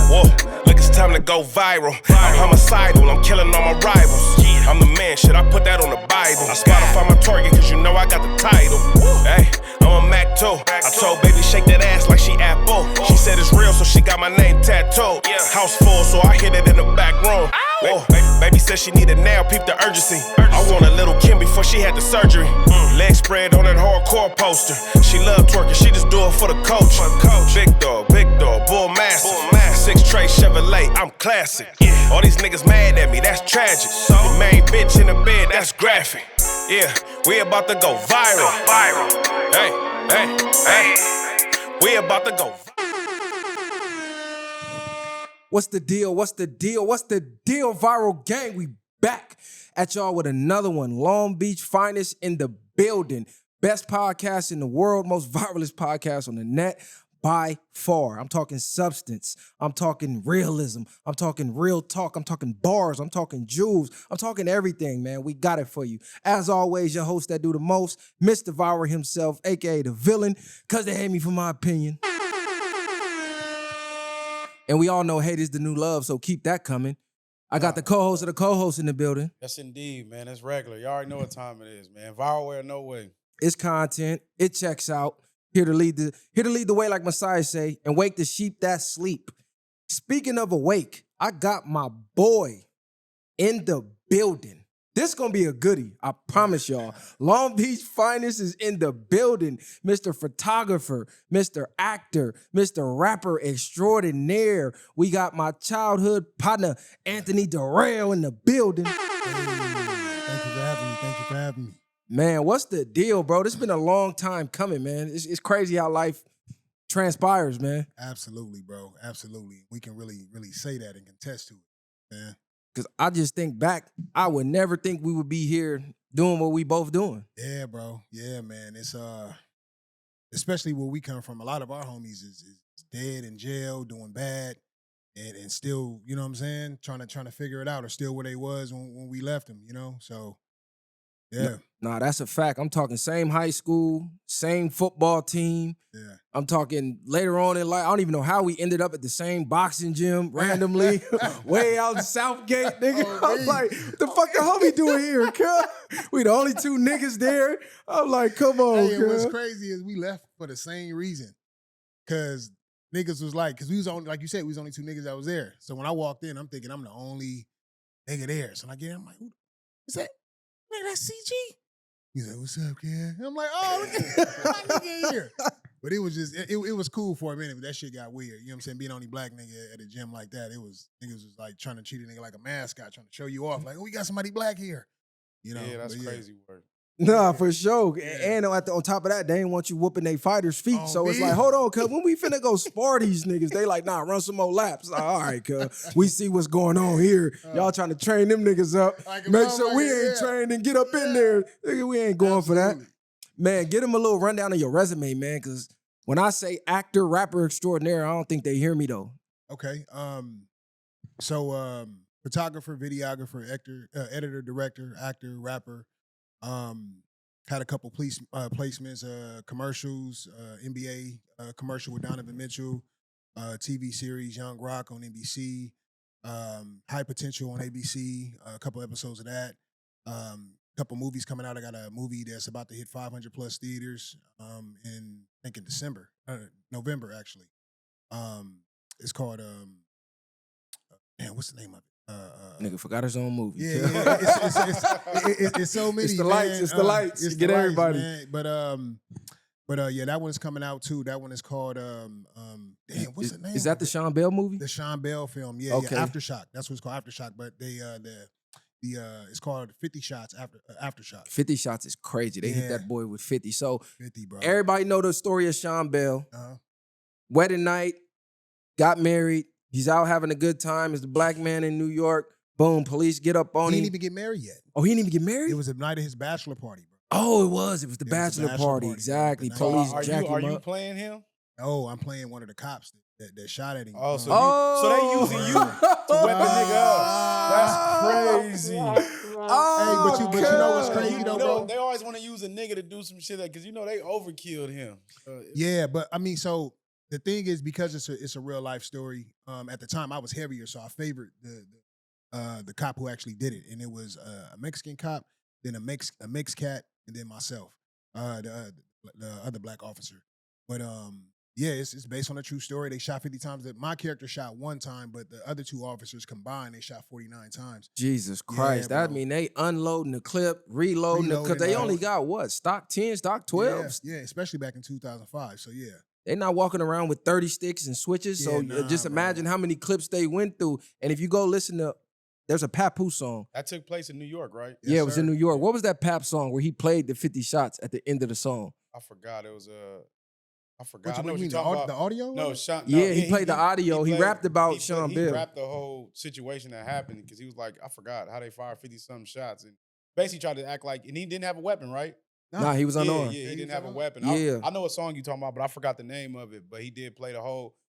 Whoa, look, it's time to go viral. I'm homicidal, I'm killing all my rivals. I'm the man, shit, I put that on the Bible. I Spotify my target, cause you know I got the title. Hey, I'm a Mac 2. I told baby shake that ass like she Apple. She said it's real, so she got my name tattooed. House full, so I hit it in the back room. Whoa, baby said she needed now, peep the urgency. I want a little Kim before she had the surgery. Leg spread on that hardcore poster. She love twerking, she just do it for the coach. Big dog, bull massive. 6 tray Chevrolet, I'm classic. All these niggas mad at me, that's tragic. The main bitch in the bed, that's graphic. Yeah, we about to go viral. Hey, we about to go viral. What's the deal? What's the deal? What's the deal, Viral Gang? We back at y'all with another one. Long Beach finest in the building. Best podcast in the world, most viralist podcast on the net by far. I'm talking substance. I'm talking realism. I'm talking real talk. I'm talking bars. I'm talking jewels. I'm talking everything, man. We got it for you. As always, your host that do the most, Mr. Viral himself, aka the villain, because they hate me for my opinion. And we all know hate is the new love, so keep that coming. I got the co-host of the co-host in the building. Yes, indeed, man. That's regular. You already know what time it is, man. Viral way or no way. It's content. It checks out. Here to lead the way, like Messiah say, and wake the sheep that sleep. Speaking of awake, I got my boy in the building. This gonna be a goodie, I promise y'all. Long Beach finest is in the building. Mr. Photographer, Mr. Actor, Mr. Rapper Extraordinaire. We got my childhood partner, Anthony Durrell, in the building. Thank you for having me. Man, what's the deal, bro? This has been a long time coming, man. It's crazy how life transpires, man. Absolutely, bro. Absolutely. We can really say that and contest to it, man. Because I just think back, I would never think we would be here doing what we both doing. Yeah, bro. Yeah, man. It's especially where we come from. A lot of our homies is dead in jail, doing bad, and still, you know what I'm saying, trying to figure it out, or still where they was when we left them, you know. So, yeah. Nah, that's a fact. I'm talking same high school, same football team. Yeah. I'm talking later on in life. I don't even know how we ended up at the same boxing gym randomly, way out in Southgate, nigga. Oh, I'm like, what the fuck the homie doing here, cuz? We the only 2 niggas there. I'm like, come on, Hey, and what's cuz. crazy is we left for the same reason. Cause niggas was like, cause we was only, like you said, we was only 2 niggas that was there. So when I walked in, I'm thinking I'm the only nigga there. So when I get in, I'm like, who is that? Man, that's CG. He's like, what's up, kid? I'm like, oh, look at my nigga here. But it was just, it was cool for a minute, but that shit got weird. You know what I'm saying? Being the only black nigga at a gym like that, niggas was like trying to treat a nigga like a mascot, trying to show you off. Like, oh, we got somebody black here. You know? Yeah, that's crazy work. Nah, for sure. Yeah. And on top of that, they ain't want you whooping their fighters' feet. Oh, So it's man. like, hold on, cuz when we finna go spar these niggas, they like, nah, run some more laps. Like, all right, cuz we see what's going on here. Y'all trying to train them niggas up. Like a Make sure we motherfucker, ain't yeah. trained and get up in there. Nigga, we ain't going for that. Absolutely. Man, get them a little rundown of your resume, man, because when I say actor, rapper extraordinaire, I don't think they hear me, though. Okay. So photographer, videographer, editor, director, actor, rapper. Had a couple placements, commercials, NBA commercial with Donovan Mitchell, TV series Young Rock on NBC, High Potential on ABC, a couple episodes of that. Couple movies coming out. I got a movie that's about to hit 500 plus theaters in November actually. It's called what's the name of it? Nigga forgot his own movie. Yeah, it's so many. It's the lights. man. It's the lights. It's Get the lights, everybody. man. But yeah, that one's coming out too. That one is called damn, what's the name? Is that of the it? Sean Bell movie? The Sean Bell film? Yeah, Okay. yeah. Aftershock. That's what it's called, Aftershock. But they it's called 50 Shots Aftershock. 50 Shots is crazy. They hit Yeah. that boy with 50. So 50, bro. everybody know the story of Sean Bell. Uh-huh. Wedding night, got married. He's out having a good time. He's the black man in New York. Boom, police get up on He him. didn't even get married yet. Oh, he didn't even get married? It was the night of his bachelor party, bro. Oh, it was. It was the It was the bachelor bachelor party. party. Exactly. So Police are jack you him up. playing him? Oh, I'm playing one of the cops that shot at him. Oh, so Oh. so they using you to wet the nigga up. That's crazy. Oh, Hey, but you know what's God. crazy though, bro? They always want to use a nigga to do some shit because they overkilled him. Yeah, but I mean, so the thing is, because it's a real life story. At the time I was heavier, so I favored the cop who actually did it, and it was a Mexican cop, then a mix cat, and then myself, the other black officer. But yeah, it's based on a true story. They shot 50 times. My character shot 1 time, but the other 2 officers combined, they shot 49 times. Jesus Christ. Yeah, That bro. mean they unloading the clip, reloading the, because Reloading they all. only got what? Stock 10, stock 12s? Yeah, especially back in 2005. So yeah. They not walking around with 30 sticks and switches. So Yeah, nah, just bro. imagine how many clips they went through. And if you go listen to, there's a Papoose song. That took place in New York, right? Yes, yeah, it was in sir. New York. What was that Pap song where he played the 50 shots at the end of the song? I forgot. It was I forgot. What I know you what mean, you're talking about. the audio? No, Sean. Yeah, he played the audio. He rapped about Sean Bill. He rapped the whole situation that happened because he was like, I forgot how they fired 50-something shots and basically tried to act like, and he didn't have a weapon, right? Nah, he was unarmed. Yeah, he he didn't was have a unarmed. weapon. Yeah. I know what song you talking about, but I forgot the name of it. But he did play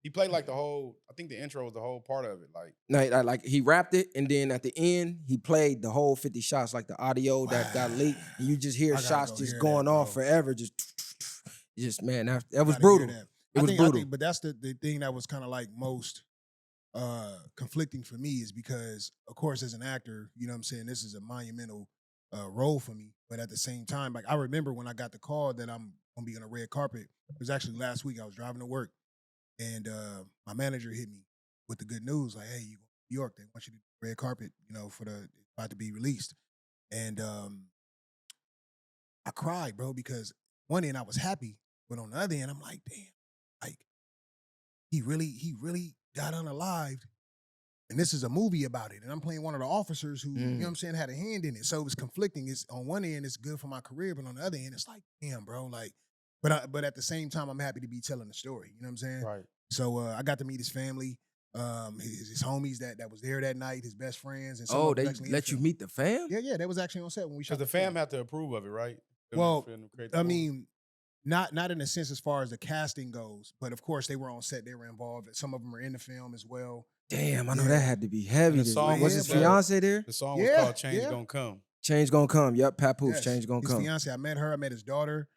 he played like the whole, I think the intro was the whole part of it. Like, No, like he rapped it, and then at the end, he played the whole 50 shots, like the audio that got leaked. And you just hear I gotta shots go just hear going that, off bro. forever. Just man, that was Gotta hear brutal. that. It was brutal. I think, but that's the thing that was kind of like most conflicting for me is because, of course, as an actor, you know what I'm saying, this is a monumental role for me. But at the same time, like I remember when I got the call that I'm gonna be on a red carpet. It was actually last week. I was driving to work, and my manager hit me with the good news, like, "Hey, you go to New York? They want you to do the red carpet, you know, for the about to be released." And I cried, bro, because one end I was happy, but on the other end, I'm like, damn, like he really got unalived. And this is a movie about it. And I'm playing one of the officers who, you know what I'm saying, had a hand in it. So it was conflicting. It's on one end, it's good for my career, but on the other end, it's like, damn, bro, like, but at the same time, I'm happy to be telling the story. You know what I'm saying? right. So I got to meet his family, his homies that was there that night, his best friends, and some Oh, of them they actually in let the you film. meet the fam? Yeah, they was actually on set when we shot Because the fam had to approve of it, right? Well, I I mean, not in a sense as far as the casting goes, but of course they were on set, they were involved. Some of them are in the film as well. Damn, I know Yeah. that had to be heavy. And the song Was was- his yeah, fiance there? the song was Yeah, called Change yeah. Gonna Come. Change gonna come. Yep, Papoose. Yes, Change gonna his come. fiance, I met her, I met his daughter.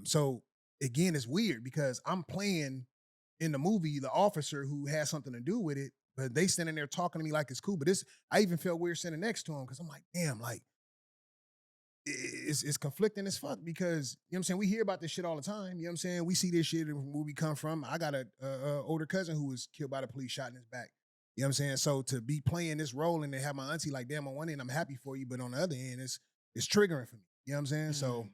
So again, it's weird because I'm playing in the movie the officer who has something to do with it, but they standing there talking to me like it's cool. But I even felt weird sitting next to him because I'm like, damn, like it's conflicting as fuck because, you know what I'm saying, we hear about this shit all the time. You know what I'm saying? We see this shit where we come from. I got a older cousin who was killed by the police, shot in his back. You know what I'm saying? So to be playing this role and to have my auntie like, damn, on one end, I'm happy for you, but on the other end, it's triggering for me. You know what I'm saying? So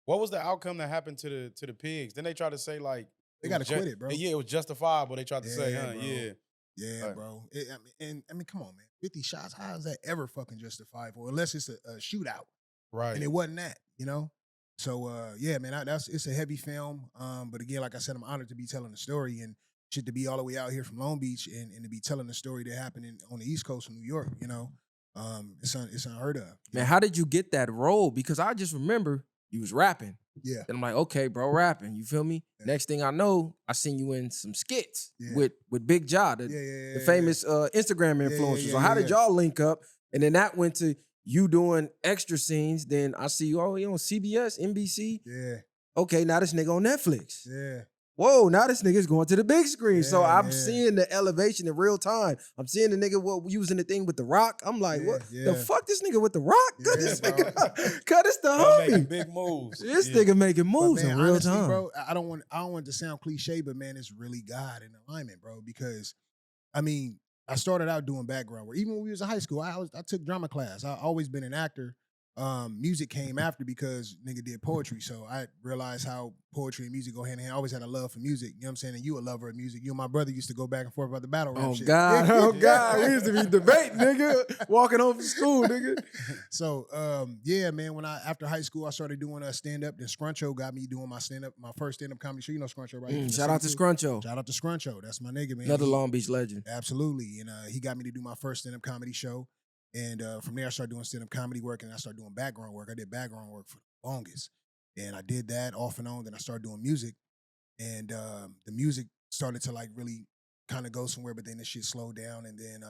What was the outcome that happened to the pigs? Then they tried to say like they it got was to quit it, bro. Yeah, it was justifiable. They tried to say, Yeah, huh? bro. Yeah. Yeah, Right. bro. I mean, come on, man. 50 shots, how is that ever fucking justifiable? Unless it's a shootout. Right. And it wasn't that, you know? So, yeah, man, it's a heavy film. But again, like I said, I'm honored to be telling the story and shit to be all the way out here from Long Beach and to be telling the story that happened on the East Coast of New York, you know? It's unheard of. Man, how did you get that role? Because I just remember you was rapping. Yeah. And I'm like, okay, bro, rapping. You feel me? Yeah. Next thing I know, I seen you in some skits Yeah. with Big Ja, the Yeah. famous Instagram influencer. yeah, So how did yeah. y'all link up? And then that went to you doing extra scenes. Then I see you, you on CBS, NBC. Yeah. Okay, now this nigga on Netflix. Yeah. Whoa, now this nigga's going to the big screen. So Yeah, I'm yeah. seeing the elevation in real time. I'm seeing the nigga using the thing with the rock. I'm like, Yeah, what yeah. the fuck? This nigga with the rock? Yeah, Cut this bro. nigga. Cut this the Y'all making homie. big moves. This Yeah. nigga making But moves man, in real honestly, time. bro, I don't want it to sound cliche, but man, it's really God in alignment, bro. Because I mean, I started out doing background work. Even when we was in high school, I took drama class. I always been an actor. Music came after because nigga did poetry. So I realized how poetry and music go hand in hand. I always had a love for music. You know what I'm saying? And you a lover of music. You and my brother used to go back and forth about the battle rap Oh shit. God, oh God. We used to be debating, nigga. Walking home from school, nigga. So yeah, man, when after high school I started doing a stand-up, then Scruncho got me doing my first stand-up comedy show. You know Scruncho, right? From the Shout out to city, too. Scruncho. Shout out to Scruncho. That's my nigga, man. Another He- Long Beach legend. Absolutely. And he got me to do my first stand-up comedy show. And from there, I started doing stand-up comedy work, and I started doing background work. I did background work for the longest. And I did that off and on. Then I started doing music. And the music started to like really kind of go somewhere, but then the shit slowed down. And then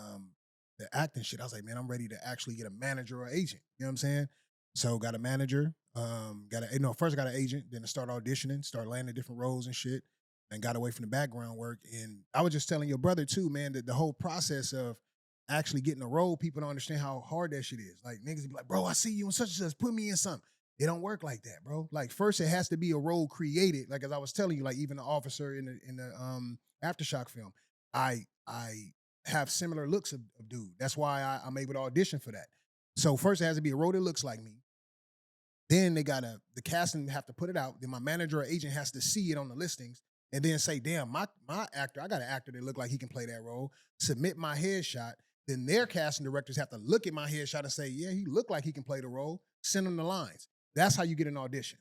the acting shit, I was like, man, I'm ready to actually get a manager or agent. You know what I'm saying? So got a manager, first I got an agent, then I started auditioning, started landing different roles and shit. and got away from the background work. And I was just telling your brother too, man, that the whole process of actually getting a role, people don't understand how hard that shit is. Like niggas be like, bro, I see you in such and such, put me in something. It don't work like that, bro. Like first it has to be a role created. Like as I was telling you, like even the officer in the Aftershock film, I have similar looks of dude. That's why I'm able to audition for that. So first it has to be a role that looks like me. Then the casting have to put it out. Then my manager or agent has to see it on the listings and then say, damn, my actor, I got an actor that look like he can play that role. Submit my headshot. Then their casting directors have to look at my headshot and say, yeah, he looked like he can play the role. Send them the lines. That's how you get an audition.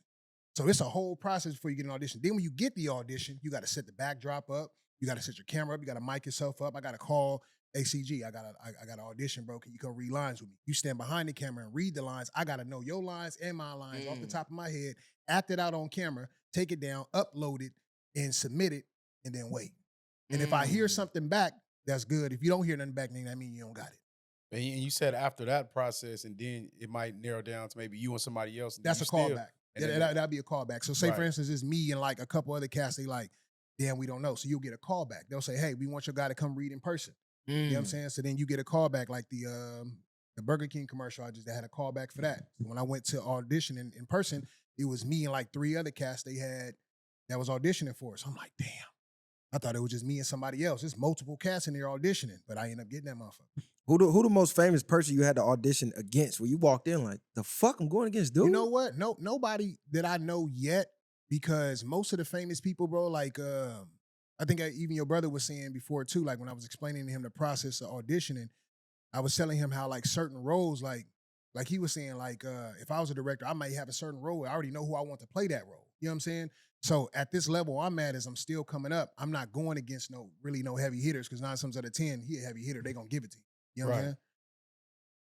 So it's a whole process before you get an audition. Then when you get the audition, you got to set the backdrop up. You got to set your camera up. You got to mic yourself up. I got to call ACG. I got an audition, bro. Can you come read lines with me? You stand behind the camera and read the lines. I got to know your lines and my lines off the top of my head, act it out on camera, take it down, upload it, and submit it, and then wait. And if I hear something back, that's good. If you don't hear nothing back, then that means you don't got it. And you said after that process, and then it might narrow down to maybe you and somebody else. And that's a callback. That'd be a callback. So say, right. for instance, it's me and like a couple other casts. They like, damn, we don't know. So you'll get a callback. They'll say, hey, we want your guy to come read in person. You know what I'm saying? So then you get a callback, like the Burger King commercial. They had a callback for that. So when I went to audition in person, it was me and like 3 other casts they had that was auditioning for us. So I'm like, damn. I thought it was just me and somebody else. There's multiple casts in there auditioning, but I ended up getting that motherfucker. Who the most famous person you had to audition against where you walked in like, the fuck I'm going against, dude? You know what? Nobody that I know yet, because most of the famous people, bro, like I think even your brother was saying before too, like when I was explaining to him the process of auditioning, I was telling him how like certain roles, like he was saying, like if I was a director, I might have a certain role. I already know who I want to play that role. You know what I'm saying? So at this level I'm at, as I'm still coming up, I'm not going against no heavy hitters, because 9 times out of 10, he a heavy hitter, they gonna give it to you. You know what I'm saying?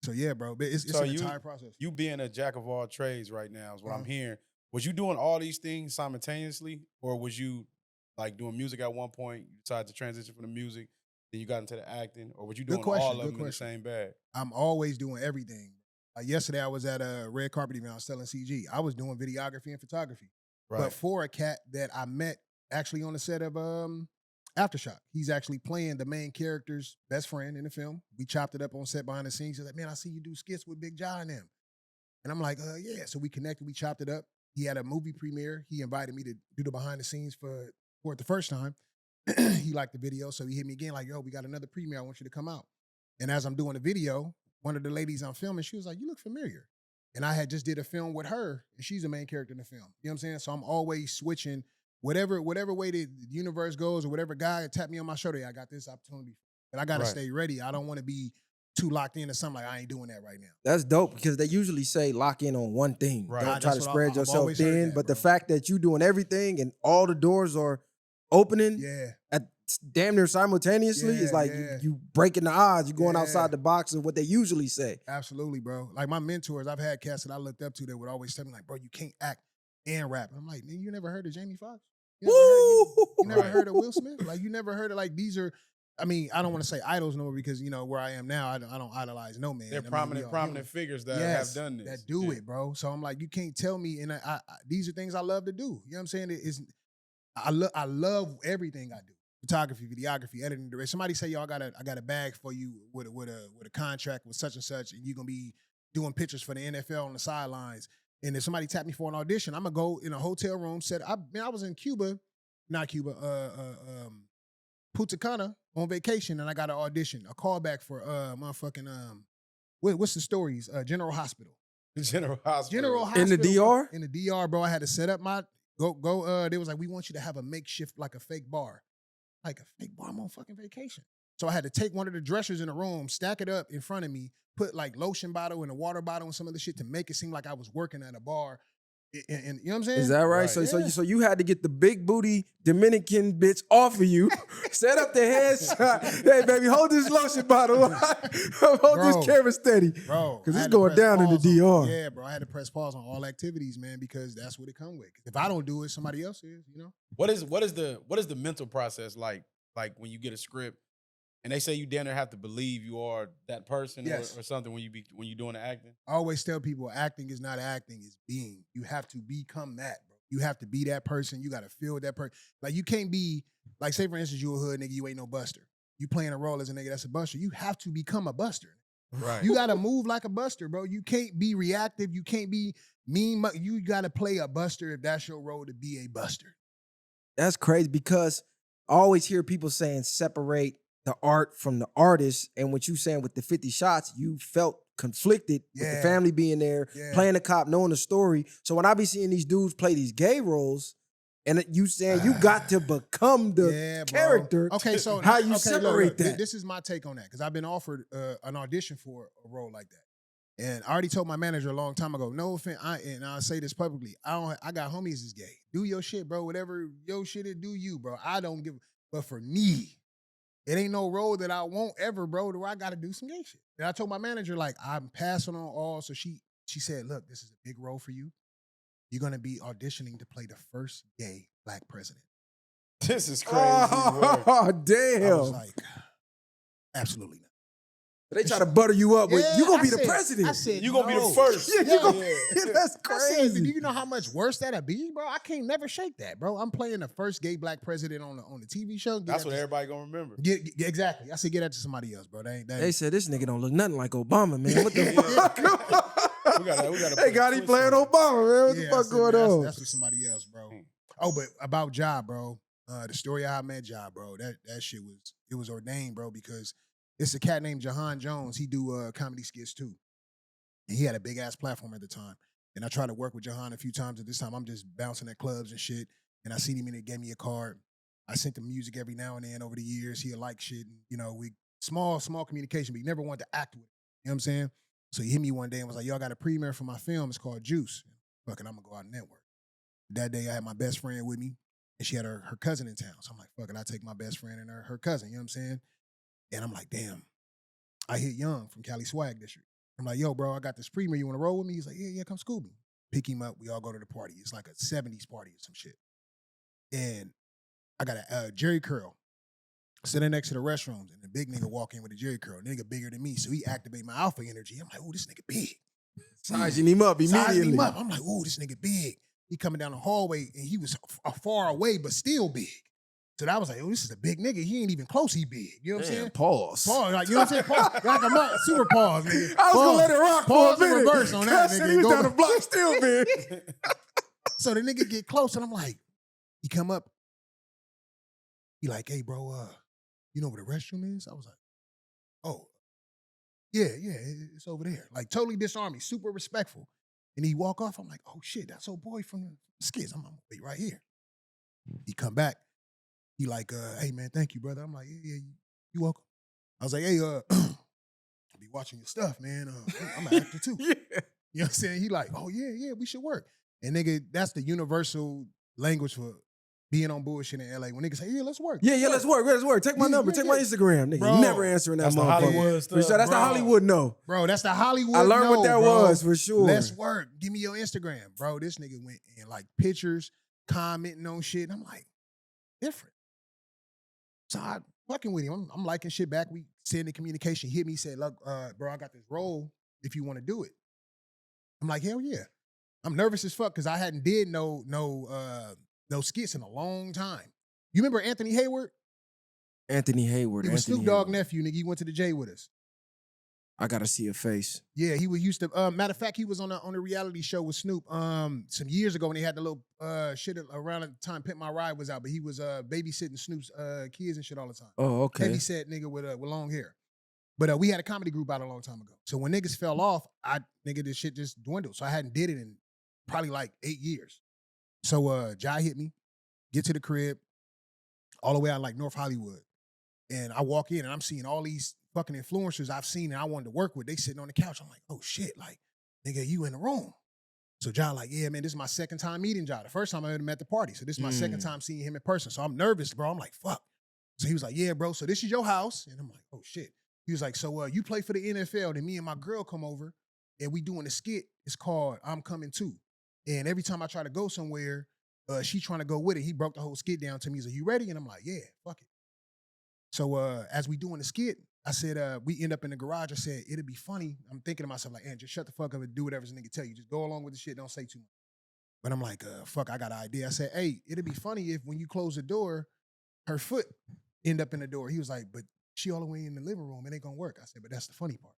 So yeah, bro, but it's an entire process. You being a jack of all trades right now is what I'm hearing. Was you doing all these things simultaneously, or was you like doing music at one point, you decided to transition from the music, then you got into the acting, or was you doing all of them in the same bag? I'm always doing everything. Like yesterday I was at a red carpet event, I was selling CG. I was doing videography and photography. Right. But for a cat that I met actually on the set of Aftershock, he's actually playing the main character's best friend in the film. We chopped it up on set behind the scenes. He's like, man, I see you do skits with Big John and them. And I'm like, yeah. So we connected, we chopped it up. He had a movie premiere. He invited me to do the behind the scenes for it the first time. He liked the video, so he hit me again like, yo, we got another premiere. I want you to come out. And as I'm doing the video, one of the ladies I'm filming, she was like, you look familiar. And I had just did a film with her, and she's the main character in the film. You know what I'm saying? So I'm always switching whatever way the universe goes, or whatever guy tap me on my shoulder, I got this opportunity. But I got to stay ready. I don't want to be too locked into something like I ain't doing that right now. That's dope, because they usually say lock in on one thing. Right. Don't try to spread yourself thin. But the fact that you doing everything and all the doors are opening at damn near simultaneously is like you breaking the odds. You're going outside the box of what they usually say. Absolutely, bro. Like my mentors, I've had cats that I looked up to that would always tell me like, bro, you can't act and rap. And I'm like, man, you never heard of Jamie Foxx? You never heard of Will Smith? Like you never heard of, like, these are, I mean, I don't want to say idols no more, because you know where I am now, I don't idolize no man. They're prominent figures that have done this. That do it, bro. So I'm like, you can't tell me, and I these are things I love to do. You know what I'm saying? I love everything I do. Photography, videography, editing, direction. Somebody say, yo, I got a bag for you with a contract with such and such, and you're gonna be doing pictures for the NFL on the sidelines. And if somebody tapped me for an audition, I'm gonna go in a hotel room. I was in Punta Cana on vacation, and I got an audition, a callback for what's the stories? General Hospital. General Hospital. General Hospital. In the DR? In the DR, bro. I had to set up my they was like, we want you to have a makeshift, like a fake bar. Like a fake bar, I'm on fucking vacation. So I had to take one of the dressers in the room, stack it up in front of me, put like lotion bottle and a water bottle and some of the shit to make it seem like I was working at a bar. And you know what I'm saying? Is that right? So you had to get the big booty Dominican bitch off of you, set up the headshot. Hey, baby, hold this lotion bottle. Hold this camera steady. Bro. Because it's going down in the DR. Yeah, bro. I had to press pause on all activities, man, because that's what it come with. If I don't do it, somebody else is, you know? What is the mental process like when you get a script and they say you damn near have to believe you are that person or something when you doing the acting? I always tell people acting is not acting, it's being. You have to become that, bro. You have to be that person. You got to feel that person. Like, you can't be, like, say, for instance, you a hood nigga, you ain't no buster. You playing a role as a nigga that's a buster. You have to become a buster. Right. You got to move like a buster, bro. You can't be reactive. You can't be mean. You got to play a buster if that's your role, to be a buster. That's crazy because I always hear people saying separate the art from the artist. And what you saying with the 50 shots, you felt conflicted with the family being there, playing the cop, knowing the story. So when I be seeing these dudes play these gay roles, and you saying you got to become the character. Okay, so how you separate that? This is my take on that, because I've been offered an audition for a role like that, and I already told my manager a long time ago. No offense, and I'll say this publicly. I got homies that's gay. Do your shit, bro. Whatever your shit is, do you, bro. I don't give. But for me, it ain't no role that I won't ever, bro, where I got to do some gay shit. And I told my manager, like, I'm passing on all. So she said, look, this is a big role for you. You're going to be auditioning to play the first gay black president. This is crazy. Oh, damn. I was like, absolutely not. They try to butter you up with, you going to be the I president. said, You gonna be the first. Yeah, you gonna, that's I said, do crazy. you know how much worse that'd be, bro? I can't never shake that, bro. I'm playing the first gay black president on the TV show. That's what everybody gonna remember. Exactly. I said, get that to somebody else, bro. They said this nigga don't look nothing like Obama, man. What the fuck? We gotta Hey, God, he playing Obama, man. What the fuck going on? That's for somebody else, bro. Oh, but about Ja, bro. The story how I met Ja, bro. That shit was ordained, bro, because it's a cat named Jahan Jones. He do comedy skits too. And he had a big ass platform at the time. And I tried to work with Jahan a few times. At this time, I'm just bouncing at clubs and shit. And I seen him and he gave me a card. I sent him music every now and then over the years. He'll like shit. And, you know, we small communication, but he never wanted to act with it. You know what I'm saying? So he hit me one day and was like, yo, I got a premiere for my film. It's called Juice. Fucking, I'm gonna go out and network. That day I had my best friend with me, and she had her cousin in town. So I'm like, fuck it, I take my best friend and her cousin, you know what I'm saying? And I'm like, damn, I hit Young from Cali Swag District. I'm like, yo, bro, I got this premiere. You want to roll with me? He's like, yeah, come school me. Pick him up. We all go to the party. It's like a 70s party or some shit. And I got a Jerry curl sitting next to the restrooms, and the big nigga walk in with a Jerry curl. Nigga bigger than me, so he activate my alpha energy. I'm like, ooh, this nigga big. Sizing him up immediately. Sizing him up. I'm like, ooh, this nigga big. He coming down the hallway, and he was far away, but still big. So that was like, oh, this is a big nigga. He ain't even close, he big. You know what I'm saying? Pause. Pause. Like, you know what I'm saying? Pause. Like a super pause, nigga. I was going to let it rock pause for a minute. and reverse on that, nigga. He was down the block still, man. So the nigga get close, and I'm like, he come up. He like, hey, bro, you know where the restroom is? I was like, oh, yeah, it's over there. Like, totally disarm me, super respectful. And he walk off. I'm like, oh, shit, that's old boy from the skits. I'm gonna wait right here. He come back. He like, hey, man, thank you, brother. I'm like, yeah, you welcome. I was like, hey, I'll be watching your stuff, man. I'm an actor, too. Yeah. You know what I'm saying? He like, oh, yeah, we should work. And nigga, that's the universal language for being on bullshit in LA. When niggas say, yeah, let's work. Yeah, let's work. Take my number. Take my Instagram. Nigga, Bro, never answering that that's the motherfucker. Hollywood stuff, That's the bro. Hollywood no. Bro, that's the Hollywood. I learned what no, that bro. was for sure. Let's work. Give me your Instagram. Bro, this nigga went in like pictures, commenting on shit. And I'm like, different. So I fucking with him. I'm liking shit back. We send the communication. He hit me, said, look, bro, I got this role if you want to do it. I'm like, hell yeah. I'm nervous as fuck because I hadn't did no skits in a long time. You remember Anthony Hayward? Anthony Hayward. He was Anthony Snoop Dogg Hayward. nephew, nigga. He went to the J with us. I gotta see a face. Yeah, he was used to. Matter of fact, he was on a reality show with Snoop some years ago when they had the little shit around the time Pimp My Ride was out. But he was babysitting Snoop's kids and shit all the time. Oh, okay. Heavy set nigga with long hair. But we had a comedy group out a long time ago. So when niggas fell off, this shit just dwindled. So I hadn't did it in probably like 8 years. So Jai hit me, get to the crib, all the way out like North Hollywood. And I walk in and I'm seeing all these fucking influencers I've seen and I wanted to work with. They sitting on the couch. I'm like, oh shit, like, nigga, you in the room. So Ja like, yeah, man, this is my second time meeting Ja. The first time I met him at the party. So this is my second time seeing him in person. So I'm nervous, bro. I'm like, fuck. So he was like, yeah, bro, so this is your house. And I'm like, oh shit. He was like, so you play for the NFL. Then me and my girl come over and we doing a skit. It's called I'm Coming Too. And every time I try to go somewhere, she trying to go with it. He broke the whole skit down to me. He's like, you ready? And I'm like, yeah, fuck it. So as we doing the skit, I said, we end up in the garage. I said, it'd be funny. I'm thinking to myself, like, just shut the fuck up and do whatever this nigga tell you. Just go along with the shit. Don't say too much. But I'm like, fuck, I got an idea. I said, hey, it'd be funny if when you close the door, her foot end up in the door. He was like, but she all the way in the living room. It ain't gonna work. I said, but that's the funny part.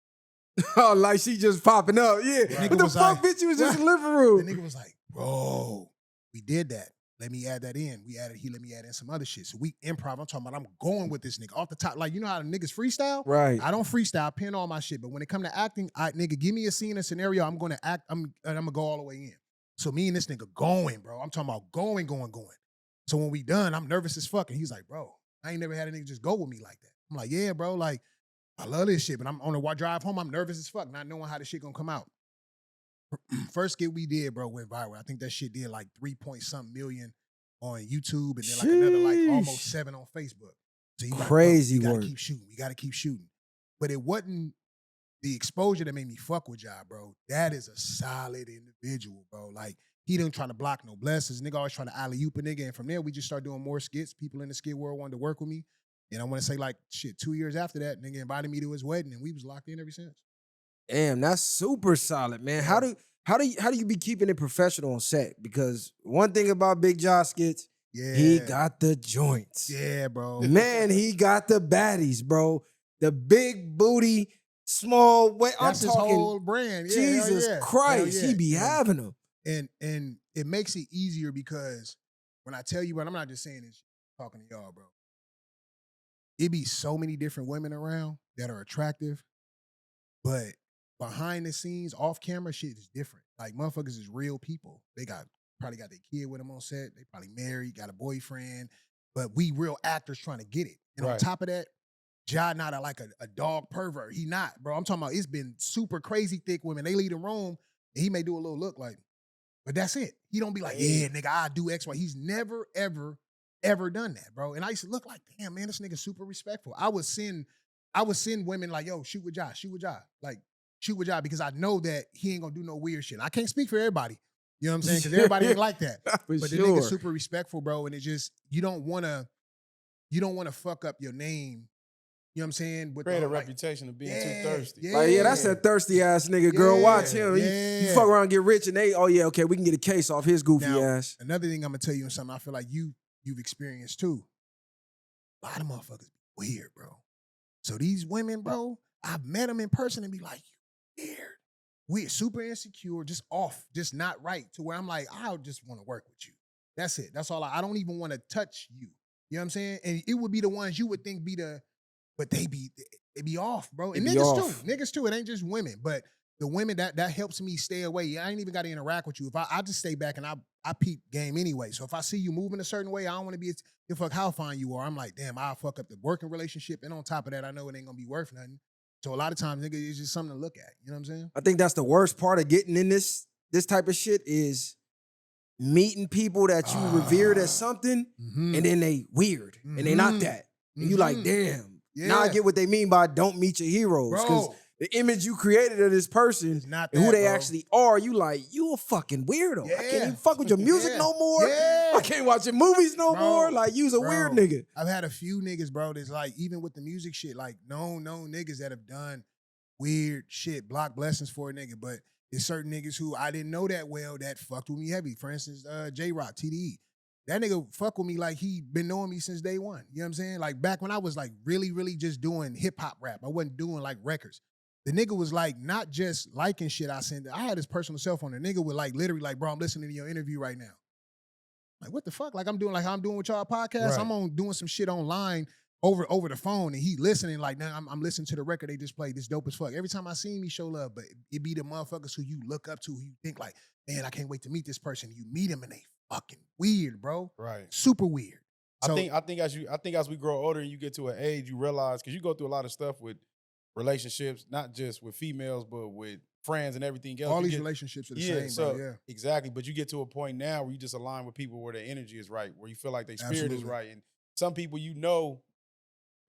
Oh, like she just popping up. Yeah. Right. What the Was fuck, like, bitch? You was just in the living The room. nigga was like, bro, we did that. Let me add that in. He let me add in some other shit. So we improv. I'm talking about I'm going with this nigga off the top. Like, you know how the niggas freestyle? Right. I don't freestyle, I pin all my shit. But when it come to acting, nigga, give me a scene, a scenario, I'm gonna act, and I'm gonna go all the way in. So me and this nigga going, bro. I'm talking about going. So when we done, I'm nervous as fuck. And he's like, bro, I ain't never had a nigga just go with me like that. I'm like, yeah, bro, like, I love this shit, but I'm on the drive home, I'm nervous as fuck, not knowing how this shit gonna come out. First skit we did, bro, went viral. I think that shit did like 3-point-something million on YouTube and then like another like almost 7 on Facebook. So you Crazy gotta work. keep shooting. We gotta keep shooting. But it wasn't the exposure that made me fuck with y'all, bro. That is a solid individual, bro. Like, he didn't try to block no blessings. Nigga always trying to alley-oop a nigga. And from there, we just started doing more skits. People in the skit world wanted to work with me. And I want to say, like, shit, 2 years after that, nigga invited me to his wedding, and we was locked in ever since. Damn, that's super solid, man. Yeah. How do you be keeping it professional on set? Because one thing about Big Josh skits, Yeah. he got the joints. Yeah, bro. Man, he got the baddies, bro. The big booty, small way. That's I'm his talking whole brand. Yeah, hell Jesus yeah. Christ. Hell He be yeah. having them. And it makes it easier because when I tell you, but I'm not just saying this, talking to y'all, bro. It be so many different women around that are attractive, but behind the scenes, off camera, shit is different. Like, motherfuckers is real people. They probably got their kid with them on set. They probably married, got a boyfriend, but we real actors trying to get it. And on Right. top of that, Ja not a dog pervert. He not, bro. I'm talking about it's been super crazy thick women. They leave the room and he may do a little look like, but that's it. He don't be like, yeah, nigga, I do X, Y. He's never, ever done that, bro. And I used to look like, damn, man, this nigga super respectful. I would send women like, yo, shoot with Ja. Like, shoot with Ja because I know that he ain't gonna do no weird shit. I can't speak for everybody. You know what I'm saying? Because everybody ain't like that. For But the sure. nigga's super respectful, bro. And it just, you don't wanna fuck up your name. You know what I'm saying? With Create the, a reputation of being too thirsty. Like, yeah, that's that thirsty ass nigga. Girl, watch him. Yeah. You fuck around and get rich and oh yeah, okay, we can get a case off his goofy Now, ass. Another thing I'm gonna tell you, and something I feel like you've experienced too. A lot of motherfuckers be weird, bro. So these women, bro, I've met them in person and be like, you weird, super insecure, just off, just not right. To where I'm like, I just want to work with you. That's it. That's all. I don't even want to touch you. You know what I'm saying? And it would be the ones you would think be the, but they be off, bro. And niggas too. It ain't just women, but the women that helps me stay away. I ain't even got to interact with you. If I just stay back and I peep game anyway. So if I see you moving a certain way, I don't want to be if fuck how fine you are. I'm like, damn, I'll fuck up the working relationship. And on top of that, I know it ain't gonna be worth nothing. So a lot of times, nigga, it's just something to look at. You know what I'm saying? I think that's the worst part of getting in this type of shit is meeting people that you revered as something, and then they weird, and they not that. And you like, damn. Yeah. Now I get what they mean by don't meet your heroes. Because Bro. the image you created of this person not and who that, they bro. actually are, you like, you a fucking weirdo. I can't Yeah. even fuck with your music Yeah. no more. Yeah. I can't watch your movies no Bro. more. Like, you's a weird Bro, nigga. I've had a few niggas, bro, that's like, even with the music shit, like known niggas that have done weird shit, block blessings for a nigga. But there's certain niggas who I didn't know that well that fucked with me heavy. For instance, J-Rock, TDE. That nigga fuck with me like he been knowing me since day one. You know what I'm saying? Like back when I was like really, really just doing hip hop rap. I wasn't doing like records. The nigga was like not just liking shit I sent. I had his personal cell phone. The nigga would like literally like, bro, I'm listening to your interview right now. Like, what the fuck? Like I'm doing like how I'm doing with y'all podcast. Right. I'm on doing some shit online over the phone and he listening like, now I'm listening to the record they just played. This dope as fuck. Every time I see him, he show love. But it be the motherfuckers who you look up to, who you think like, man, I can't wait to meet this person. You meet him and they fucking weird, bro. Right. Super weird. So, I think as we grow older and you get to an age, you realize because you go through a lot of stuff with relationships, not just with females, but with friends and everything else. all You these get- relationships are the Yeah, same, so bro. Yeah. exactly. But you get to a point now where you just align with people where their energy is right, where you feel like their spirit is Absolutely. right. And some people, you know,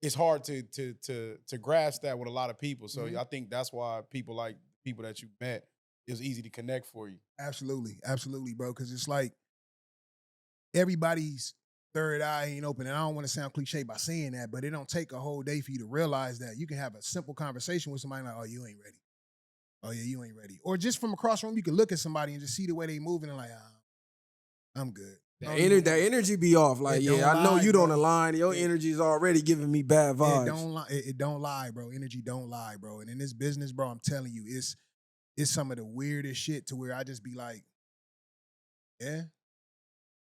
it's hard to grasp that with a lot of people. So Mhm. I think that's why people that you met, it's easy to connect for you. Absolutely. Absolutely, bro. Because it's like everybody's third eye ain't open. And I don't want to sound cliche by saying that, but it don't take a whole day for you to realize that you can have a simple conversation with somebody like, oh, you ain't ready. Oh, yeah, you ain't ready. Or just from across the room, you can look at somebody and just see the way they moving and like, I'm good. That energy be off. Like, yeah, I know you don't align. Your energy is already giving me bad vibes. It don't lie, bro. Energy don't lie, bro. And in this business, bro, I'm telling you, it's some of the weirdest shit to where I just be like, yeah,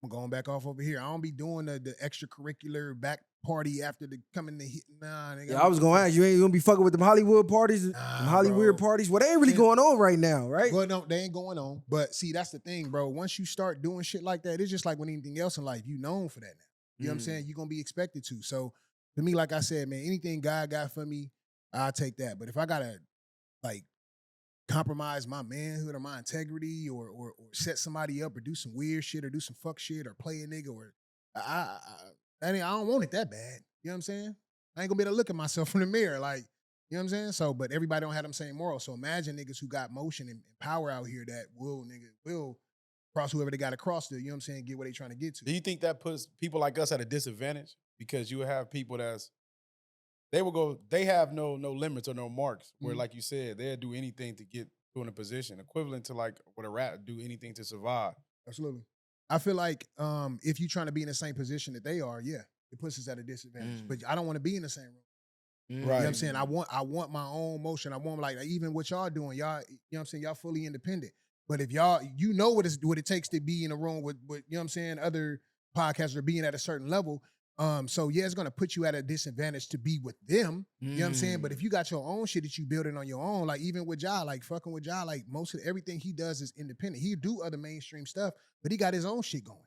I'm going back off over here. I don't be doing the extracurricular back party after the coming to hit. Nah, nigga. Yeah, I was gonna ask you, ain't gonna be fucking with them Hollywood parties, them Hollywood parties. Well, they ain't really going on right now, right? They ain't going on. But see, that's the thing, bro. Once you start doing shit like that, it's just like with anything else in life. You known for that now. You know what I'm saying? You're gonna be expected to. So to me, like I said, man, anything God got for me, I'll take that. But if I gotta like compromise my manhood or my integrity or set somebody up or do some weird shit or do some fuck shit or play a nigga or I don't want it that bad. You know what I'm saying? I ain't gonna be able to look at myself in the mirror like, you know what I'm saying? So, but everybody don't have them same morals. So imagine niggas who got motion and power out here that will cross whoever they got to cross to, you know what I'm saying, get where they trying to get to. Do you think that puts people like us at a disadvantage? Because you have people they have no limits or no marks, where like you said, they'll do anything to get to in a position, equivalent to like what a rat do anything to survive. Absolutely. I feel like if you're trying to be in the same position that they are, yeah, it puts us at a disadvantage. But I don't want to be in the same room. Right. You know what I'm saying? I want my own motion. I want like even what y'all doing, y'all, you know what I'm saying, y'all fully independent. But if y'all, you know what it takes to be in a room with you know what I'm saying, other podcasters are being at a certain level. So yeah, it's gonna put you at a disadvantage to be with them. You know what I'm saying? But if you got your own shit that you building on your own, like even with Ja, like fucking with Ja, like most of everything he does is independent. He do other mainstream stuff, but he got his own shit going.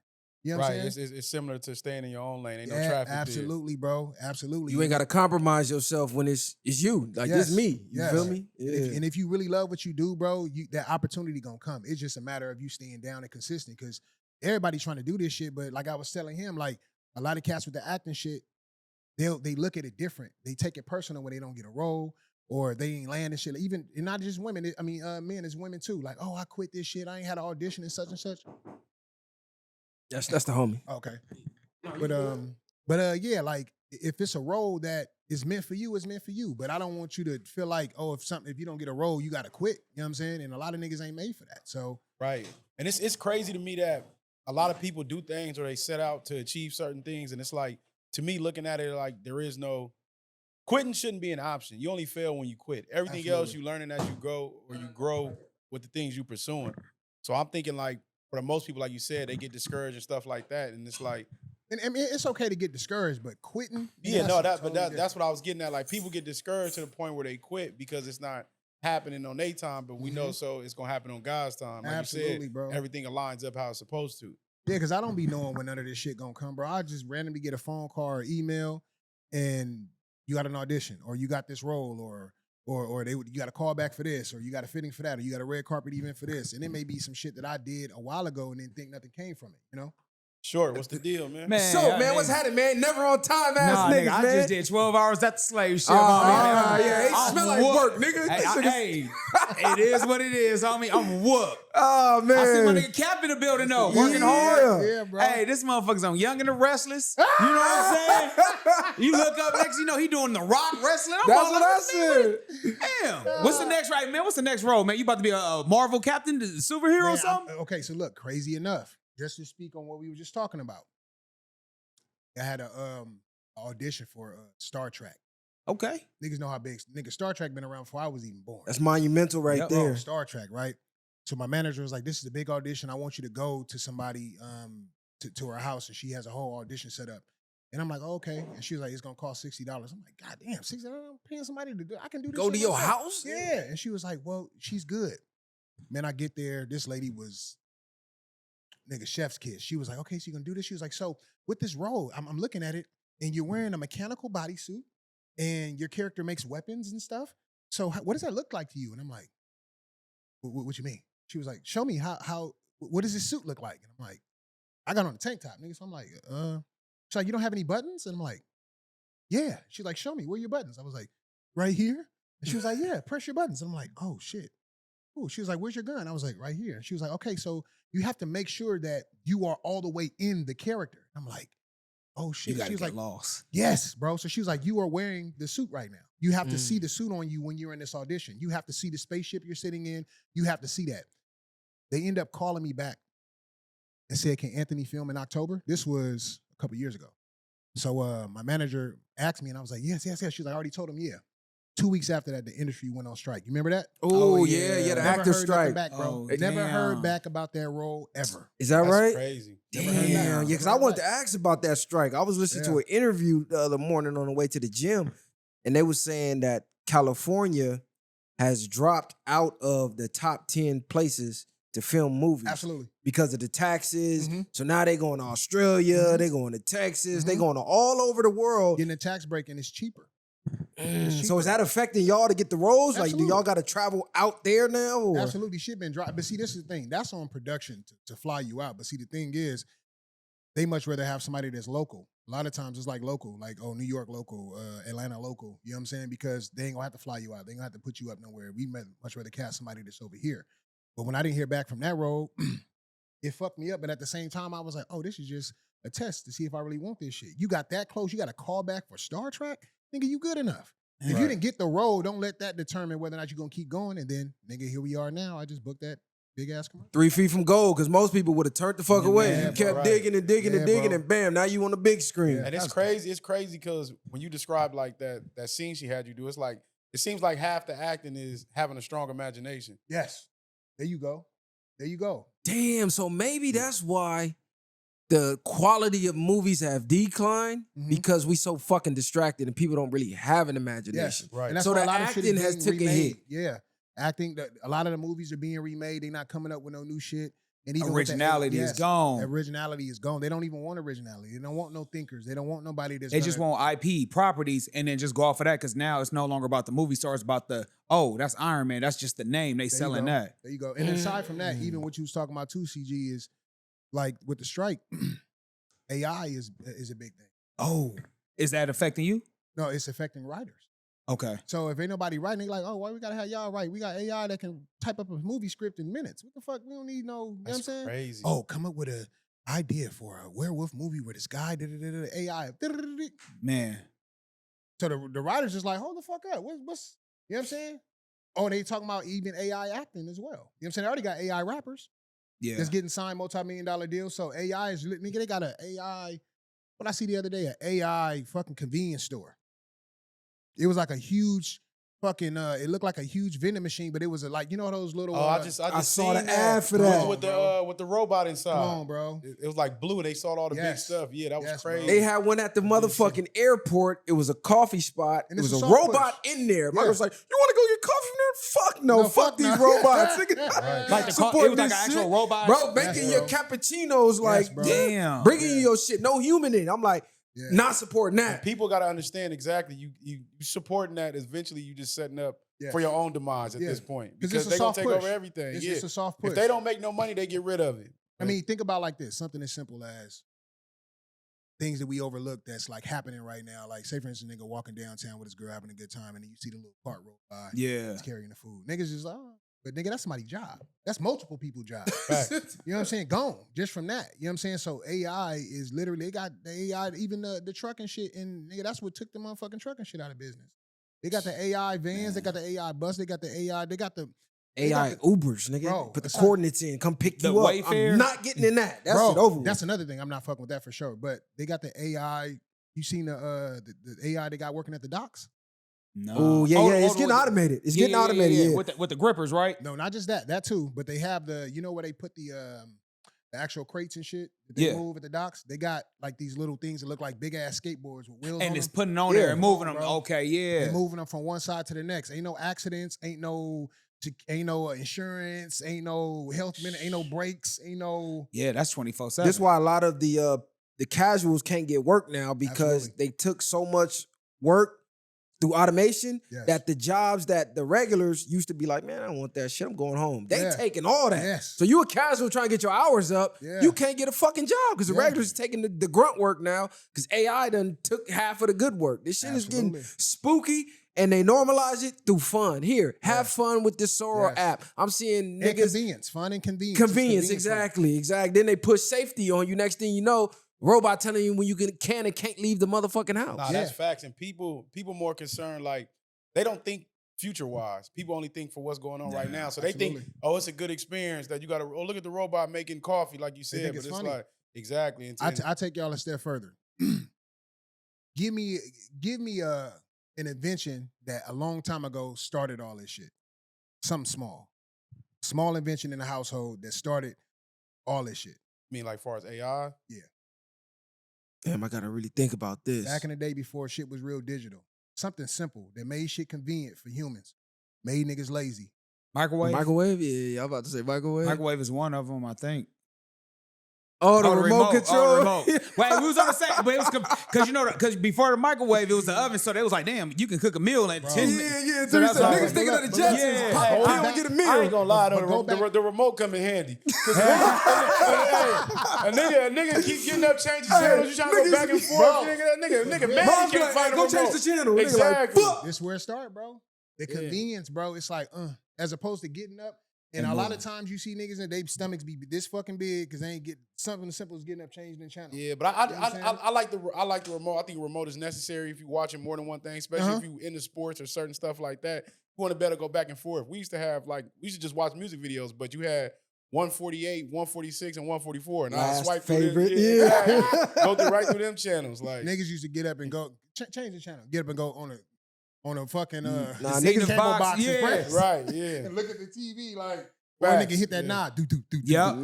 You know what I'm saying? It's similar to staying in your own lane. Ain't no traffic. Absolutely, bro. Absolutely. You ain't got to compromise yourself when it's you. Like, this me. You feel me? Yeah. And if you really love what you do, bro, that opportunity gonna come. It's just a matter of you staying down and consistent because everybody's trying to do this shit. But like I was telling him, like a lot of cats with the acting shit, they look at it different. They take it personal when they don't get a role or they ain't landing shit. Even and not just women. Men is women too. Like, oh, I quit this shit. I ain't had an audition and such and such. That's the homie. Okay. Yeah, like if it's a role that is meant for you, it's meant for you. But I don't want you to feel like, oh, if you don't get a role, you gotta quit. You know what I'm saying? And a lot of niggas ain't made for that. So right. And it's crazy to me that a lot of people do things or they set out to achieve certain things. And it's like, to me, looking at it like there is no quitting shouldn't be an option. You only fail when you quit. Everything else you learning as you go or you grow with the things you pursuing. So I'm thinking like, for most people, like you said, they get discouraged and stuff like that. And it's like, and I mean, it's okay to get discouraged, but quitting. That's what I was getting at. Like people get discouraged to the point where they quit because it's not happening on their time, but we know so it's gonna happen on God's time. Like Absolutely, you said, bro. Everything aligns up how it's supposed to. Yeah, because I don't be knowing when none of this shit gonna come, bro. I just randomly get a phone call or email, and you got an audition, or you got this role, or you got a call back for this, or you got a fitting for that, or you got a red carpet event for this, and it may be some shit that I did a while ago and didn't think nothing came from it, you know. Sure, what's the deal, man? What's happening, man? Never on time ass niggas, man. I just did 12 hours at the slave ship. Yeah, it smell like work, nigga. Hey, it is what it is, homie. I'm whooped. Oh, man. I see my nigga Cap in the building, though, working hard. Yeah, bro. Hey, this motherfucker's on Young and the Restless. You know what I'm saying? You look up next, you know, he doing the rock wrestling. That's what I said. Damn. What's the next man? What's the next role, man? You about to be a Marvel captain, the superhero or something? Okay, so look, crazy enough. Just to speak on what we were just talking about, I had a audition for Star Trek. Okay. Niggas know how big Star Trek been around before I was even born. That's monumental right there. Star Trek, right? So my manager was like, "This is a big audition. I want you to go to somebody to her house, and she has a whole audition set up." And I'm like, oh, "Okay." And she was like, "It's gonna cost $60." I'm like, "God damn, $60? I'm paying somebody to do. I can do this." Go to your house? Yeah. And she was like, "Well, she's good." Man, I get there. This lady was. Nigga, chef's kiss. She was like, "Okay, so you gonna do this?" She was like, "So with this role, I'm looking at it, and you're wearing a mechanical bodysuit, and your character makes weapons and stuff. So what does that look like to you?" And I'm like, "What you mean?" She was like, "Show me what does this suit look like?" And I'm like, "I got on a tank top, nigga." So I'm like, She's like, "You don't have any buttons?" And I'm like, "Yeah." She's like, "Show me, where are your buttons?" I was like, "Right here." And she was like, "Yeah, press your buttons." And I'm like, "Oh shit." Ooh, she was like, "Where's your gun?" I was like, "Right here." And she was like, "Okay, so you have to make sure that you are all the way in the character." I'm like, "Oh shit." You gotta she was get like, lost. "Yes, bro." So she was like, "You are wearing the suit right now. You have to see the suit on you when you're in this audition. You have to see the spaceship you're sitting in. You have to see that." They end up calling me back and said, "Can Anthony film in October?" This was a couple years ago. So my manager asked me, and I was like, yes. She's like, I already told him, yeah. 2 weeks after that, the industry went on strike. You remember that? Oh yeah, the Never actor heard strike. nothing back, bro. Oh, Never heard damn. back about that role ever. Is that That's right? crazy. Never heard back. Damn, yeah, because I Never wanted heard to ask about that strike. I was listening to Yeah. an interview the other morning on the way to the gym, and they were saying that California has dropped out of the top 10 places to film movies. Absolutely. Because of the taxes. Mhm. So now they going to Australia, Mhm. they going to Texas, they Mhm. going to all over the world. Getting a tax break and it's cheaper. So is that affecting y'all to get the roles? Like, do Absolutely. y'all got to travel out there now? Or? Absolutely, shit been dropped. But see, this is the thing. That's on production to fly you out. But see, the thing is, they much rather have somebody that's local. A lot of times it's like local, like, oh, New York local, Atlanta local. You know what I'm saying? Because they ain't gonna have to fly you out. They ain't gonna have to put you up nowhere. We much rather cast somebody that's over here. But when I didn't hear back from that role, it fucked me up. But at the same time, I was like, oh, this is just a test to see if I really want this shit. You got that close. You got a call back for Star Trek? Nigga, you good enough. If you didn't get the role, don't let that determine whether or not you're gonna keep going. And then, nigga, here we are now. I just booked that big ass commercial. 3 feet from gold, because most people would have turned the fuck Yeah, away. man, You kept bro, digging and digging and Yeah, digging, bro. and bam, now you on the big screen. Yeah. And it's That's crazy. It's crazy because when you describe like that scene she had you do, it's like it seems like half the acting is having a strong imagination. Yes. There you go. There you go. Damn, so maybe that's why the quality of movies have declined, Mhm. because we so fucking distracted and people don't really have an Yes. imagination. Right. And that's So why the a lot of shit is acting has being took a remade. hit. Yeah. Acting, that a lot of the movies are being remade. They're not coming up with no new shit. And even with the- Originality is yes, gone. Originality is gone. They don't even want originality. They don't want no thinkers. They don't want nobody that's They just gonna- want IP properties and then just go off of that because now it's no longer about the movie star. It's about that's Iron Man. That's just the name. They There you selling go. that. There you go. And aside from that, Mm. even what you was talking about too, CG, is like with the strike, AI is a big thing. Oh, is that affecting you? No, it's affecting writers. Okay. So if ain't nobody writing, they like, oh, why we gotta have y'all write? We got AI that can type up a movie script in minutes. What the fuck? We don't need no, you know what I'm That's saying? crazy. Oh, come up with a idea for a werewolf movie where this guy AI. Man. So the writers just like, hold the fuck up. What's you know what I'm saying? Oh, they talking about even AI acting as well. You know what I'm saying? They already got AI rappers Yeah. that's getting signed multi-million-dollar deals. So AI is nigga, they got an AI. What I see the other day, an AI fucking convenience store. It was like a huge fucking it looked like a huge vending machine, but it was like, you know those little Oh, I just saw seen the that. ad for With- that. with the robot inside. come on, bro. It was like blue. They saw all the big Yes. stuff. Yeah, that was Yes, bro. crazy. They had one at the motherfucking airport. It was a coffee spot. And It it's was a a soft robot push. in there. Yeah. Mike was like, "You want to go get coffee from there? Fuck no. No, fuck fuck these no. robots. Right. Like the Support it was like this an actual shit. robot. Bro, Yes, making bro. your cappuccinos like, bro. Damn. bringing you Yeah. your shit. No human in it. I'm like, Yeah. not supporting And that. people got to understand exactly. You supporting that. Eventually, you just setting up Yes. for your own demise at Yeah. this point 'Cause because it's a they're gonna soft take push. over everything. It's yeah. just a soft push. If they don't make no money, they get rid of it. I mean, think about it like this: something as simple as things that we overlook that's like happening right now. Like, say for instance, nigga walking downtown with his girl having a good time, and then you see the little cart roll by. Yeah. He's carrying the food. Niggas just like, oh. But nigga, that's somebody's job. That's multiple people's job. Fact. You know what I'm saying? Gone just from that. You know what I'm saying? So AI is literally, they got the AI, even the trucking shit, and nigga, that's what took the motherfucking trucking shit out of business. They got the AI vans, they got the AI bus, they got the AI, they got the AI Ubers, nigga. Bro, Put the it's not- coordinates in. Come pick The you up. Wayfair? I'm not getting in that. That's bro, it over with. that's another thing. I'm not fucking with that for sure. But they got the AI. You seen the AI they got working at the docks? No. Oh, yeah, yeah. It's getting automated. It's getting automated, yeah. With the grippers, right? No, not just that too. But they have the, you know where they put the actual crates and shit that they Yeah. move at the docks? They got like these little things that look like big ass skateboards with wheels And on it's them. putting it on Yeah. there and moving them. Bro. Okay, yeah. They moving them from one side to the next. Ain't no accidents. Ain't no insurance. Ain't no health minute. Ain't no breaks. Ain't no. Yeah, that's 24/7. That's why a lot of the casuals can't get work now, because Absolutely. they took so much work through automation Yes. that the jobs that the regulars used to be like, man, I don't want that shit. I'm going home. They Yeah. taking all that. Yes. So you a casual trying to get your hours up, Yeah. you can't get a fucking job because the Yeah. regulars is taking the grunt work now because AI done took half of the good work. This shit is getting Absolutely. spooky, and they normalize it through fun. Here, have Yeah. fun with this Sora Yes. app. I'm seeing And niggas convenience, fun and convenience. It's convenience, for them. exactly. Then they push safety on you. Next thing you know, robot telling you when you can and can't leave the motherfucking house. Nah, Yeah. that's facts. And people more concerned, like, they don't think future-wise. People only think for what's going on right now. So they absolutely. think, oh, it's a good experience that you got to, oh, look at the robot making coffee, like you They said. think But it's it's funny. like, exactly. I take y'all a step further. give me an invention that a long time ago started all this shit. Something small. Small invention in the household that started all this shit. I mean, like, far as AI, Damn, I gotta really think about this. Back in the day before shit was real digital. Something simple that made shit convenient for humans. Made niggas lazy. Microwave. Microwave? Yeah, I'm about to say microwave. Microwave is one of them, I think. Oh, the remote control. Oh, the remote. Wait, we was on the same, but it was because before the microwave, it was the oven, so they was like, damn, you can cook a meal in 10 minutes. Yeah, So that's all. niggas thinking of the Jetsons. Yeah. Pop Hey, a pill and get a meal. I ain't gonna lie, But though. go The remote come in handy. A nigga keep getting up, changing channels. You trying to go back and forth. Nigga, man, Mom's you like, can't find hey, a go remote. change the channel. Nigga Exactly. like, fuck. This is where it started, bro. The Yeah. convenience, bro. It's like, as opposed to getting up. And a lot of times you see niggas and their stomachs be this fucking big because they ain't get something as simple as getting up, changing the channel. Yeah, but You know what I'm saying? I like the remote. I think a remote is necessary if you're watching more than one thing, especially if you into sports or certain stuff like that. You want to better go back and forth. We used to just watch music videos, but you had 148, 146, and 144. And I Last swipe favorite, through yeah. go through right through them channels. Like Niggas used to get up and go change the channel. Get up and go on a fucking Nah, cable niggas box and yeah. press. right, yeah. And look at the TV like, bro, nigga hit that knob. Do. Yeah.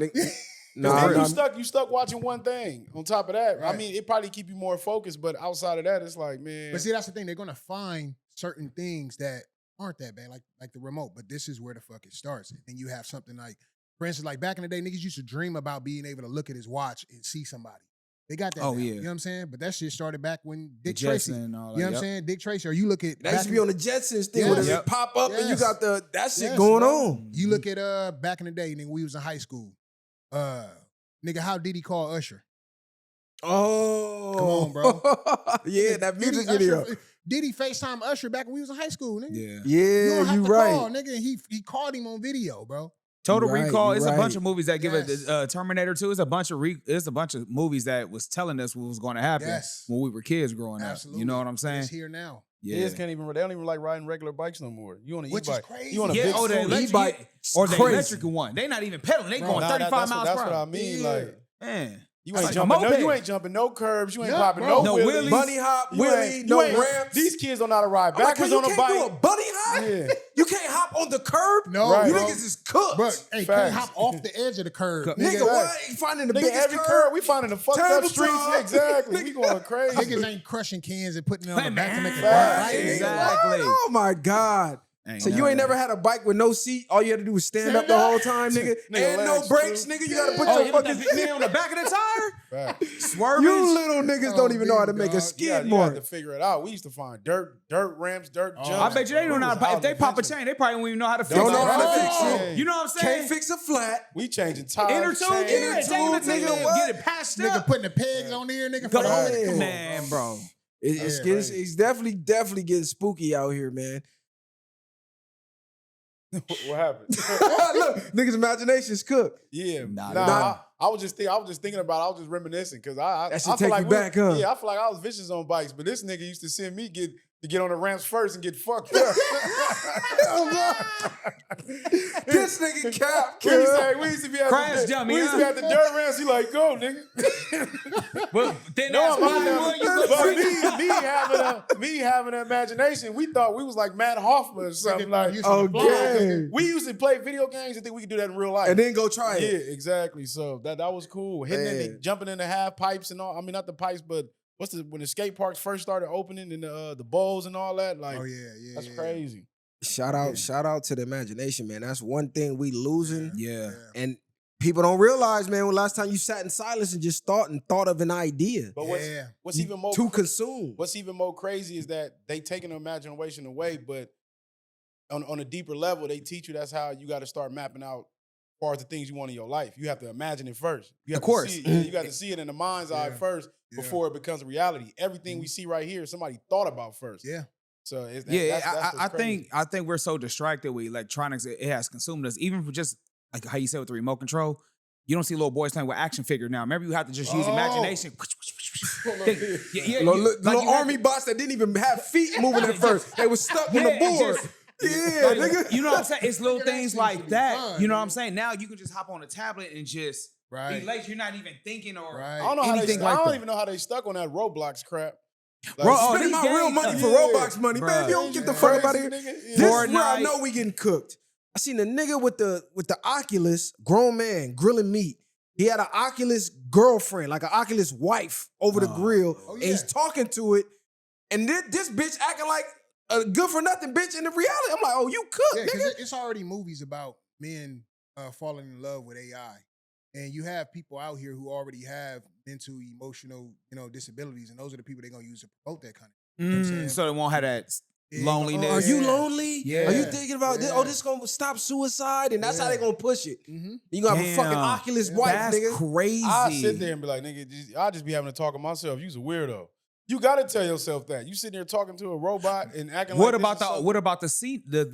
You stuck watching one thing. On top of that, Right. I mean, it probably keep you more focused, but outside of that, it's like, man. But see, that's the thing. They're gonna find certain things that aren't that bad, like the remote. But this is where the fuck it starts. And then you have something like, for instance, like back in the day, niggas used to dream about being able to look at his watch and see somebody. They got that. Oh, now, yeah. You know what I'm saying? But that shit started back when Dick The Tracy. Jetson and all that, You know what I'm yep. saying? Dick Tracy. Or you look at That used to be on the Jetsons thing where Yes. it Yep. pop up and you Yes. got that shit Yes, going bro. on. You look at back in the day, nigga, we was in high school. Nigga, how did he call Usher? Oh. Come on, bro. Yeah, that music Diddy video. Usher, did he FaceTime Usher back when we was in high school, nigga? Yeah. You don't Yeah, have you to right. call, nigga. And he called him on video, bro. Total You right, Recall you is a bunch right. of movies that give Yes. it. Terminator 2 is a bunch of movies that was telling us what was going to happen Yes. when we were kids growing Absolutely. up. You know what I'm But saying? it's here now. Yeah. Kids can't even. They don't even like riding regular bikes no more. You on an Which is e-bike? crazy. You on a Yeah, big oh, the scooter. electric, E-bike, or the crazy. electrical one. They not even pedaling. They Bro, going Nah, 35 that's miles what per hour. I mean. Yeah. Like Man. you That's ain't like a jumping. No, moped. you ain't jumping no curbs. You ain't Yeah, popping bro. no No wheelies. wheelies. Bunny hop, You wheelie, ain't- no you ain't- ramps. These kids don't know how to ride I'm like, backwards you on a can't do a bike. bunny hop? Yeah. You can't hop on the curb? No, Right. You bro. niggas is cooked. Bro, hey, Facts. can't hop off the edge of the curb. Nigga, what? You finding the Nigga, biggest every curb? curve we finding the fucked up Tabletop. streets. Yeah, exactly. We going crazy. Niggas ain't crushing cans and putting it on the Hey, back to make it man. right. Facts. Right? Exactly. Oh my God. So you ain't never had a bike with no seat? All you had to do was stand up the whole time, nigga? Nigga, and no legs, brakes, too. nigga? You gotta put Oh, your you put fucking... that on the back of the tire? Facts. Swerving. You little niggas don't even know how to make a dog. skid You had to board. figure it out. We used to find dirt ramps, dirt jumps. I bet you they don't know how to. If they pop a chain, they probably don't even know how to fix it. Don't know how to Right. fix it. Yeah. You know what I'm saying? Can't fix a flat. We changing tires. Inner tube, chains. yeah, taking the thing nigga, to what? get it patched Nigga up. putting the pegs on there, nigga. Go for the on. hole. Come on, Man, bro. It's definitely getting spooky out here, man. What happened? Look, niggas' imagination's cooked. Yeah, Nah. I was just thinking about. I was just reminiscing because I That should I feel take like you back, huh? Yeah, I feel like I was vicious on bikes, but this nigga used to send me to get on the ramps first and get fucked up. This nigga cap, we used to be at Crash the, dummy, We used to be at the dirt ramps. He like, go, nigga. Well, then No, that's why but me having an imagination, we thought we was like Matt Hoffman or something. Like, Okay. we used to play video games and think we could do that in real life. And then go try Yeah, it. exactly. So that was cool. Jumping in the half pipes and all. I mean, not the pipes, but when the skate parks first started opening and the bowls and all that. Like, Oh yeah, yeah. that's yeah. crazy. Shout out to the imagination, man. That's one thing we losing. Yeah. And people don't realize, man, when last time you sat in silence and just thought of an idea But Yeah. what's even more to consume. what's even more crazy is that they taking the imagination away, but on a deeper level, they teach you that's how you got to start mapping out as far as the things you want in your life. You have to imagine it first. You have Of course. To see it, you got to see it in the mind's eye Yeah. first Yeah. before it becomes a reality. Everything we see right here, somebody thought about first. Yeah. So that's I what's crazy. think we're so distracted with electronics. It has consumed us. Even for just like how you said with the remote control, you don't see little boys playing with action figure now. Remember, you have to just use imagination. Little army bots that didn't even have feet moving at first. They was stuck on the board. Yeah, Like, nigga. you know what I'm saying? It's little Nigga, that things seems like to be that. fun, You know what nigga. I'm saying? Now you can just hop on a tablet and just Right. be late. You're not even thinking or Right. I don't know how they. anything I like don't that. even know how they stuck on that Roblox crap. Like, Bro, oh, Spending these my real games- money for yeah. Roblox money, man. Bruh. You don't get the Yeah. fuck up out of here. Crazy nigga. This is where I Fortnite. know we getting cooked. I seen a nigga with the Oculus, grown man, grilling meat. He had an Oculus girlfriend, like an Oculus wife over the grill. Oh, And yeah. he's talking to it. And this bitch acting like a good for nothing bitch in the reality. I'm like, oh, you cooked, Yeah, nigga. because it's already movies about men falling in love with AI. And you have people out here who already have mental, emotional, disabilities. And those are the people they're going to use to promote that kind of. You know what I'm saying? So they won't have that Yeah. loneliness. Are you Yeah. lonely? Yeah. Are you thinking about this? Yeah. Oh, this is gonna stop suicide, and that's how they Yeah. gonna push it. Mm-hmm. You gonna have a fucking Damn. Oculus wife, That's nigga. crazy. I sit there and be like, nigga, I'll just be having to talk to myself. You's a weirdo. You gotta tell yourself that. You sitting there talking to a robot and acting What like about this is what about the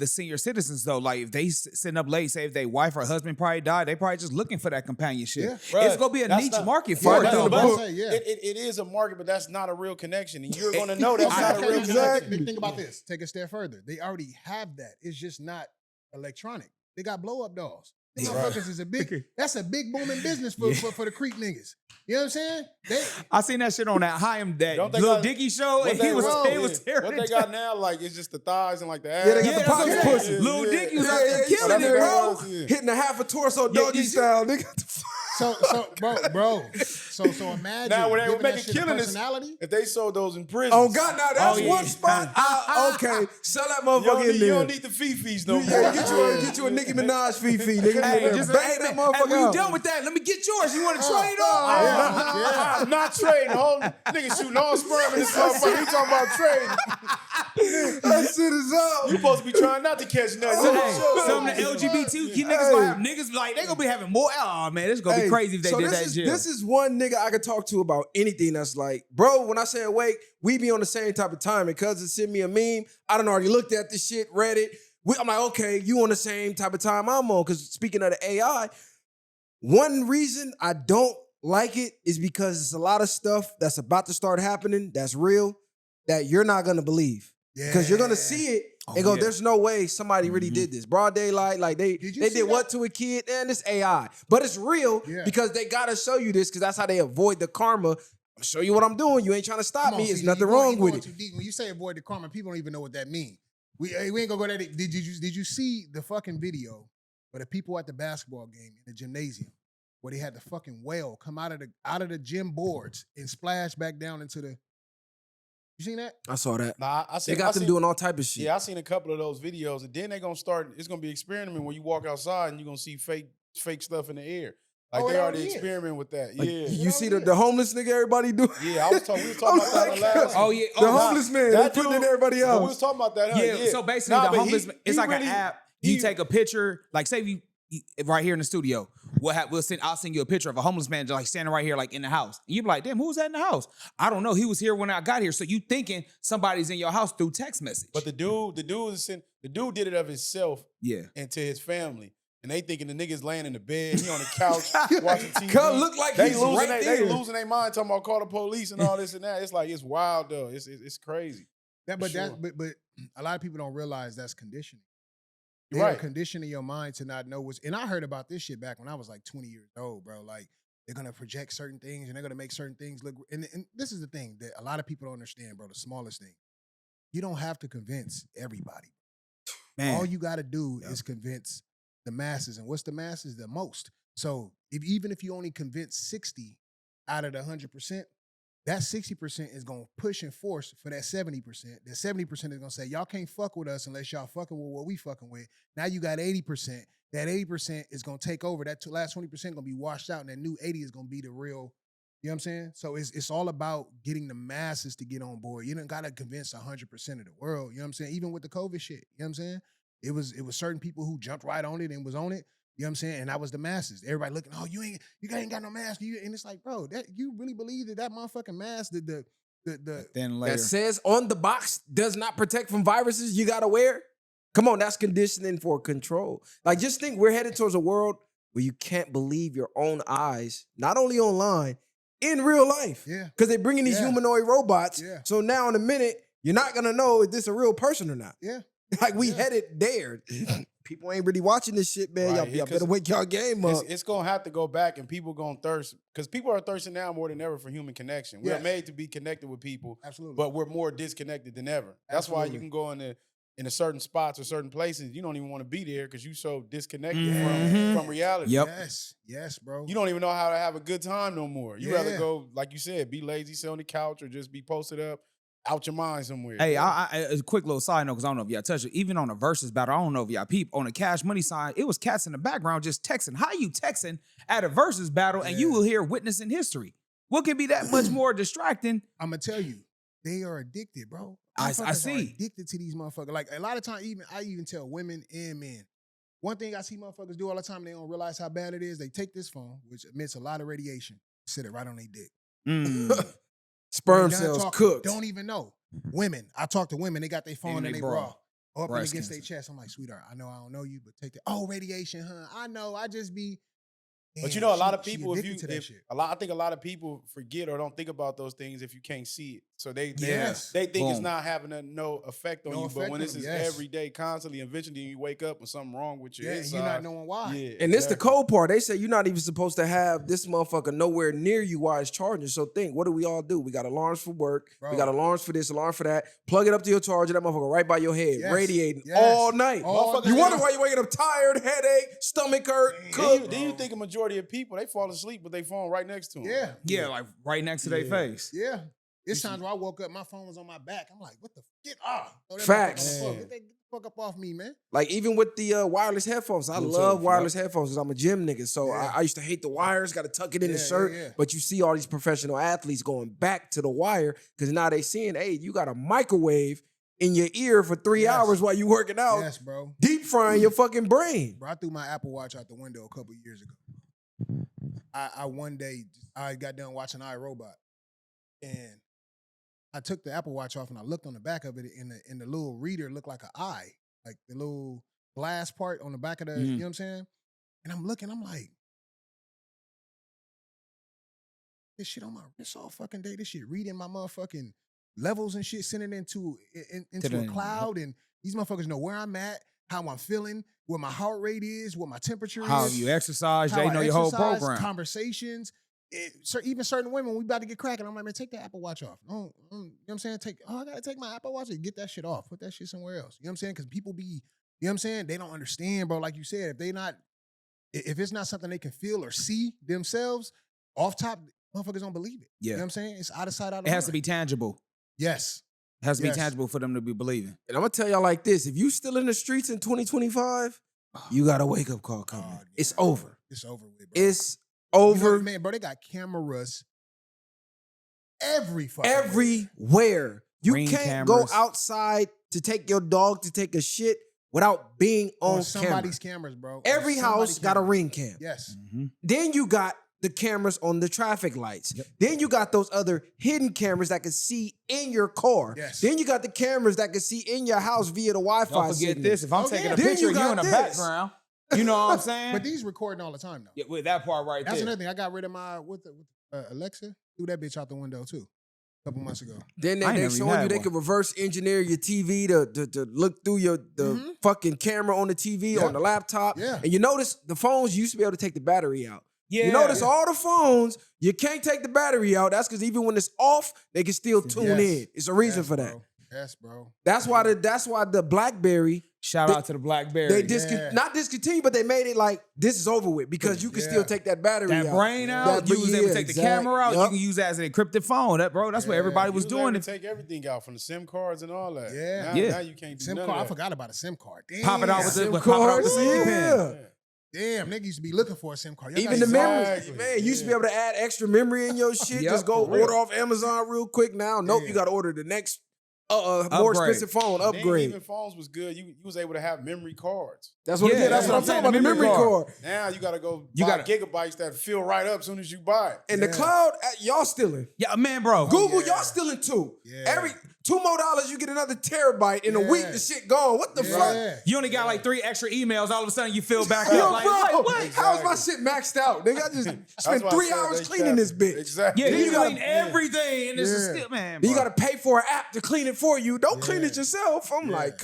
senior citizens though? Like if they sitting up late, say if their wife or husband probably died, they probably just looking for that companionship. Yeah. Bruh, It's gonna be a that's niche not- market Yeah, for it that's though, what bro. I'm saying, yeah. It is a market, but that's not a real connection. And you're gonna know that's not a real Exactly. connection. Think about this. Take a step further. They already have that. It's just not electronic. They got blow up dolls. Them Yeah. motherfuckers is that's a big booming business for, Yeah. for the creep niggas. You know what I'm saying? I seen that shit on that Haim that Don't they Lil got- Dicky show, What and they- he was bro, it was yeah. tearing What they it got down. now, like it's just the thighs and like the ass. Yeah, they got Yeah, the that's what pocket I'm saying. pussy. Lil Dicky was Yeah, out there yeah, killing that's yeah, it, what bro. was, yeah. Hitting a half a torso Yeah, doggy you see- style, nigga. So bro. So imagine Now, when they were giving that making shit a killing this- personality. If they sold those in prison, Oh God, now that's Oh, yeah. one spot. Okay, sell that you don't, motherfucker in need, you there. don't need the fifis no more. Yeah, get you a Nicki Minaj Fifi, nigga. Hey, just bang that hey, motherfucker when you out. done with that, let me get yours. You want to trade yeah. off? I'm not trading. Whole nigga shooting all sperm in this motherfucker. You talking about trading? That shit is up. You supposed to be trying not to catch nothing. Hey, some of the LGBTQ niggas gonna have niggas like they gonna be having more. Oh man, it's gonna be crazy if they did that jail. This is one nigga I could talk to about anything that's like, bro, when I say awake, we be on the same type of time. And cuz it sent me a meme, I done already looked at this shit, read it. I'm like, okay, you on the same type of time I'm on. Cause speaking of the AI, one reason I don't like it is because it's a lot of stuff that's about to start happening that's real that you're not gonna believe. Because you're gonna see it and go, yeah. there's no way somebody really did this. Broad daylight, like they Did you they see did that? what to a kid? And it's AI. But it's real Yeah. because they gotta show you this because that's how they avoid the karma. I'll show you what I'm doing. You ain't trying to stop Come on, me. There's see, nothing you going- wrong you with going it. too deep. When you say avoid the karma, people don't even know what that means. We ain't gonna go that. Did you see the fucking video where the people at the basketball game in the gymnasium where they had the fucking whale come out of the gym boards and splash back down into the? You seen that? I saw that. Nah, I They seen, got them doing all type of shit. Yeah, I seen a couple of those videos, and then they gonna start. It's gonna be experimenting when you walk outside and you're gonna see fake stuff in the air. Like Oh, they it already already is. experiment with that. Like, Yeah, you see the homeless nigga everybody do? yeah. We was talking about that in the last. Oh yeah, The oh, homeless man, they that putting in dude- everybody But we else. was talking about that. Huh? yeah. So basically, Nah, the but homeless, he it's like really- an app. You he- take a picture, like say you right here in the studio. I'll send you a picture of a homeless man just like standing right here, like in the house. And you be like, damn, who was that in the house? I don't know. He was here when I got here. So you thinking somebody's in your house through text message. But the dude did it of himself yeah. and to his family. And they thinking the nigga's laying in the bed, he on the couch watching TV. Cuz look like They he's losing right they there. losing their mind talking about call the police and all this and that. It's like it's wild though. It's crazy. But Sure. but a lot of people don't realize that's conditioning. You're They're right. conditioning your mind to not know what's. And I heard about this shit back when I was like 20 years old, bro. Like they're gonna project certain things and they're gonna make certain things look. And this is the thing that a lot of people don't understand, bro. The smallest thing, you don't have to convince everybody. Man. All you got to do is convince the masses. And what's the masses? The most. So even if you only convince 60 out of the 100%, that 60% is going to push and force for that 70%. That 70% is going to say, y'all can't fuck with us unless y'all fucking with what we fucking with. Now you got 80%. That 80% is going to take over. That last 20% going to be washed out, and that new 80 is going to be the real, you know what I'm saying? So it's all about getting the masses to get on board. You don't got to convince 100% of the world, you know what I'm saying? Even with the COVID shit, you know what I'm saying? It was certain people who jumped right on it and was on it. You know what I'm saying? And that was the masses. Everybody looking, oh, you ain't got no mask. And it's like, bro, that you really believe that motherfucking mask, the Then later. That says on the box does not protect from viruses you gotta wear. Come on, that's conditioning for control. Like, just think we're headed towards a world where you can't believe your own eyes, not only online, in real life. Yeah. Because they're bringing these Yeah. humanoid robots. Yeah. So now in a minute, you're not gonna know if this a real person or not. Yeah. Like we headed there. People ain't really watching this shit, man. Right, Y'all better wake y'all game up. It's gonna have to go back, and people gonna thirst because people are thirsting now more than ever for human connection. We are Yes. made to be connected with people, Absolutely. but we're more disconnected than ever. That's why you Absolutely. can go into certain spots or certain places. You don't even want to be there because you're so disconnected from reality. Yep. Yes, bro. You don't even know how to have a good time no more. You rather Yeah. go, like you said, be lazy, sit on the couch, or just be posted up out your mind somewhere. Hey, I a quick little side note because I don't know if y'all touched it. Even on a versus battle, I don't know if y'all peep on the Cash Money side. It was cats in the background just texting. How you texting at a versus battle and you will hear witnessing history? What can be that much more distracting? I'm gonna tell you, they are addicted, bro. I Motherfuckers see. Are addicted to these motherfuckers. Like a lot of time, I even tell women and men. One thing I see motherfuckers do all the time, they don't realize how bad it is. They take this phone, which emits a lot of radiation, sit it right on their dick. Sperm When they done cells talking, cooked. Don't even know. Women, I talk to women. They got their phone In and they they bra. raw up Breast against their cancer. chest. I'm like, sweetheart, I know I don't know you, but take that. Oh, radiation, huh? I know. I just be. But you Damn, know, a lot of she people, addicted to that shit. I think a lot of people forget or don't think about those things if you can't see it. So they Yes. think it's Boom. not having no effect on No you. effect But when on this them, is yes. every day, constantly, eventually you wake up with something wrong with your Yeah, and inside. you're not knowing why. Yeah, And this the exactly. cold part. They say you're not even supposed to have this motherfucker nowhere near you while it's charging. So think, what do we all do? We got alarms for work. Bro. We got alarms for this, alarm for that. Plug it up to your charger. That motherfucker right by your head, Yes. radiating Yes. all night. All You night. wonder why you're waking up tired, headache, stomach hurt, Damn. cooked. Then you think a majority of people, they fall asleep with their phone right next to them. Yeah. Yeah, like right next to their Yeah. face. Yeah. It's times where I woke up, my phone was on my back. I'm like, what the get off? Facts. Get the fuck up off me, man. Like even with the wireless headphones, I Bluetooth, love yep. wireless headphones because I'm a gym nigga. So Yeah. I used to hate the wires, got to tuck it in the Yeah, shirt. yeah. But you see all these professional athletes going back to the wire because now they seeing, hey, you got a microwave in your ear for 3 Yes. hours while you working out, Yes, bro. deep frying your fucking brain. Bro, I threw my Apple Watch out the window a couple years ago. I one day I got done watching iRobot, and I took the Apple Watch off and I looked on the back of it, and the little reader looked like an eye, like the little glass part on the back of the, you know what I'm saying? And I'm looking, I'm like, this shit on my wrist all fucking day. This shit reading my motherfucking levels and shit, sending into a cloud, and these motherfuckers know where I'm at, how I'm feeling, what my heart rate is, what my temperature How is. you exercise, how they I know your whole exercise, program. Conversations. Even certain women, we about to get cracking. I'm like, man, take the Apple Watch off. You know what I'm saying? I gotta take my Apple Watch and get that shit off. Put that shit somewhere else. You know what I'm saying? Because people be, you know what I'm saying? They don't understand, bro. Like you said, if it's not something they can feel or see themselves, off top, motherfuckers don't believe it. Yeah. You know what I'm saying? It's out of sight, out of It has to mind. be tangible. Yes. It has to Yes. be tangible for them to be believing. And I'm gonna tell y'all like this: if you still in the streets in 2025, you got a wake up call coming. God, It's yeah. over. It's over with, bro. It's You know, over. man, bro, they got cameras every fucking Everywhere. You Ring can't cameras. go outside to take your dog to take a shit without being on camera. somebody's cameras, bro. Every On house somebody's got a camera. ring cam. Yes. Then you got the cameras on the traffic lights. Then you got those other hidden cameras that can see in your car. Yes. Then you got the cameras that can see in your house via the Wi-Fi Don't forget signal. this. If I'm Oh, taking yeah. a Then picture you of you got in the this. background, you know what I'm saying? But these recording all the time, though. Yeah, with that part right That's there. another thing. I got rid of my Alexa. Threw that bitch out the window too. A couple months ago. Then I ain't they never even showing you had they one. can reverse engineer your TV to look through the fucking camera on the TV Yeah. on the laptop. Yeah. And you notice the phones you used to be able to take the battery out. Yeah. You notice all the phones, you can't take the battery out. That's because even when it's off, they can still tune Yes. in. It's a reason Yes, for that. bro. Yes, bro. That's why the BlackBerry Shout out to the BlackBerry. they not discontinued, but they made it like this is over with because you can still Yeah. take that battery that out. brain out. That- You was able to take the exact- camera out. yup. You can use that as an encrypted phone. That bro, that's what Yeah. everybody You was doing. able to take everything out from the SIM cards and all that. Yeah. Now, Yeah. now you can't do SIM none card. I of that. forgot about a SIM card. Damn. Pop it out with SIM pop it out with cards, the SIM pen. yeah. Damn, nigga used to be looking for a SIM card. Y'all Even got the memory, Exactly. man. You used to be able to add extra memory in your shit. Yep, Just go for real. order off Amazon real quick now. Nope, Yeah. you got to order the next more Upgrade. expensive phone Then upgrade. even phones was good. You was able to have memory cards. That's what. Yeah, Yeah, that's what I'm saying, talking about. The memory card. Now you gotta go You buy gotta- gigabytes that fill right up as soon as you buy it. And the cloud, y'all stealing. Yeah, man, bro. Google, yeah. y'all stealing too. Yeah. Every $2 more, you get another terabyte in a week. Yeah. The shit gone. What the fuck? Yeah. You only got like 3 extra emails. All of a sudden, you feel back Yo, up. Like, bro, what? how is my shit maxed out? Nigga, I just spent why I 3 said hours they cleaning this capping. bitch. Exactly. Yeah, Then you you gotta- clean everything, and this is Yeah. still, man. Then you bro. got to pay for an app to clean it for you. Don't clean it yourself. I'm like,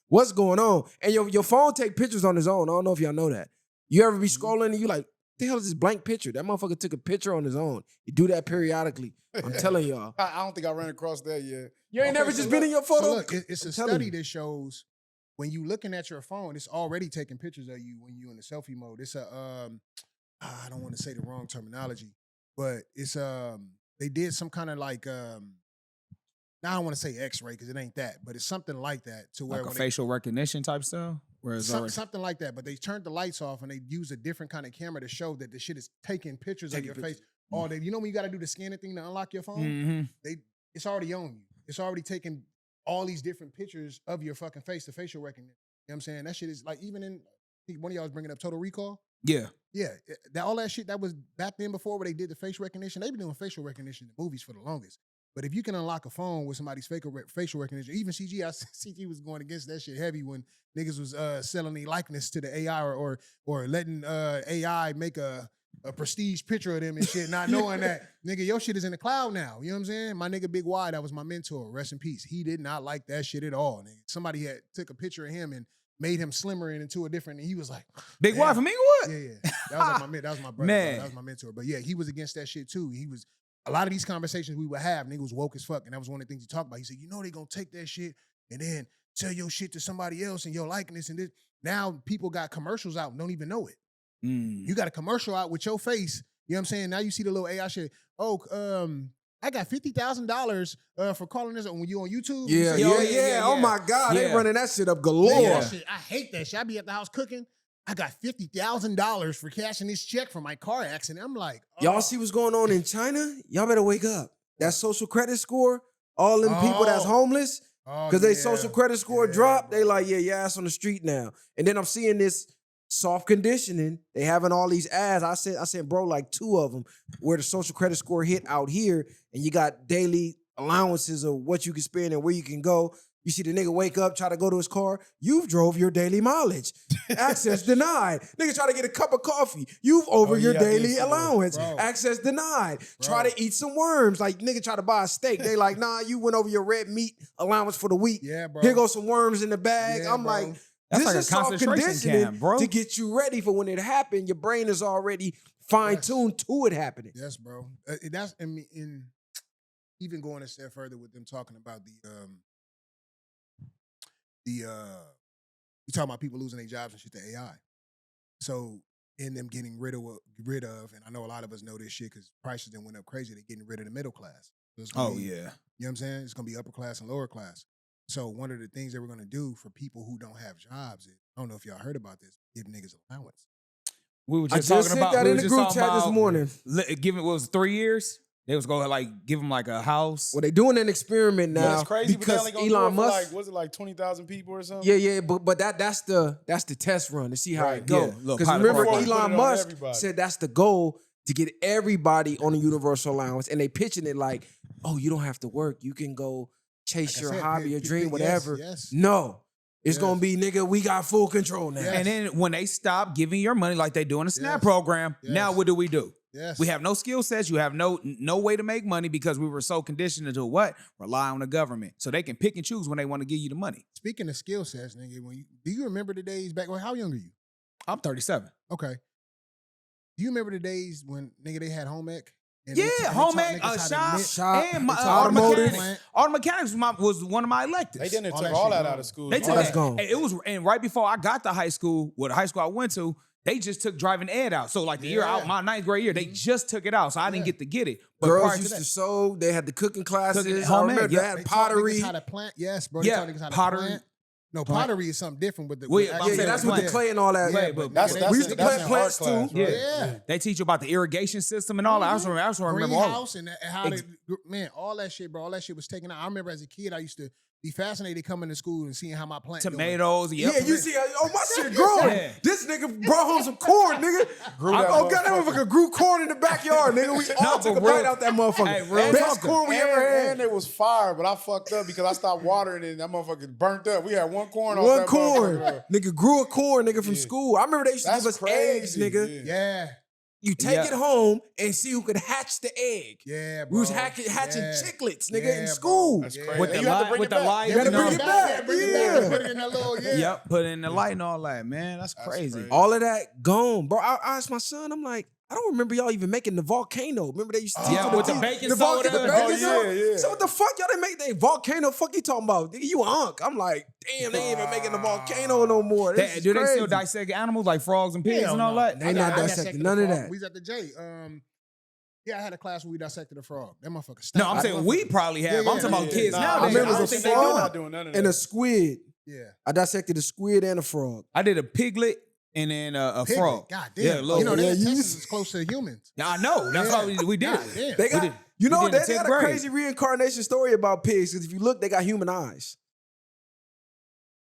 what's going on? And your phone take pictures on its own. I don't know if y'all know that. You ever be scrolling and you like, the hell is this blank picture? That motherfucker took a picture on his own. You do that periodically. I'm telling y'all. I don't think I ran across that yet. You ain't never just been in your photo? So look, it's a telling study you. that shows when you looking at your phone, it's already taking pictures of you when you in the selfie mode. It's a I don't want to say the wrong terminology, but it's they did some kind of like now I don't want to say X-ray because it ain't that, but it's something like that to where Like a when facial recognition type stuff? Whereas something like that, but they turned the lights off and they use a different kind of camera to show that the shit is taking pictures of your face all day. You know when you got to do the scanning thing to unlock your phone? It's already on you. It's already taking all these different pictures of your fucking face, the facial recognition. You know what I'm saying? That shit is like, even in, I think one of y'all was bringing up Total Recall. Yeah. Yeah, all that shit that was back then before where they did the facial recognition. They've been doing facial recognition in movies for the longest. But if you can unlock a phone with somebody's facial recognition, even CG, CG was going against that shit heavy when niggas was selling the likeness to the AI or letting AI make a prestige picture of them and shit, not knowing that, nigga, your shit is in the cloud now. You know what I'm saying? My nigga Big Y, that was my mentor, rest in peace. He did not like that shit at all, nigga. Somebody had took a picture of him and made him slimmer and into a different, and he was like, Big Y from Inglewood? Yeah. That was like that was my brother. Man. That was my mentor. But yeah, he was against that shit too. He was, a lot of these conversations we would have, nigga was woke as fuck. And that was one of the things he talked about. He said, you know they gonna take that shit and then sell your shit to somebody else and your likeness and this. Now people got commercials out and don't even know it. You got a commercial out with your face. You know what I'm saying? Now you see the little AI shit. Oh, I got $50,000 for calling this when you on YouTube. Yeah. Oh my God, they running that shit up galore. Yeah. Shit, I hate that shit. I be at the house cooking. I got $50,000 for cashing this check for my car accident. I'm like, Y'all see what's going on in China? Y'all better wake up. That social credit score, all them people that's homeless, because they social credit score dropped, they like, yeah, your ass on the street now. And then I'm seeing this soft conditioning. They having all these ads. I said, bro, like 2 of them where the social credit score hit out here, and you got daily allowances of what you can spend and where you can go. You see the nigga wake up, try to go to his car. You've drove your daily mileage. Access denied. Nigga try to get a cup of coffee. You've over your daily allowance. Access denied. Try to eat some worms. Like nigga try to buy a steak. They like, nah, you went over your red meat allowance for the week. Yeah, bro. Here goes some worms in the bag. I'm like, that's this like is a soft concentration conditioning camp, bro. to get you ready for when it happened. Your brain is already fine-tuned to it happening. Yes, bro. That's in even going a step further with them talking about you talking about people losing their jobs and shit to AI. So in them getting rid of, and I know a lot of us know this shit because prices then went up crazy. They're getting rid of the middle class. So it's gonna be, you know what I'm saying? It's gonna be upper class and lower class. So one of the things that we're gonna do for people who don't have jobs is, I don't know if y'all heard about this, give niggas allowance. We were I just just talking sent about that in the group chat this morning. Give it, what was it, 3 years? They was going to like give them like a house. Well, they doing an experiment now. That's crazy, because but they only gonna Elon do it for Musk. like, was it like 20,000 people or something? Yeah, but that's the test run to see how it go. Yeah, little Because pilot remember, program. Before we put Elon it on Musk everybody. said that's the goal, to get everybody on a universal allowance, and they pitching it like, oh, you don't have to work, you can go chase Like I your said, hobby, your dream, yes, whatever. yes. No, it's Yes. gonna be, nigga, we got full control now. Yes. And then when they stop giving your money like they do in the SNAP Yes. program, Yes. now what do? Yes. We have no skill sets. You have no way to make money because we were so conditioned to what? Rely on the government. So they can pick and choose when they want to give you the money. Speaking of skill sets, nigga, do you remember the days back? Well, how young are you? I'm 37. Okay. Do you remember the days when nigga they had home ec? And Yeah, they taught home niggas ec, how to shop, knit? Shop, and my they taught auto automotive. mechanics. Auto mechanics was one of my electives. They didn't All took that all shit that gone. out of school. They All took that's it. gone. It was, and right before I got to high school, the high school I went to, they just took driving ed out. So like the year out, my 9th grade year, they just took it out. So I didn't get to it. But Girls prior used that, to sew. They had the cooking classes. Cooking, I home remember ec, they yeah. had They taught pottery. niggas how to plant. Yes, bro. Yeah, They taught niggas how to pottery. plant. No, pottery is something different with the. Well, with yeah, actual- Yeah, that's with the clay and all that. Clay, Yeah, but That's we used to that's plant in plants art class, too. right? Yeah. they teach you about the irrigation system and all that. I also remember all Greenhouse and how they, man, all that shit, bro. All that shit was taken out. I remember as a kid, I used to be fascinated coming to school and seeing how my plant doing. tomatoes. Yep. Yeah, you see, oh, my shit growing. Yeah. This nigga brought home some corn, nigga. Oh, God, that motherfucker grew corn in the backyard, nigga. We all took a but real- bite out that motherfucker. Hey, real Best talking. corn we ever And had. it was fire, but I fucked up because I stopped watering it and that motherfucker burnt up. We had one corn off One that corn. motherfucker. Nigga grew a corn, nigga, from school. I remember they used to That's give us crazy. eggs, nigga. Yeah. You take it home and see who could hatch the egg. Yeah, bro. We was hatching chicklets, nigga, in Yeah, school. That's Yeah. crazy. With the And you have to light, bring with it the back. light, You gotta bring it back. Bring it back. Put it in that little, Yep, put in the light and all that, man. That's crazy. crazy. All of that gone, bro. I asked my son, I'm like, I don't remember y'all even making the volcano. Remember they used to teach Yeah, you with the teach- baking volcano- soda. the baking Oh, soda? yeah, yeah. So what the fuck y'all didn't make that volcano? Fuck you talking about? Nigga, you a hunk. I'm like, damn, they ain't even making the volcano no more. This is Do they crazy. still dissect animals like frogs and pigs and all that? They not dissecting none of that. We was at the J. Yeah, I had a class where we dissected a frog. That motherfucker No, stopped. I'm saying we probably have. Yeah, I'm talking about yeah, kids Nah, nowadays. I remember I don't the think they frog. do not that. doing none of that. And a squid. Yeah. I dissected a squid and a frog. I did a piglet and then a Piglet. frog. God Yeah, damn. little- You know, yeah, their you intestines used- is close to humans. Yeah, I know. That's why we did God it. damn. They got, did- you know, we did in they got 10th a grade. crazy reincarnation story about pigs. Because if you look, they got human eyes.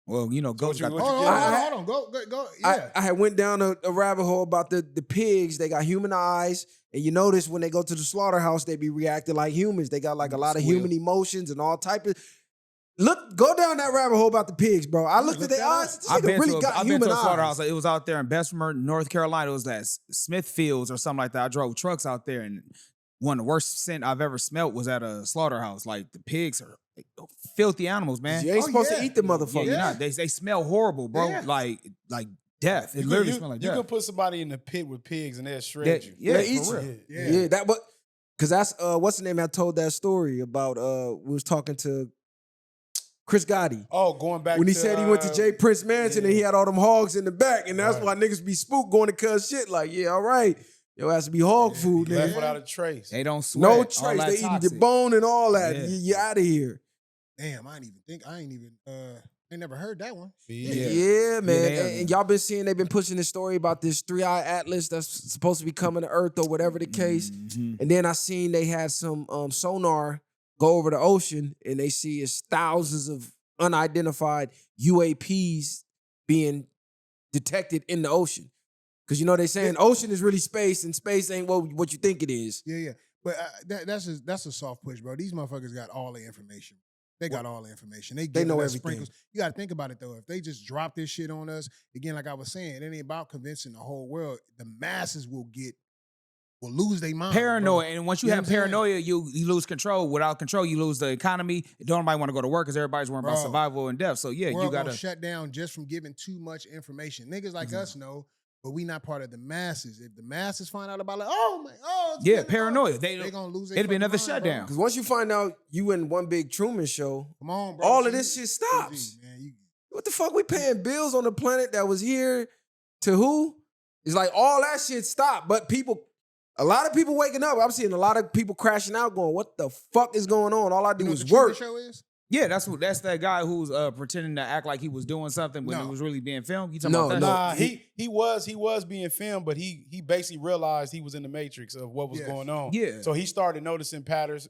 Well, you know, goats you- got what Hold you on, get? hold on. Go. Yeah. I had went down a rabbit hole about the pigs. They got human eyes. And you notice when they go to the slaughterhouse, they be reacting like humans. They got like a lot of Squeal. human emotions and all type of. Go down that rabbit hole about the pigs, bro. I looked at their eyes. This I've nigga been really to a, got I've been human to a slaughterhouse. eyes. It was out there in Bessemer, North Carolina. It was at Smithfields or something like that. I drove trucks out there, and one of the worst scent I've ever smelt was at a slaughterhouse. Like the pigs are filthy animals, man. You ain't supposed to eat the Yeah, motherfucker. you're not. They smell horrible, bro. Yeah. Like death. It You literally could- smells like you death. could put somebody in the pit with pigs and they'll That- shred you. yeah, They eat for you. real. Yeah, that. But because that's what's the name? I told that story about. We was talking to Chris Gotti. Oh, going back When he to, said he went to J. Prince Mansion and he had all them hogs in the back, and that's Right. why niggas be spooked going to cuz shit. Like, yeah, all right, yo, has to be hog food, left nigga. without a trace. They don't sweat. No All trace. that They eating toxic. your bone and all that. Yeah. You out of here. Damn, I never heard that one. Yeah, man. they have And y'all been seeing they've been pushing this story about this 3-eye atlas that's supposed to be coming to Earth or whatever the case. Mhm. And then I seen they had some sonar go over the ocean and they see it's thousands of unidentified UAPs being detected in the ocean. Because you know they saying ocean is really space and space ain't what you think it is. Yeah. But that's a soft push, bro. These motherfuckers got all the information. They got all the information. They know us everything. sprinkles. You got to think about it though. If they just drop this shit on us again, like I was saying, it ain't about convincing the whole world. The masses will lose their mind. Paranoia, bro. and once you You know have what I'm saying? paranoia, you lose control. Without control, you lose the economy. Don't nobody want to go to work because everybody's worrying about Bro. survival and death. So yeah, World you gonna gotta. shut down just from giving too much information. Niggas like us know, but we not part of the masses. If the masses find out about like, it's Yeah, getting paranoia. off, They gonna lose. Their it'll be fucking another mind, bro. shutdown. Because once you find out you in one big Truman show, Come on, bro. all of this shit stops. Gee, man, What the fuck? We paying bills on the planet that was here to who? It's like all that shit stopped. But a lot of people waking up. I'm seeing a lot of people crashing out going, what the fuck is going on? All I do you know is what the Truman work. Show is? Yeah, that's that guy who's pretending to act like he was doing something when No. it was really being filmed. You talking No, about that? no. Nah, he was being filmed, but he basically realized he was in the matrix of what was Yes. going on. Yeah. So he started noticing patterns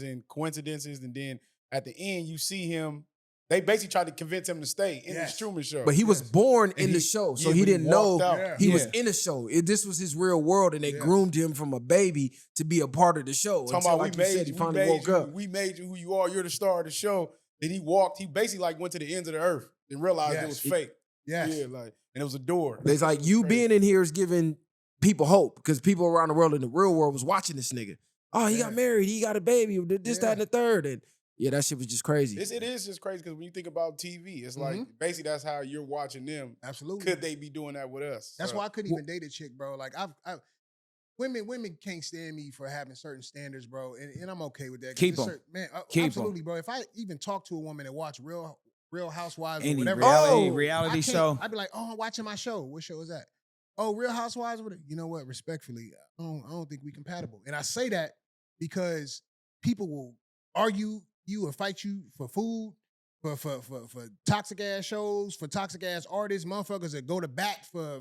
and coincidences, and then at the end you see him. They basically tried to convince him to stay in Yes. this Truman Show. But he was born And in the he- show. So yeah, he but he didn't know walked out. Yeah. he was Yeah. in a show. This was his real world, and they Yeah. groomed him from a baby to be a part of the show. Talking Until, about like we you said, made he you, finally woke up. we made you who you are. You're the star of the show. Then he walked. He basically like went to the ends of the earth and realized it Yes. was fake. Yes. Yeah, like and it was a door. It's like you being in here is giving people hope because people around the world in the real world was watching this nigga. Oh, he got Yeah. married. He got a baby. This, Yeah. that, and the third. And yeah, that shit was just crazy. It is just crazy because when you think about TV, it's like Mm-hmm. basically that's how you're watching them. Absolutely. Could they be doing that with us? That's So- why I couldn't even date a chick, bro. Like I've women can't stand me for having certain standards, bro, and I'm okay with that. 'Cause Keep it's 'em. certain- man. Keep 'em. Absolutely, bro. If I even talk to a woman that watch Real Housewives or Any whatever, reality I can't- show. I'd be like, oh, I'm watching my show. What show is that? Oh, Real Housewives. You know what? Respectfully, I don't think we compatible. And I say that because people will argue you and fight you for food, for toxic ass shows, for toxic ass artists, motherfuckers that go to bat for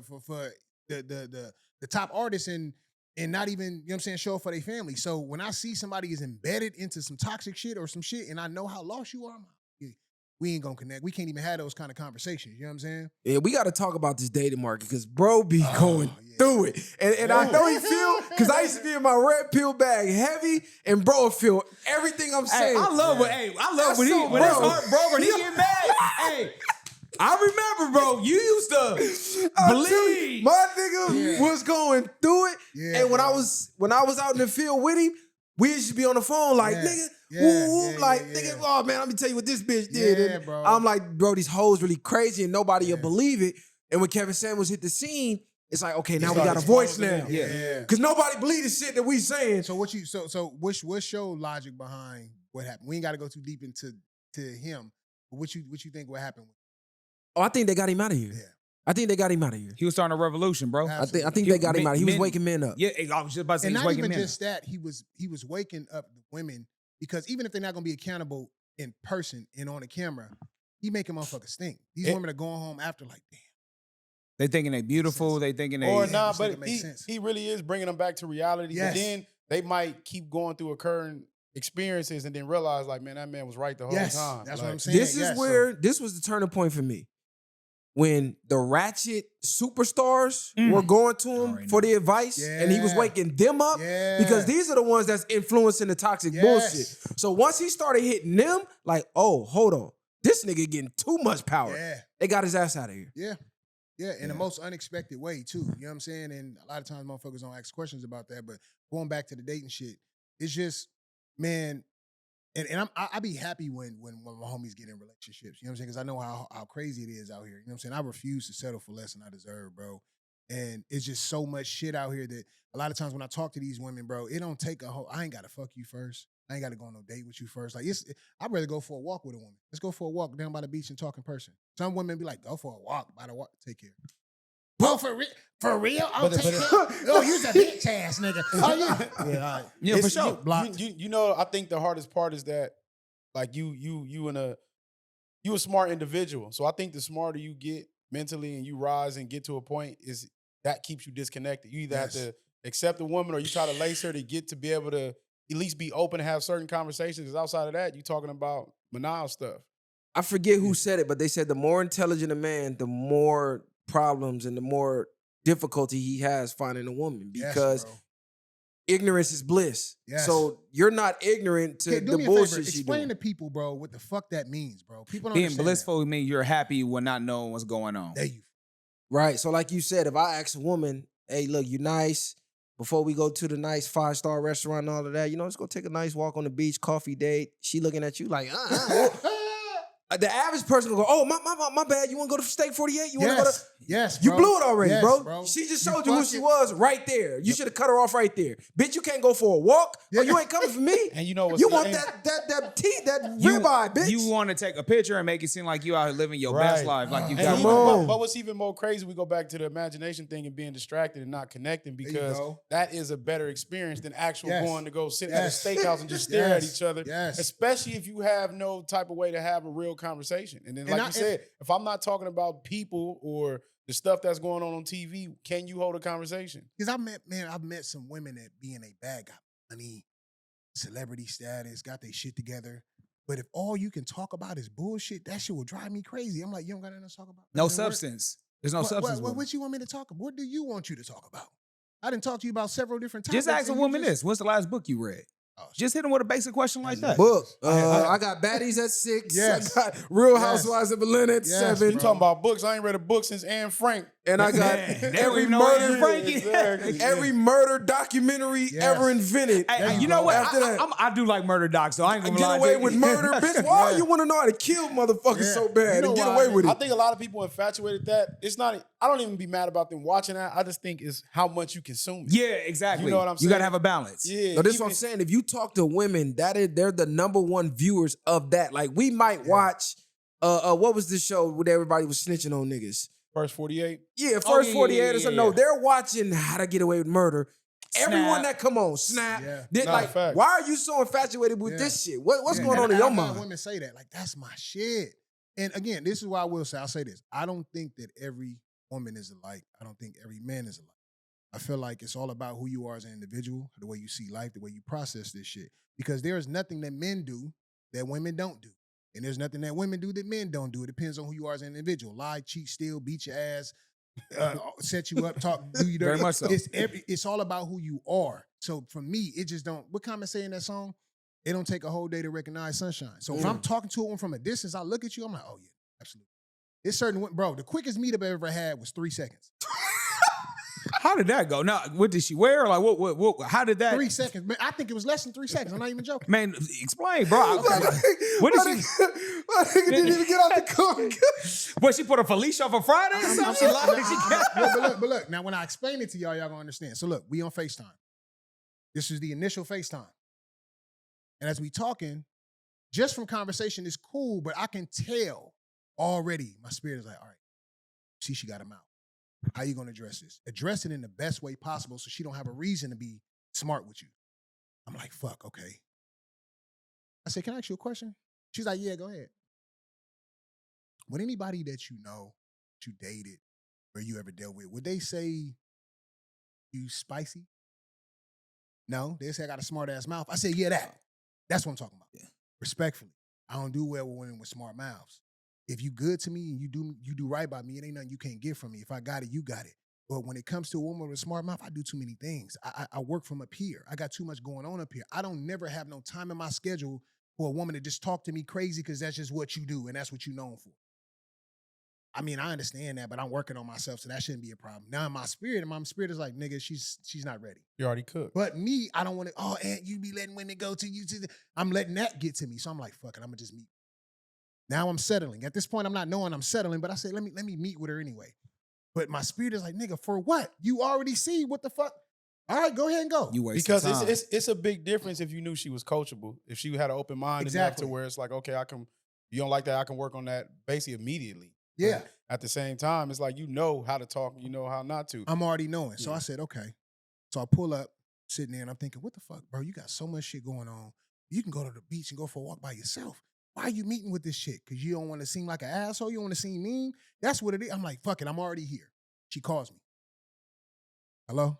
the top artists and not even, you know what I'm saying, show up for their family. So when I see somebody is embedded into some toxic shit or some shit and I know how lost you are, I'm like, yeah, we ain't gonna connect. We can't even have those kind of conversations. You know what I'm saying? Yeah, we got to talk about this dating market because bro be going yeah. through it. And I know he feel, because I used to be in my red pill bag heavy, and bro feel everything I'm Hey, saying. I love when That's when so when his bro. heart broke and he get mad. Hey, I remember, bro. You used to believe. My nigga was going through it. Yeah, And when bro. I was out in the field with him, we used to be on the phone like, Yeah. nigga, Yeah, woo, yeah, like, yeah, nigga, yeah. oh man, let me tell you what this bitch did. Yeah, And bro. I'm like, bro, these hoes really crazy and nobody Yeah. will believe it. And when Kevin Samuels hit the scene, it's like, okay, now we Start got a voice exposing now. it. Yeah. Cause nobody believe the shit that we saying. So what's your logic behind what happened? We ain't got to go too deep into him. But what you think what happened? Oh, I think they got him out of here. Yeah. I think they got him out of here. He was starting a revolution, bro. Absolutely. I think they got him out. He was Men- waking men up. Yeah, I was just about to say And he's not waking even men. just that, he was waking up the women because even if they're not gonna be accountable in person and on the camera, he making motherfuckers stink. These women are going home after like, damn. They thinking they beautiful. They thinking they. Or Yeah, not, this nigga but makes sense. he really is bringing them back to reality. Yes. But then they might keep going through occurring experiences and then realize, like, man, that man was right the whole Yes, time. that's Like, what I'm saying. This is Yes, so- where this was the turning point for me. When the ratchet superstars were going to him Already for the advice and he was Yeah. waking them up Yeah. because these are the ones that's influencing the toxic Yes. bullshit. So once he started hitting them, like, oh, hold on. This nigga getting too much power. Yeah. They got his ass out of here. Yeah. Yeah, in the most unexpected way, too. You know what I'm saying? And a lot of times motherfuckers don't ask questions about that. But going back to the dating shit, it's just, man, and I be happy when my homies get in relationships. You know what I'm saying? Because I know how crazy it is out here. You know what I'm saying? I refuse to settle for less than I deserve, bro. And it's just so much shit out here that a lot of times when I talk to these women, bro, it don't take a whole, I ain't got to fuck you first. I ain't got to go on no date with you first. Like, I'd rather go for a walk with a woman. Let's go for a walk down by the beach and talk in person. Some women be like, go for a walk, by the walk, take care. Oh, for real? I'll take care. Oh, you's a bitch ass nigga. Oh, yeah. Yeah, all right. Yeah, for it's- sure. Blocked. You know, I think the hardest part is that, like, you a smart individual. So I think the smarter you get mentally and you rise and get to a point is that keeps you disconnected. You either have Yes. to accept a woman or you try to lace her to get to be able to at least be open and have certain conversations. Because outside of that, you talking about banal stuff. I forget who said it, but they said the more intelligent a man, the more problems and the more difficulty he has finding a woman Yes, because bro. ignorance is bliss. Yes. So you're not ignorant to Okay, do the me a favor. bullshit she Explain doing. to people, bro, what the fuck that means, bro. People don't Being understand blissful means you're happy when not knowing what's going on. That. There you. Right. So like you said, if I ask a woman, hey, look, you nice. Before we go to the nice 5-star restaurant and all of that, let's go take a nice walk on the beach, coffee date. She looking at you like, the average person will go, oh, my bad. You want to go to Steak 48? You want to go to... Yes, You bro. blew it already, Yes, bro. She just showed you who she fucking- was right there. You should have cut her off right there. Bitch, you can't go for a walk. Yeah. Oh, you ain't coming for me. And you know what's You want and- that teeth, that ribeye, bitch. You want to take a picture and make it seem like you out here living your best life, like you And got even- on. but what's even more crazy, we go back to the imagination thing and being distracted and not connecting you because go. that is a better experience than actual Yes. going to go sit Yes. at a steakhouse and just stare at Yes. each other. Yes. Especially if you have no type of way to have a real conversation. And then, And like I- you said, if I'm not talking about people or the stuff that's going on TV, can you hold a conversation? Because I've met some women that being a bad guy, money, celebrity status, got their shit together. But if all you can talk about is bullshit, that shit will drive me crazy. I'm like, you don't got nothing to talk about? no Other than work? substance. There's no substance. with it. What you want me to talk about? What do you want you to talk about? I didn't talk to you about several different topics. Just ask a and you woman just- this. What's the last book you read? Oh, shit. Just hit them with a basic question like that. Book. I- I got Baddies at 6. Yes. I got Real Yes. Housewives of Atlanta at Yes, 7. You bro. talking about books? I ain't read a book since Anne Frank. And I got Man, they don't every even know what murder, Anne Frank is. Exactly. every murder documentary Yes. ever invented. Hey, you you know go. what? After that. I do like murder docs, so I ain't gonna Get lie away to you. with murder, bitch. Why Yeah. you want to know how to kill motherfuckers Yeah. so bad You know and get why, away with I it? think a lot of people infatuated that. It's not. I don't even be mad about them watching that. I just think it's how much you consume it. Yeah, exactly. You know what I'm You gotta saying? have a balance. Yeah. No, this is what even- I'm saying. If you talk to women, they're the number one viewers of that. Like we might watch what was the show where everybody was snitching on niggas? First 48. Yeah, Oh, first yeah, 48 or yeah, so. yeah, No, yeah. they're watching How to Get Away with Murder. Everyone Snap. that come on, Snap. Yeah. Did, Nah, like, facts. why are you so infatuated with Yeah. this shit? What's Yeah. going on And in your I've had mind? women say that, like, that's my shit. And again, this is why I will say, I'll say this. I don't think that every woman is alike. I don't think every man is alike. I feel like it's all about who you are as an individual, the way you see life, the way you process this shit. Because there is nothing that men do that women don't do. And there's nothing that women do that men don't do. It depends on who you are as an individual. Lie, cheat, steal, beat your ass, set you up, talk, do you dirty. Very much so. It's all about who you are. So for me, it just don't, what Common say in that song? It don't take a whole day to recognize sunshine. So if I'm talking to a woman from a distance, I look at you, I'm like, oh yeah, absolutely. It's certain, bro, the quickest meetup I ever had was 3 seconds. How did that go? Now, what did she wear? Like, what how did that? 3 seconds. Man, I think it was less than 3 seconds. I'm not even joking. Man, explain, bro. What did she? My nigga didn't even get out the car. What, she put a Felicia off a Friday or something? She lied. But look, now when I explain it to y'all gonna understand. So look, we on FaceTime. This is the initial FaceTime. And as we talking, just from conversation is cool, but I can tell already my spirit is like, all right, see, she got him out. How you gonna address this? Address it in the best way possible so she don't have a reason to be smart with you. I'm like, fuck, okay. I said, can I ask you a question? She's like, yeah, go ahead. Would anybody that you know, that you dated, or you ever dealt with, would they say you spicy? No, they say I got a smart ass mouth. I said, yeah, that's what I'm talking about. Yeah. Respectfully, I don't do well with women with smart mouths. If you good to me and you do right by me, it ain't nothing you can't get from me. If I got it, you got it. But when it comes to a woman with a smart mouth, I do too many things. I work from up here. I got too much going on up here. I don't never have no time in my schedule for a woman to just talk to me crazy because that's just what you do and that's what you're known for. I mean, I understand that, but I'm working on myself, so that shouldn't be a problem. Now, my spirit is like, nigga, she's not ready. You already cooked. But me, I don't want to, Aunt, you be letting women go to you. I'm letting that get to me. So I'm like, fuck it, I'm going to just meet. Now I'm settling. At this point, I'm not knowing I'm settling, but I say, let me meet with her anyway. But my spirit is like, nigga, for what? You already see what the fuck? All right, go ahead and go. You waste Because time. it's a big difference if you knew she was coachable. If she had an open mind enough to where it's like, okay, you don't like that, I can work on that basically immediately. Yeah. But at the same time, it's like you know how to talk, you know how not to. I'm already knowing. So I said, okay. So I pull up, sitting there, and I'm thinking, what the fuck, bro? You got so much shit going on. You can go to the beach and go for a walk by yourself. Why are you meeting with this shit? Because you don't want to seem like an asshole? You want to seem mean? That's what it is. I'm like, fuck it, I'm already here. She calls me. Hello?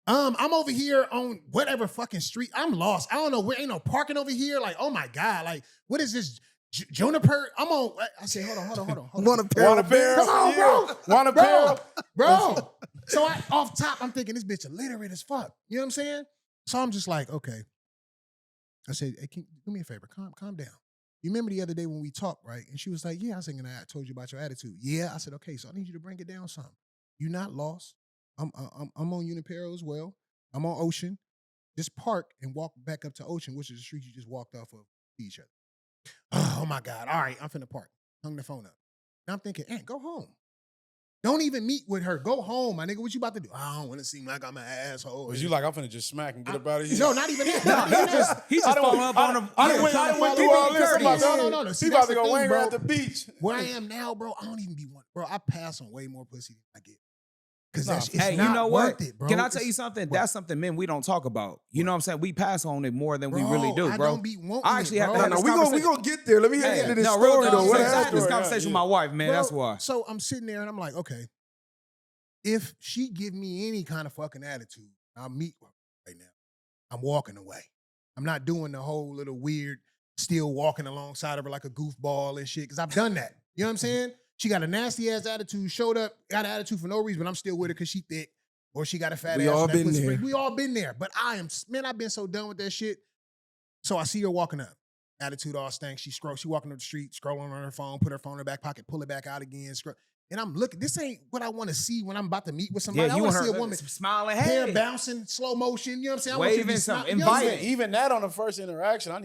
I'm over here on whatever fucking street. I'm lost. I don't know. Where ain't no parking over here. Like, oh my God. Like, what is this? Juniper? I'm on. I say, hold on. Want a pair? Come on, bro. Want a pair? Bro. So off top, I'm thinking this bitch illiterate as fuck. You know what I'm saying? So I'm just like, okay. I said, hey, do me a favor. Calm down. You remember the other day when we talked, right? And she was like, yeah. I was thinking, I told you about your attitude. Yeah. I said, okay, so I need you to bring it down some. You're not lost. I'm on Unipero as well. I'm on Ocean. Just park and walk back up to Ocean, which is the street you just walked off of to each other. Oh my God. All right, I'm finna park. Hung the phone up. Now I'm thinking, go home. Don't even meet with her. Go home, my nigga. What you about to do? I don't want to seem like I'm an asshole. Was you like, I'm finna just smack and get up out of here? No, not even that. He's just following up on him. I done went through all this. No. He about to go hang around the beach. Where I am now, bro, I don't even be one. Bro, I pass on way more pussy than I get. Because Hey, not you know what? worth it, bro. Can I tell you something? That's something men we don't talk about. You know what I'm saying? We pass on it more than we really do, bro. I don't be wanting I actually it, have bro. to have this We conversation. gonna get there. Let me hear into this real story talk. though. What I had this happened? conversation with my wife, man. Bro, That's why. So I'm sitting there and I'm like, okay, if she give me any kind of fucking attitude, I'll meet her right now. I'm walking away. I'm not doing the whole little weird, still walking alongside of her like a goofball and shit, because I've done that. You know what I'm saying? She got a nasty ass attitude, showed up, got an attitude for no reason, but I'm still with her because she thick. Or she got a fat ass. We all been there. We all been there. But I've been so done with that shit. So I see her walking up. Attitude all stank. She walking up the street, scrolling on her phone, put her phone in her back pocket, pull it back out again. And I'm looking. This ain't what I want to see when I'm about to meet with somebody. Yeah, I you want want to her see a woman smiling, hair hey. bouncing, slow motion. You know what I'm saying? I want you to be Waving something, you know what I'm inviting. saying? Even that on the first interaction, I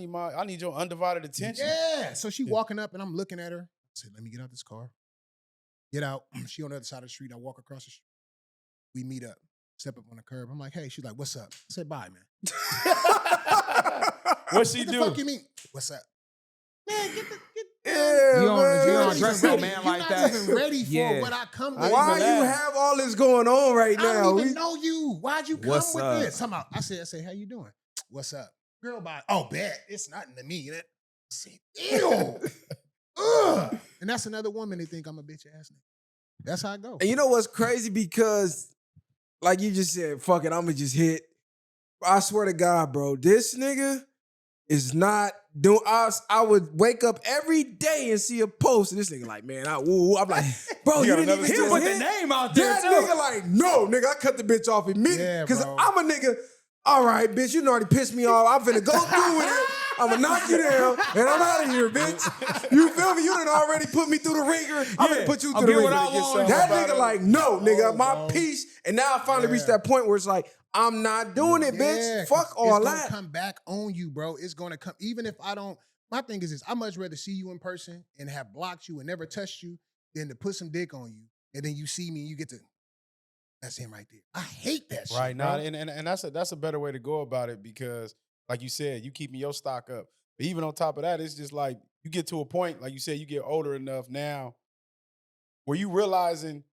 need your undivided attention. Yeah. So she walking up and I'm looking at her. I said, let me get out this car. Get out. She on the other side of the street. I walk across the street. We meet up. Step up on the curb. I'm like, hey. She's like, what's up? I said, bye, man. What she What the do? fuck you mean? What's up? Man, Yeah, You don't man. dress no man like that. You're not even ready for Yeah. what I come with. Why you have all this going on right I now? don't even know you. Why'd you come What's with up? this? I said, how you doing? What's up? Girl, bye. Oh, bet. It's nothing to me. I said, ew. Ugh. And that's another woman that think I'm a bitch ass nigga. That's how I go. And you know what's crazy? Because, like you just said, fuck it, I'ma just hit. I swear to God, bro, this nigga is not doing. I would wake up every day and see a post, and this nigga like, man, I'm like, bro, you didn't even He just put the hit? name out there, That too. nigga like, no, nigga, I cut the bitch off immediately. Yeah, Because bro. I'm a nigga, all right, bitch, you done already pissed me off. I'm finna go through with it. I'm gonna knock you down, and I'm out of here, bitch. You feel me? You done already put me through the ringer. I'm gonna put you I'll through the get ringer. what I want. That nigga like, no, nigga, my bro. peace. And now I finally reached that point where it's like, I'm not doing it, bitch. Fuck all it's that. It's gonna come back on you, bro. It's gonna come. Even if I don't. My thing is this: I much rather see you in person and have blocked you and never touched you than to put some dick on you and then you see me and you get to. That's him right there. I hate that shit. Right now, bro. and that's a better way to go about it because, like you said, you keeping your stock up. But even on top of that, it's just like you get to a point, like you said, you get older enough now where you realizing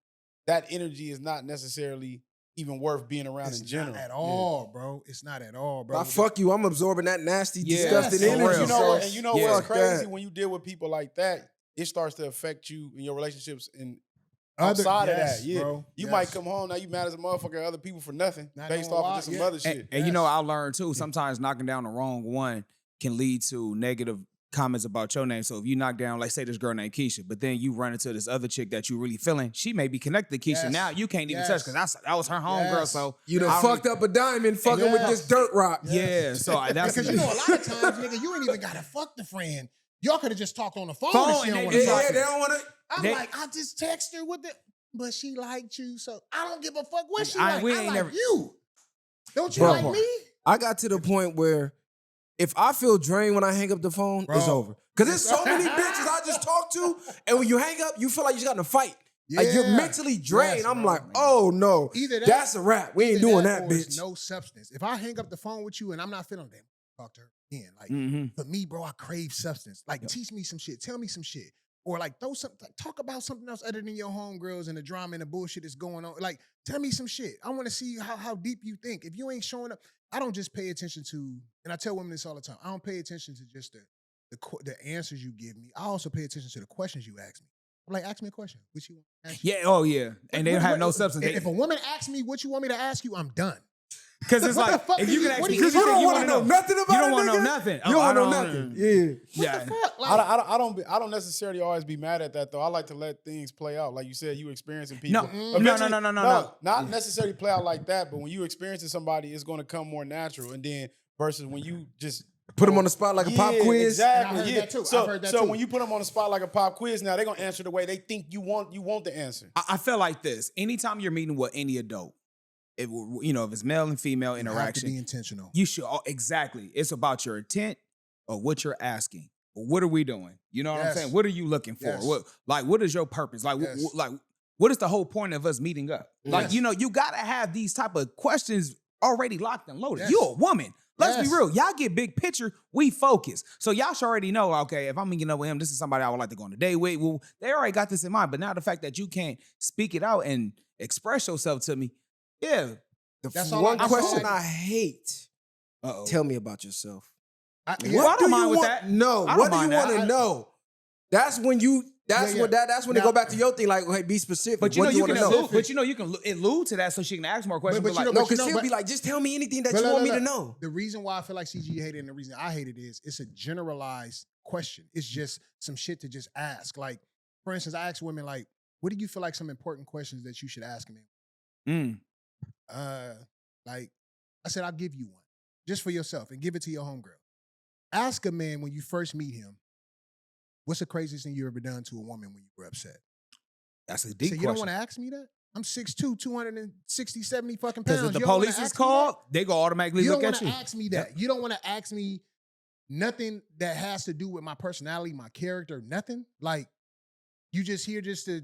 that energy is not necessarily even worth being around It's in general. not at all, bro. It's not at all, bro. I fuck you. I'm absorbing that nasty, Yeah, disgusting for energy. real. You know what? And you know Yeah. what's Fuck crazy? that. When you deal with people like that, it starts to affect you in your relationships and Other- outside yes, of that. Yeah, bro. you Yes. might come home now. You mad as a motherfucker at other people for nothing, Not based knowing off why, of just some yeah. other shit. And you know, I learned too, sometimes knocking down the wrong one can lead to negative comments about your name. So if you knock down, like say this girl named Keisha, but then you run into this other chick that you really feeling, she may be connected to Keisha. Yes. Now you can't even Yes. touch because that was her homegirl. Yes. So You done I don't fucked up a diamond fucking with Yes. this dirt rock. Yeah, so that's Because you know, a lot of times, nigga, you ain't even gotta fuck the friend. Y'all could have just talked on the phone, Phone, and she and don't they- want to Yeah, talk yeah, to they you. don't want to. I'm they- like, I just text her with it, but she liked you, so I don't give a fuck what she I- like. we I ain't like never- you. Don't you Bro. like me? I got to the point where if I feel drained when I hang up the phone, it's Bro. over. Because there's so many bitches I just talked to, and when you hang up, you feel like you just got in a fight. Like you're Yeah. mentally drained. Yes, I'm bro. like, oh no, Either that- that's a wrap. We ain't Either doing that, or it's bitch. no substance. If I hang up the phone with you and I'm not feeling them, talk to her again. Like Mhm. for me, bro, I crave substance. Like teach me some shit, tell me some shit, or like throw something. Like, talk about something else other than your homegirls and the drama and the bullshit that's going on. Like tell me some shit. I want to see how deep you think. If you ain't showing up, I don't just pay attention to. And I tell women this all the time. I don't pay attention to just the answers you give me. I also pay attention to the questions you ask me. I'm like, ask me a question. What you want to ask you? Yeah, oh yeah. And they don't have no substance. If a woman asks me what you want me to ask you, I'm done. Because it's like, fuck if do you you- can ask what me do you- Because you anything don't you want want to to know know. nothing about You don't it, want to know nigga. nothing. You don't want to know I nothing. Yeah. What Yeah. the fuck? Like, I don't necessarily always be mad at that though. I like to let things play out. Like you said, you experiencing people. No. Eventually- No. Not necessarily play out like that, but when you experiencing somebody, it's going to come more natural. And then versus when you just Put them on the spot like a pop quiz. Exactly. And I heard yeah. that too. So, I've heard that so too. when you put them on the spot like a pop quiz, now they're gonna answer the way they think you want the answer. I feel like this. Anytime you're meeting with any adult, if it's male and female you have to interaction, be intentional. you should exactly. It's about your intent or what you're asking. Or what are we doing? You know what I'm Yes. saying? What are you looking for? Yes. What is your purpose? Like, Yes. what is the whole point of us meeting up? Like, Yes. you gotta have these type of questions already locked and loaded. Yes. You a woman. Let's Yes. be real. Y'all get big picture. We focus. So y'all should already know, okay, if I'm meeting up with him, this is somebody I would like to go on a date with. Well, they already got this in mind. But now the fact that you can't speak it out and express yourself to me, yeah. That's all One I- question all I- I hate. Uh-oh. Tell me about yourself. I, Well, I don't do mind you with want? that. No. I don't What do you mind that. want to know? That's when you. That's Yeah, when yeah. That's when they Now- go back to your thing. Like, hey, be specific. But you What know do you wanna can know? allude, but you can allude to that so she can ask more questions. But But you like, know- No, because you she'll but- be like, just tell me anything that But you look, want me look, to look. know. The reason why I feel like CG hated and the reason I hate it is it's a generalized question. It's just some shit to just ask. Like, for instance, I ask women like, what do you feel like some important questions that you should ask a man? Like, I said, I'll give you one. Just for yourself and give it to your homegirl. Ask a man when you first meet him, what's the craziest thing you ever done to a woman when you were upset? that's a So deep you question. don't want to ask me that? I'm 6'2", 260, 70 fucking Because pounds. if the You don't wanna police is ask me that? called, they go automatically You look don't at want you. to ask me that. You don't want to ask me nothing that has to do with my personality, my character, nothing. Like, you just here just to,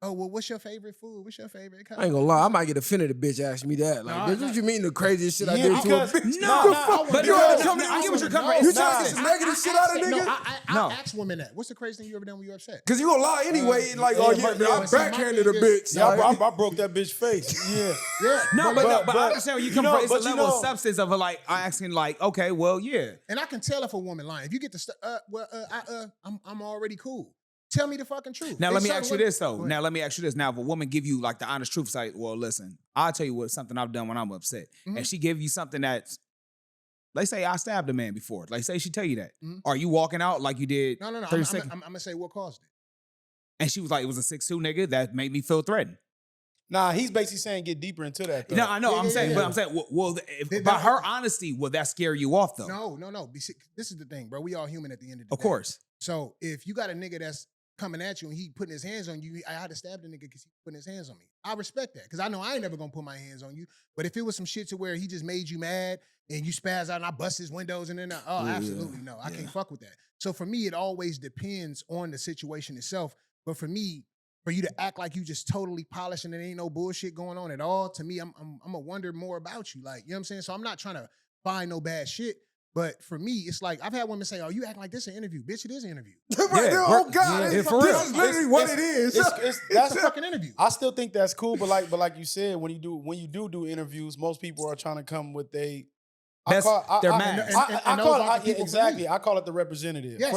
oh, well, what's your favorite food? What's your favorite color? I ain't gonna lie, I might get offended if a bitch asks me that. Like, No, bitch, no. what you mean the craziest shit I Yeah, did to a because- bitch? No, The fuck? but You no, trying to no, tell me no, I get what you're No, coming You from. trying to get some negative shit out of No, nigga? No. I ask women that. What's the craziest thing you ever done when you were upset? Cause you gonna lie anyway, like, yeah, oh but- yeah, man, yeah, I but see, my backhanded a thing bitch. is- Yeah, Like, I broke that bitch face. Yeah. Yeah. No, but I but- understand where you come you know, from. It's a but you level know- of substance of like asking, like, okay, well, yeah. And I can tell if a woman lying. If you get the I'm already cool. Tell me the fucking truth. Now There's let me certain ask you women- this though. Go ahead. Now let me ask you this. Now if a woman give you like the honest truth, say, well, listen, I'll tell you what something I've done when I'm upset, Mhm. and she give you something that's, let's say I stabbed a man before. Like say she tell you that, Mhm. are you walking out like you did? No. 30 I'm seconds? gonna say what caused it. And she was like, it was a 6'2" nigga that made me feel threatened. Nah, he's basically saying get deeper into that. Though. No, I know. Yeah, I'm yeah, saying, yeah. but I'm saying, well, They- by they- her honesty, will that scare you off though? No. This is the thing, bro. We all human at the end of the Of day. course. So if you got a nigga that's coming at you and he putting his hands on you, I had to stab the nigga because he putting his hands on me. I respect that because I know I ain't never gonna put my hands on you. But if it was some shit to where he just made you mad and you spaz out and I bust his windows and then absolutely no, I can't fuck with that. So for me, it always depends on the situation itself. But for me, for you to act like you just totally polished and there ain't no bullshit going on at all, to me, I'm gonna wonder more about you. Like, you know what I'm saying? So I'm not trying to find no bad shit. But for me, it's like I've had women say, "Oh, you acting like this an interview, bitch? It is an interview. Right there, oh God, yeah, for this real. is literally what it is. That's It's a fucking interview." I still think that's cool, but like you said, when you do interviews, most people are trying to come with their That's their I mask. call it exactly. I call it the representative. Yes,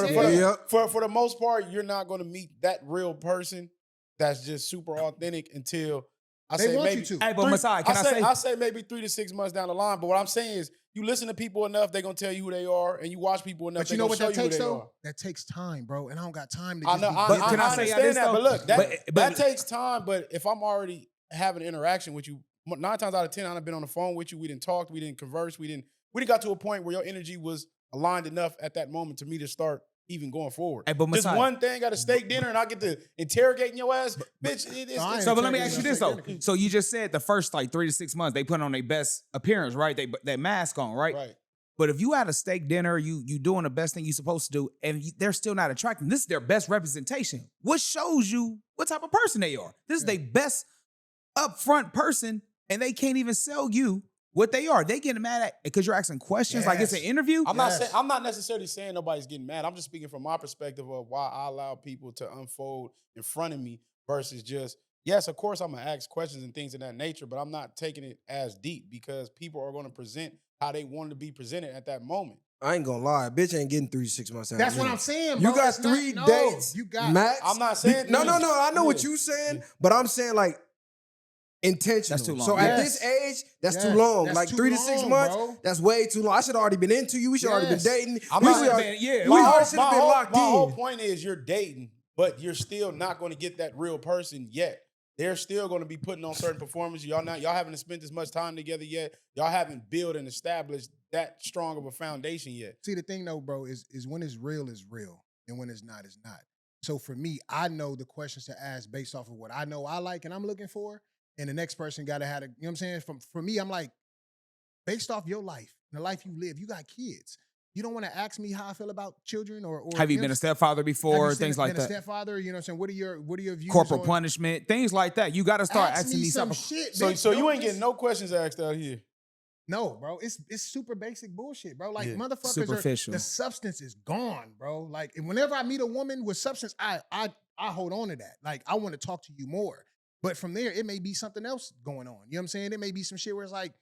For the most part, you're not going to meet that real person that's just super authentic until I They say want maybe you to. Hey, but Masai, can I say maybe 3 to 6 months down the line. But what I'm saying is, you listen to people enough, they're gonna tell you who they are, and you watch people enough, But they're you know gonna what show that you who takes they though? are. That takes time, bro, and I don't got time to. I Just know. be But I can I say understand this, that, though? but look, that But- takes time. But if I'm already having an interaction with you, 9 times out of 10, I've been on the phone with you. We didn't talk, we didn't converse, we didn't got to a point where your energy was aligned enough at that moment to me to start even going forward. Hey, but Just Masai- one thing at a steak dinner, and I get to interrogating your ass, bitch. I ain't So, but let me taking ask you no this though. second. So you just said the first like 3 to 6 months they put on their best appearance, right? That mask on, right? Right. But if you had a steak dinner, you doing the best thing you're supposed to do, and they're still not attracting, this is their best representation. What shows you what type of person they are? This is their best upfront person, and they can't even sell you what they are. They getting mad at because you're asking questions like it's an Yes. interview. I'm not necessarily saying nobody's getting mad. I'm just speaking from my perspective of why I allow people to unfold in front of me versus just, yes, of course I'm gonna ask questions and things of that nature, but I'm not taking it as deep because people are gonna present how they want to be presented at that moment. I ain't gonna lie, bitch ain't getting 3 to 6 months out. That's of what me. I'm saying, You bro. got It's not- 3 no, dates. You got max. I'm not saying No. three. I know what Yeah. you saying, but I'm saying like intentional. That's too long. So at Yes. this age, that's Yes, too long. that's Like too 3 to 6 long, months, bro. that's way too long. I should have already been into you. We should already been Yes. dating. I'm we not should saying- already- yeah, we my already should have been locked my whole in. point is you're dating, but you're still not going to get that real person yet. They're still going to be putting on certain performances. Y'all haven't spent as much time together yet. Y'all haven't built and established that strong of a foundation yet. See, the thing though, bro, is when it's real, and when it's not. So for me, I know the questions to ask based off of what I know I like and I'm looking for, and the next person got to have, you know what I'm saying? For me, I'm like, based off your life, the life you live, you got kids. You don't want to ask me how I feel about children or Have you know been what a stepfather I'm saying? before? Have you Things like been a that. stepfather, you know what I'm saying? What are your views Corporal on punishment, things like that. You got to start Ask asking me these some type of shit. So bitch. you Don't ain't getting just- no questions asked out here. No, bro. It's super basic bullshit, bro. Like Yeah. motherfuckers Superficial. the substance is gone, bro. Like and whenever I meet a woman with substance, I hold on to that. Like I want to talk to you more. But from there, it may be something else going on. You know what I'm saying? It may be some shit where it's like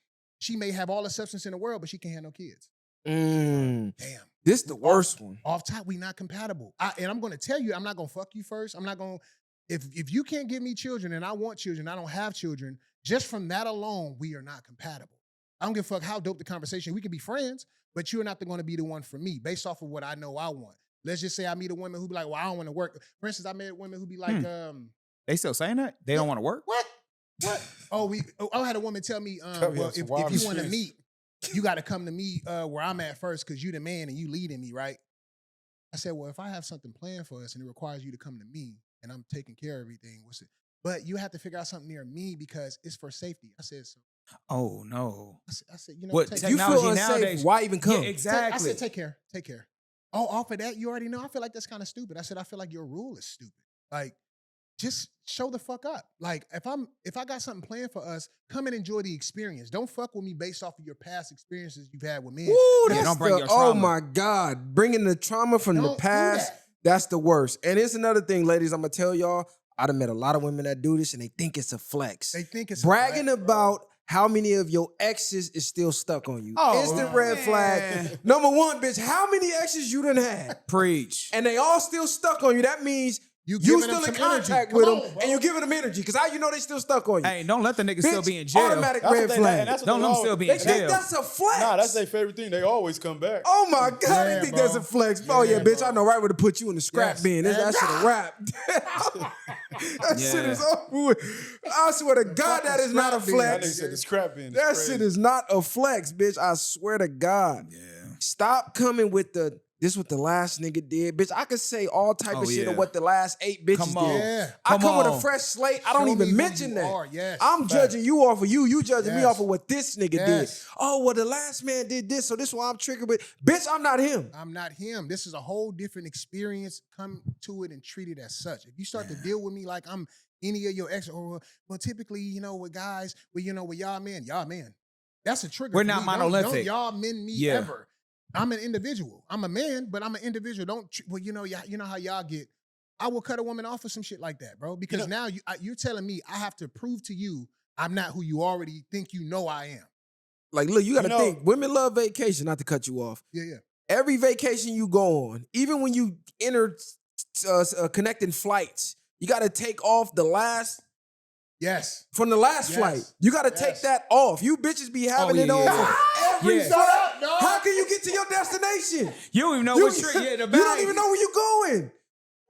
she may have all the substance in the world, but she can't have no kids. Mm, Damn. this the worst one. Off top, we not compatible. And I'm gonna tell you, I'm not gonna fuck you first. I'm not gonna if you can't give me children and I want children, I don't have children, just from that alone, we are not compatible. I don't give a fuck how dope the conversation. We can be friends, but you're not going to be the one for me based off of what I know I want. Let's just say I meet a woman who be like, well, I don't want to work. For instance, I met women who be like, They still saying that? They don't want to work? what? I had a woman tell me, Tell me well, some if wild you want to experience. meet, you got to come to me where I'm at first because you the man and you leading me, right? I said, well, if I have something planned for us and it requires you to come to me and I'm taking care of everything, what's it? But you have to figure out something near me because it's for safety. I said, so. Oh, no. I said, you know, What, take, You feel Technology unsafe, nowadays- why even come? Yeah, exactly. I said, take care. Oh, off of that, you already know. I feel like that's kind of stupid. I said, I feel like your rule is stupid. Like, just show the fuck up. Like, if I got something planned for us, come and enjoy the experience. Don't fuck with me based off of your past experiences you've had with men. Woo, Yeah, that's don't bring the- your oh trauma. my God. Bringing the trauma from the Don't do past, that. that's the worst. And it's another thing, ladies, I'm going to tell y'all, I done met a lot of women that do this and they think it's a flex. They think it's Bragging a flex, bro. about how many of your exes is still stuck on you. Oh, Instant red man. flag. Number one, bitch, how many exes you done had? Preach. And they all still stuck on you. That means You you giving them still in some energy. contact Come with on, them bro. and you giving them energy. Because how you know they still stuck on you? Hey, don't let the nigga Bitch, still be in jail. automatic That's red what they- flag. and that's what Don't they let them always- still be They in think jail. that's a flex. Nah, that's their favorite thing. They always come back. Oh my God, Yeah, they think bro. that's a flex. Oh yeah, Yeah, bitch, bro. I know right where to put you in the scrap Yes. bin. That And- should have wrapped. That shit is over with. I swear to God, that is not a That nigga flex. said the scrap bin. That shit is not a flex, bitch. I swear to God. Yeah. Stop coming with this what the last nigga did. Bitch, I could say all type of shit yeah. of what the last 8 bitches Come on. did. Yeah. I come with a on. fresh slate. I don't Show me even who mention you that. are. Yes. I'm judging you off of you. You judging me Yes. off of what this nigga did. Yes. Oh, well, the last man did this, so this is why I'm triggered with. Bitch, I'm not him. I'm not him. This is a whole different experience. Come to it and treat it as such. If you start to deal with me like I'm any of your ex, or well, typically, with guys, with y'all men, that's a trigger. We're for not me. monolithic. Don't y'all men me Yeah. ever. I'm an individual. I'm a man, but I'm an individual. Well, you know how y'all get. I will cut a woman off for some shit like that, bro. Because now you're telling me I have to prove to you I'm not who you already think you know I am. Like, look, you got to You know- think. Women love vacation, not to cut you off. Yeah. Every vacation you go on, even when you enter connecting flights, you got to take off the last Yes. from the last Yes. flight. You got to Yes. take that off. You bitches be having Oh, it yeah, on yeah. every Yeah. flight. Shut up, dog. How can you get to your destination? You don't even know You, what street. Yeah, the you bag. don't even know where you going.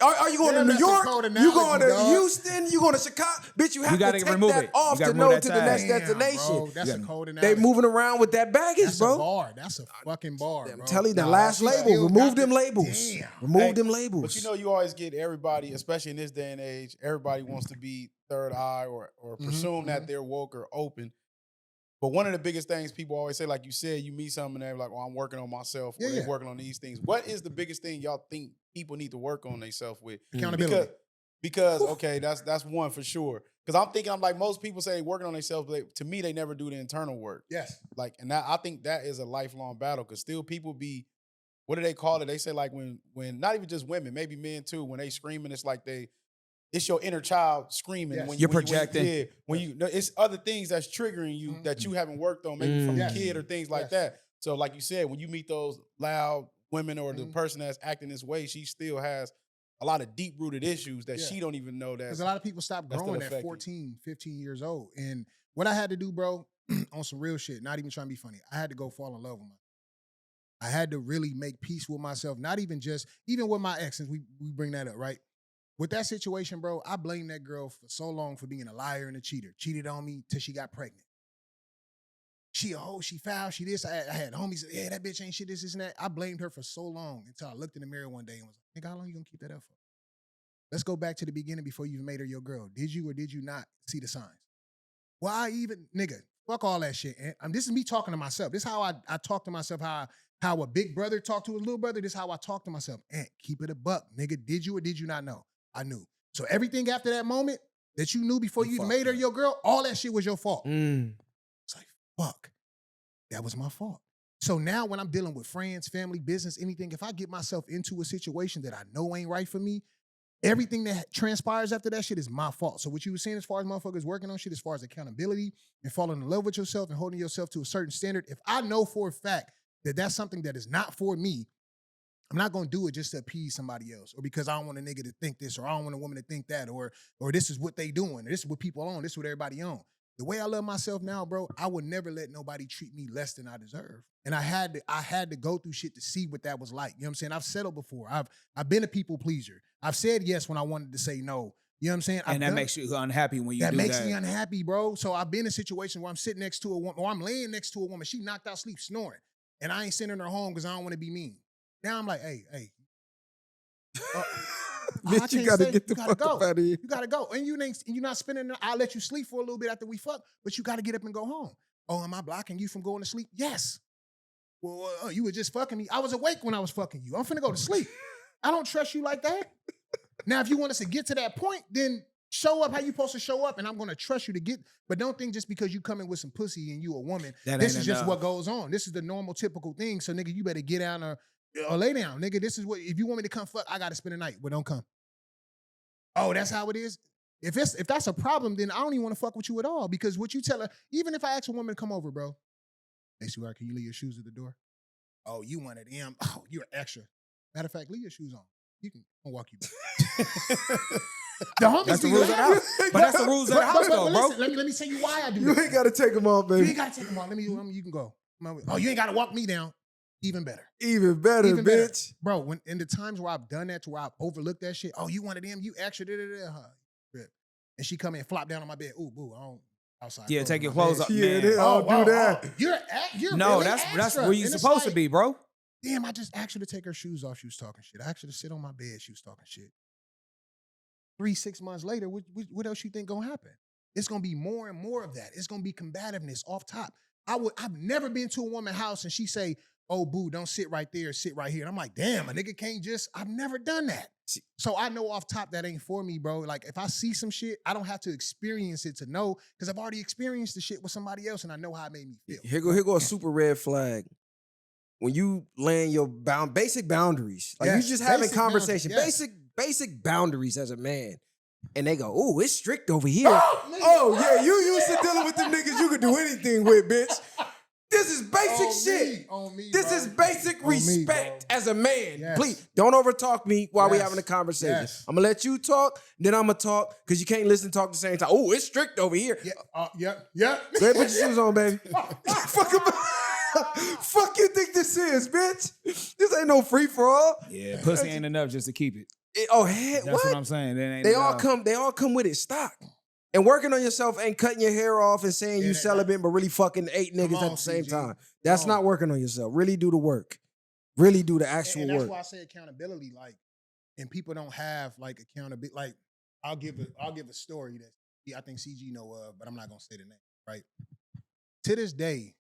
Are you going Damn, to New that's a York? cold You analogy, going to dog. Houston? You going to Chicago? Bitch, you have gotta to take remove that it. off You gotta to remove know that to the tag. next Damn, destination. bro, that's a Yeah. cold They analogy. moving around with that baggage, That's bro. a bar. That's a fucking bar, I'm bro. telling you, that Nah, last you label. still Remove got them the- labels. Damn. Remove Hey, them labels. But you always get everybody, especially in this day and age, everybody wants to be third eye or presume that they're woke or open. But one of the biggest things people always say, like you said, you meet someone and they're like, "Oh, I'm working on myself," or Yeah, they're yeah. working on these things. What is the biggest thing y'all think people need to work on themselves with? Accountability. Because okay, that's one for sure. Because I'm like most people say working on themselves, but to me they never do the internal work. Yes. Like, and I think that is a lifelong battle. Because still people be, what do they call it? They say like when not even just women, maybe men too, when they screaming, it's like it's your inner child screaming. Yes. When You're when projecting. when it's other things that's triggering you that you haven't worked on, maybe from Yes. a kid or things like Yes. that. So like you said, when you meet those loud women or the Mhm. person that's acting this way, she still has a lot of deep rooted issues that Yeah. she don't even know that. Because a lot of people stop that's still growing at affecting. 14, 15 years old. And what I had to do, bro, on some real shit, not even trying to be funny, I had to go fall in love with myself. I had to really make peace with myself, not even with my ex, since we bring that up, right? With that situation, bro, I blamed that girl for so long for being a liar and a cheater. Cheated on me till she got pregnant. She a hoe, she foul, she this. I had homies, yeah, that bitch ain't shit, this and that. I blamed her for so long until I looked in the mirror one day and was like, nigga, how long you gonna keep that up for? Let's go back to the beginning before you made her your girl. Did you or did you not see the signs? Why even, nigga, fuck all that shit. And this is me talking to myself. This is how I talk to myself, how a big brother talk to his little brother. This is how I talk to myself. And keep it a buck. Nigga, did you or did you not know? I knew. So everything after that moment that you knew before you even made her your girl, all that shit was your fault. It's like, fuck, that was my fault. So now when I'm dealing with friends, family, business, anything, if I get myself into a situation that I know ain't right for me, everything that transpires after that shit is my fault. So what you were saying as far as motherfuckers working on shit, as far as accountability and falling in love with yourself and holding yourself to a certain standard, if I know for a fact that that's something that is not for me, I'm not going to do it just to appease somebody else or because I don't want a nigga to think this or I don't want a woman to think that or this is what they doing or this is what people on, this is what everybody on. The way I love myself now, bro, I would never let nobody treat me less than I deserve. And I had to go through shit to see what that was like. You know what I'm saying? I've settled before. I've been a people pleaser. I've said yes when I wanted to say no. You know what I'm saying? And that makes you unhappy when you do that. That makes me unhappy, bro. So I've been in a situation where I'm sitting next to a woman or I'm laying next to a woman. She knocked out sleep snoring. And I ain't sending her home because I don't want to be mean. Now I'm like, hey. Bitch, you gotta get the fuck up out of here. You gotta go. And you're not spending, I'll let you sleep for a little bit after we fuck, but you gotta get up and go home. Oh, am I blocking you from going to sleep? Yes. Well, you were just fucking me. I was awake when I was fucking you. I'm finna go to sleep. I don't trust you like that. Now, if you want us to get to that point, then show up how you supposed to show up, and I'm gonna trust you to get, but don't think just because you come in with some pussy and you a woman, this is just what goes on. This is the normal, typical thing. So, nigga, you better get down or lay down. Nigga, this is what, if you want me to come fuck, I gotta spend the night. Well, don't come. Oh, that's how it is? If that's a problem, then I don't even want to fuck with you at all because what you tell her, even if I ask a woman to come over, bro, hey, sweetheart, can you leave your shoes at the door? Oh, you one of them. Oh, you're extra. Matter of fact, leave your shoes on. I'll walk you back. The homies That's the be rules of the laughing. house. But that's the rules of the house, though, bro. Listen, let me tell you why I do You that. ain't gotta take them off, You baby. ain't gotta take them off. You can go. Oh, you ain't gotta walk me down. Even better. Even better, Even better. bitch. Bro, when in the times where I've done that, to where I've overlooked that shit, oh, you one of them, you extra, huh? and she come in, flop down on my bed. Ooh, boo, I don't outside. Yeah, clothes take on your my clothes bed. up, Yeah, man. they all do that. You're No, really that's extra. where you And it's supposed to like, be, bro. Damn, I just asked her to take her shoes off. She was talking shit. I asked her to sit on my bed. She was talking shit. 3-6 months later, what else you think gonna happen? It's gonna be more and more of that. It's gonna be combativeness off top. I've never been to a woman's house and she say, "Oh, boo, don't sit right there, sit right here." And I'm like, damn, a nigga can't just. I've never done that. So I know off top that ain't for me, bro. Like if I see some shit, I don't have to experience it to know because I've already experienced the shit with somebody else and I know how it made me feel. Here go a super red flag. When you land your basic boundaries, like Yes, you just having basic conversation, boundaries, yes. basic boundaries as a man, and they go, "Oh, it's strict over here." nigga. Oh yeah, you used to dealing with them niggas you could do anything with, bitch. This is basic On shit. me, on me, This bro. is basic On me, respect bro. as a man. Yes. Please don't overtalk me while we Yes. having a conversation. Yes. I'm gonna let you talk, then I'm gonna talk because you can't listen and talk at the same time. Oh, it's strict over here. Yeah, yep. Go ahead, put your shoes on, baby. Fuck you think this is, bitch? This ain't no free for all. Yeah, pussy ain't enough just to keep it. Oh heck, That's what what? I'm saying. That ain't They all enough. come with it stock. And working on yourself ain't cutting your hair off and saying you that- celibate, but really fucking 8 niggas Come at on, the same CG. time. That's Come on. not working on yourself. Really do the work. Really do the actual and that's work. why I say accountability. Like, and people don't have like accountability. Like, I'll give a story that I think CG know of, but I'm not gonna say the name. Right. To this day,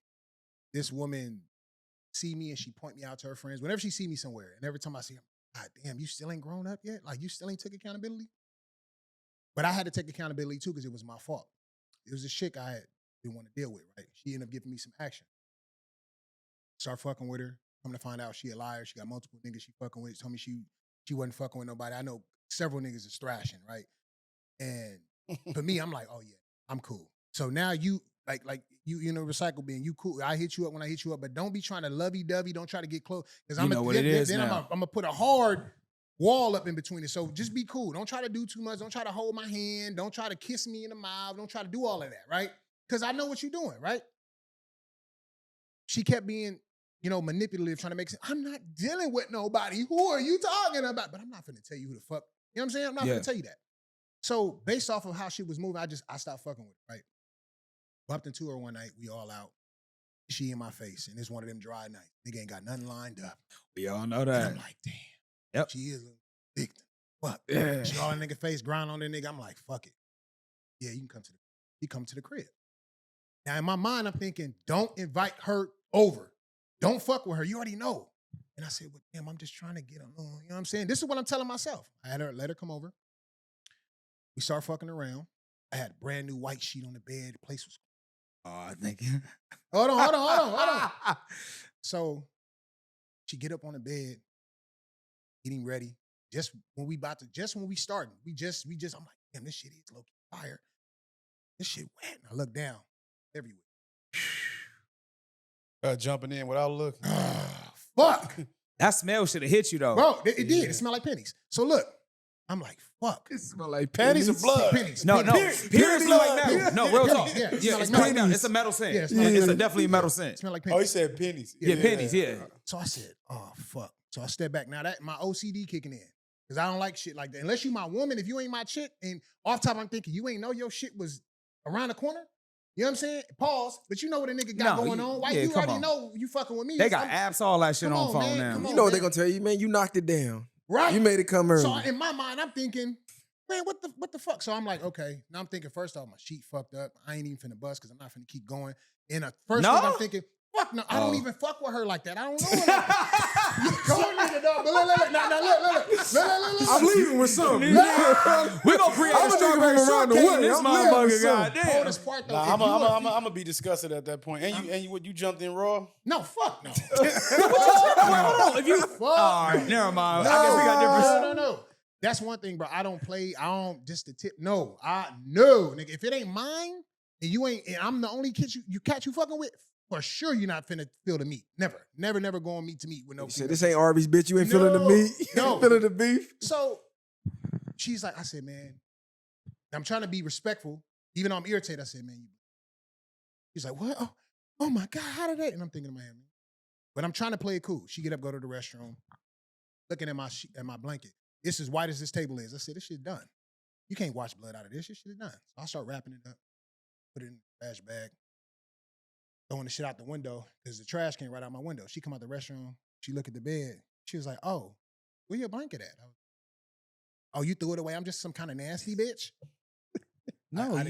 this woman see me and she point me out to her friends whenever she see me somewhere, and every time I see her, God damn, you still ain't grown up yet? Like, you still ain't took accountability? But I had to take accountability too because it was my fault. It was a chick I didn't want to deal with. Right. She ended up giving me some action. Start fucking with her. Come to find out she a liar. She got multiple niggas she fucking with. She told me she wasn't fucking with nobody. I know several niggas is thrashing, right? And for me, I'm like, oh yeah, I'm cool. So now you like you know, recycle bin, you cool. I hit you up when I hit you up, but don't be trying to lovey-dovey. Don't try to get close. Because You know what it is then now. I'm gonna put a hard wall up in between it. So just be cool. Don't try to do too much. Don't try to hold my hand. Don't try to kiss me in the mouth. Don't try to do all of that, right? Because I know what you're doing, right? She kept being, manipulative, trying to make sense. I'm not dealing with nobody. Who are you talking about? But I'm not finna tell you who the fuck. You know what I'm saying? I'm not Yeah. finna tell you that. So based off of how she was moving, I stopped fucking with her, right? Bumped into her one night. We all out. She in my face. And it's one of them dry nights. Nigga ain't got nothing lined up. We all know And that. I'm like, damn. Yep. She is a victim. Fuck. Yeah. She all in nigga face, grind on that nigga. I'm like, fuck it. Yeah, you can come to the He come to the crib. Now in my mind, I'm thinking, don't invite her over. Don't fuck with her. You already know. And I said, well, damn, I'm just trying to get along. You know what I'm saying? This is what I'm telling myself. I had her, let her come over. We start fucking around. I had a brand new white sheet on the bed. The place was. Oh, thank Hold on. So she get up on the bed, getting ready. Just when we starting, I'm like, damn, this shit is low-key fire. This shit wet. And I look down everywhere. Jumping in without looking. Fuck. That smell should have hit you though. Bro, it did. Yeah. It smelled like pennies. So look, I'm like, fuck. It smell like Panties or blood? Pennies. No, Pennies. Period smell like metal. Yeah, No, yeah, real yeah, talk. yeah, Yeah, it smell it's like like pennies. it's a metal scent. Yeah, it smell like It's pennies. definitely a metal It scent. smelled like Oh, pennies. he said pennies. Yeah, pennies. Yeah. So I said, oh, fuck. So I stepped back. Now that my OCD kicking in. Because I don't like shit like that. Unless you my woman, if you ain't my chick, and off top I'm thinking, you ain't know your shit was around the corner? You know what I'm saying? Pause. But you know what a nigga got No, going you- on. Why yeah, you come already on. know you fucking with me? They got apps, all that shit Come on on, phone man, now. come You on. know what they man. gonna tell you, man? You knocked it down. Right. You made it come early. So in my mind, I'm thinking, man, what the fuck? So I'm like, okay. Now I'm thinking, first off, my sheet fucked up. I ain't even finna bust because I'm not finna keep going. And first No? thing I'm thinking, fuck no, I don't even fuck with her like that. I don't know her like that. You go nigga, dog. But look. Now look. I'm leaving with something. We gonna create I'm a a strawberry nigga from around the shortcake way. in this I'm leaving with motherfucker. something. Goddamn. Coldest part though. Nah, if I'm you a- gonna be disgusted at that point. And you jumped in raw. No, fuck no. Wait, hold on. If you, Fuck. all right, never mind. I guess we got different. No. That's one thing, bro. I don't play. I don't just the tip. No, nigga. If it ain't mine and you ain't, and I'm the only kid you fucking with, for sure you're not finna feel the meat. Never going meat to meat with no. You said female. this ain't Arby's, bitch. You ain't feeling the No, meat. You no. ain't feeling the beef. So she's like, I said, man, I'm trying to be respectful, even though I'm irritated. I said, man, she's like, what? Oh my God, how did that? And I'm thinking in my head, man. But I'm trying to play it cool. She get up, go to the restroom, looking at my blanket. It's as white as this table is. I said, this shit done. you can't wash blood out of this. This shit is done. So I start wrapping it up, put it in the trash bag, throwing the shit out the window because the trash came right out my window. She come out the restroom. She look at the bed. She was like, "Oh, where your blanket at?" Oh, you threw it away. I'm just some kind of nasty bitch. No,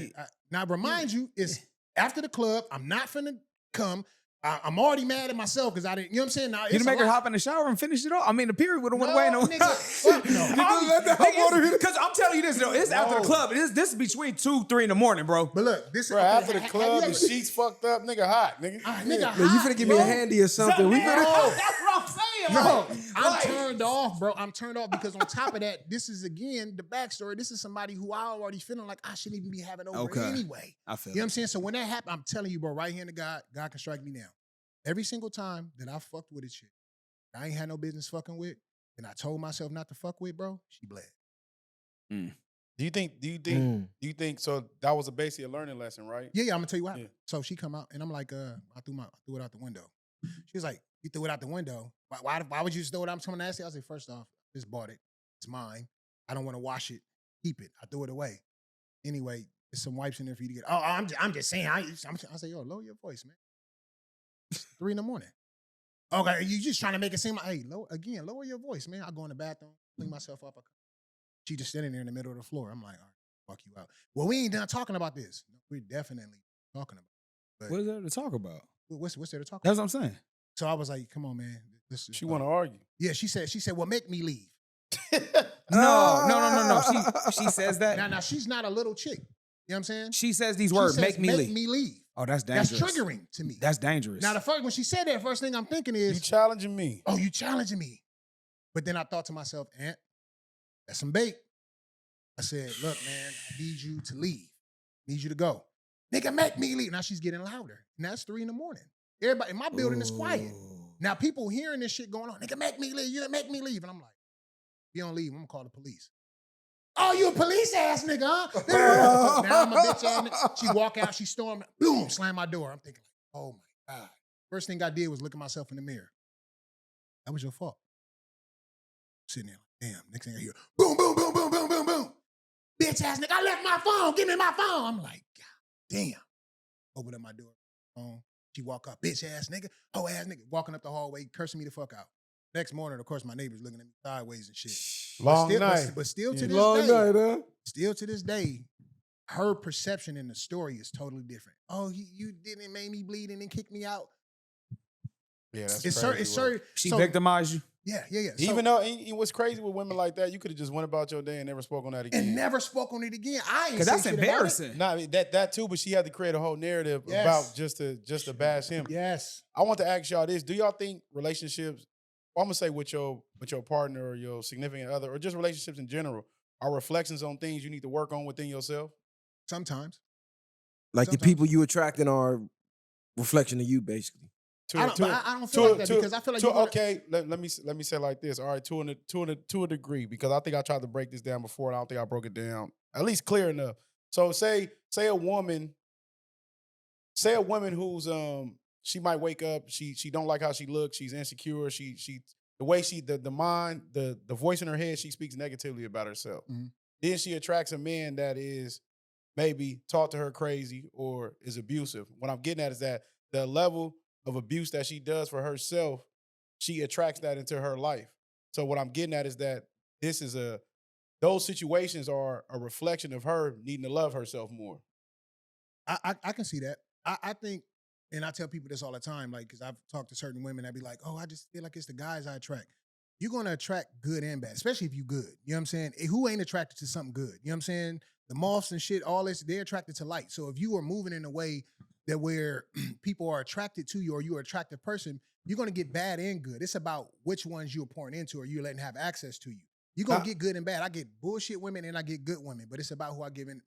now remind you, it's after the club. I'm not finna come. I'm already mad at myself because I didn't. You know what I'm saying? Now you didn't make her hop in the shower and finish it off. I mean, the period would have went away. No, because I'm telling you this, though, it's after the club. This is between 2, 3 in the morning, bro. But look, this Bro, after the club, the sheets fucked up, nigga hot, nigga. Nigga, Yo, you finna give me a handy or something. We finna. That's what I'm saying. No, I'm turned off, bro. I'm turned off because on top of that, this is again the backstory. This is somebody who I already feeling like I shouldn't even be having over anyway. I feel you know what I'm saying? So when that happened, I'm telling you, bro, right hand to God, God can strike me now. Every single time that I fucked with a chick I ain't had no business fucking with, and I told myself not to fuck with, bro, she bled. Do you think so that was basically a learning lesson, right? Yeah, I'm gonna tell you what happened. So she come out and I'm like, I threw it out the window. She was like, you threw it out the window. Why would you just throw it out? I'm coming nasty. I was like, first off, just bought it. It's mine. I don't want to wash it. Keep it. I threw it away. Anyway, there's some wipes in there for you to get. Oh, I'm just saying. I say, yo, lower your voice, man. It's 3 a.m. Okay, you just trying to make it seem like, hey, lower your voice, man. I go in the bathroom, clean myself up. She just standing there in the middle of the floor. I'm like, all right, fuck you out. Well, we ain't done talking about this. No, we're definitely talking about it. But what is there to talk about? What's there to talk about? That's what I'm saying. So I was like, come on, man. She want to argue. Yeah, she said, well, make me leave. No. She says that. Now, she's not a little chick. You know what I'm saying? She says these words, make me leave. Oh, that's dangerous. That's triggering to me. That's dangerous. Now, when she said that, first thing I'm thinking is, you challenging me. Oh, you challenging me. But then I thought to myself, Aunt, that's some bait. I said, look, man, I need you to leave. I need you to go. Nigga, make me leave. Now she's getting louder. Now it's 3 a.m. Everybody in my building is quiet. Now people hearing this shit going on. Nigga, make me leave. You make me leave. And I'm like, if you don't leave, I'm going to call the police. Oh, you a police ass nigga, huh? Now I'm a bitch ass nigga. She walk out, she storm, boom, slam my door. I'm thinking, like, oh my God. First thing I did was look at myself in the mirror. That was your fault. Sitting there like, damn. Next thing I hear, boom, boom, boom, boom, boom, boom, boom. Bitch ass nigga, I left my phone. Give me my phone. I'm like, God damn. Open up my door. Phone. She walk up, bitch ass nigga, hoe ass nigga, walking up the hallway, cursing me the fuck out. Next morning, of course, my neighbors looking at me sideways and shit. Long night. But still to this Long day, night, huh? still to this day, her perception in the story is totally different. Oh, you didn't make me bleed and then kick me out. Yeah, that's it's crazy. certain. She victimized you? Yeah. Even though, what's crazy with women like that, you could have just went about your day and never spoke on that again. And never spoke on it again. Because that's embarrassing. Nah, that too, but she had to create a whole narrative about just to bash him. Yes. I want to ask y'all this. Do y'all think relationships, I'm going to say with your partner or your significant other, or just relationships in general, are reflections on things you need to work on within yourself? Sometimes. Like the people you attracting are reflection of you, basically. I don't feel like that because I feel like okay. Let me say it like this. All right, to a degree, because I think I tried to break this down before, and I don't think I broke it down at least clear enough. So say a woman who's she might wake up, she don't like how she looks, she's insecure, she the way the voice in her head, she speaks negatively about herself. Mm-hmm. Then she attracts a man that is maybe taught to her crazy or is abusive. What I'm getting at is that the level of abuse that she does for herself, she attracts that into her life. So what I'm getting at is that those situations are a reflection of her needing to love herself more. I can see that. I think, and I tell people this all the time, like, because I've talked to certain women that be like, oh, I just feel like it's the guys I attract. You're going to attract good and bad, especially if you good. You know what I'm saying? Who ain't attracted to something good? You know what I'm saying? The moths and shit, all this, they're attracted to light. So if you are moving in a way that where people are attracted to you or you're an attractive person, you're going to get bad and good. It's about which ones you're pouring into or you're letting have access to you. You're going to get good and bad. I get bullshit women and I get good women, but it's about who I give in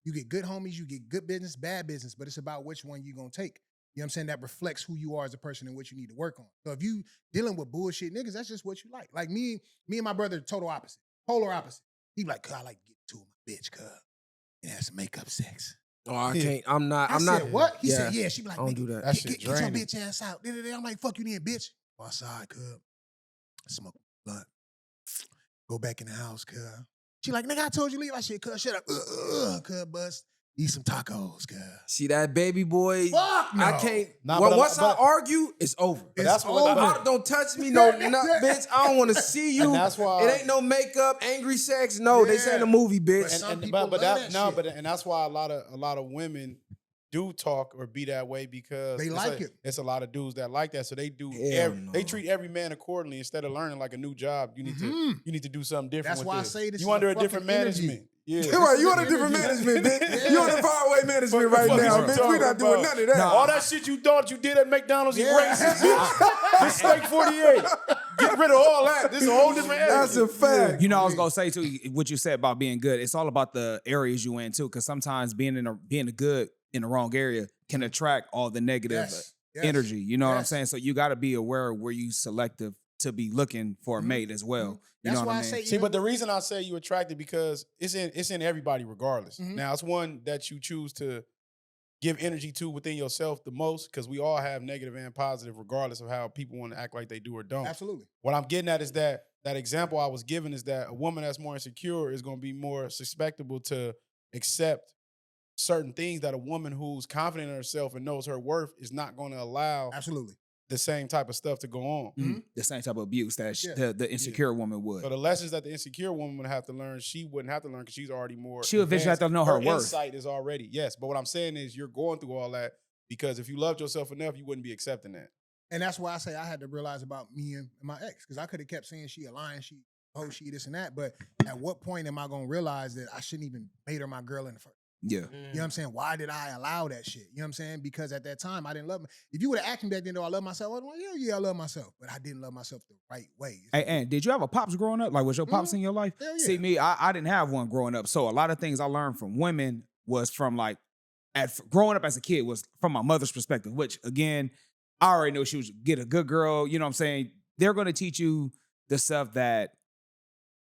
you get good homies, you get good business, bad business, but it's about which one you're going to take. You know what I'm saying? That reflects who you are as a person and what you need to work on. So if you dealing with bullshit niggas, that's just what you like. Like me and my brother, total opposite, polar opposite. He be like, I like to get to my bitch, cuz. And have some makeup sex. Oh, I can't. I'm not. I said, what? He said, yeah. She be like, I don't do that. Get your bitch ass out. I'm like, fuck you then, bitch. Go outside, cuz. Smoke blunt. Go back in the house, cuz. She like, nigga, I told you leave. I said, cuz, shut up. Cuz, bust. Eat some tacos, cuz. See that baby boy? Fuck no. I can't. Nah, well, but- once but- I argue, it's over. It's that's what- over. Don't touch me, no nut, bitch. I don't want to see you. And that's why- it ain't no makeup, angry sex. No, they say in the Yeah. movie, bitch. But some people love that shit. And that's why a lot of women do talk or be that way because They like it. It's a lot of dudes that like that, so they do. Hell They no. treat every man accordingly instead of learning like a new job. You need to do something different. That's with why I this. say this You is under a a different fucking energy. management. Yeah, You right, you on a Energy. different management, bitch. Yeah. You on the Broadway management right What the now, fuck is bitch. We you not talking doing about? none of that. All that shit you thought you did at McDonald's is Yeah. racist, bitch. This steak 48. Get rid of all that. This is a whole different area. That's a fact. You know, I was gonna say too what you said about being good. It's all about the areas you in too, because sometimes being a good in the wrong area can attract all the negative Yes. Yes. energy. You know what I'm Yes. saying? So you got to be aware of where you selective to be looking for a mate as well. You That's know what why I I mean? say See, but the reason I say you attracted because it's in everybody regardless. Mhm. Now it's one that you choose to give energy to within yourself the most because we all have negative and positive regardless of how people want to act like they do or don't. Absolutely. What I'm getting at is that example I was given is that a woman that's more insecure is going to be more susceptible to accept certain things that a woman who's confident in herself and knows her worth is not going to allow Absolutely. the same type of stuff to go on. The same type of abuse that Yeah. the insecure woman would. So the lessons that the insecure woman would have to learn, she wouldn't have to learn because she's already more. She eventually have to advanced. know her worth. Insight is already yes, but what I'm saying is you're going through all that because if you loved yourself enough, you wouldn't be accepting that. And that's why I say I had to realize about me and my ex, because I could have kept saying she a lion, she she this and that. But at what point am I gonna realize that I shouldn't even made her my girl in the first? Yeah. You know what I'm saying? Why did I allow that shit? You know what I'm saying? Because at that time I didn't love me. If you would have asked me back then, do I love myself? I'd well, yeah, I love myself. But I didn't love myself the right way. Hey, and did you have a pops growing up? Like, was your pops in your life? Hell yeah. See, me, I didn't have one growing up. So a lot of things I learned from women was from like, growing up as a kid was from my mother's perspective, which again, I already know she was get a good girl. You know what I'm saying? They're going to teach you the stuff that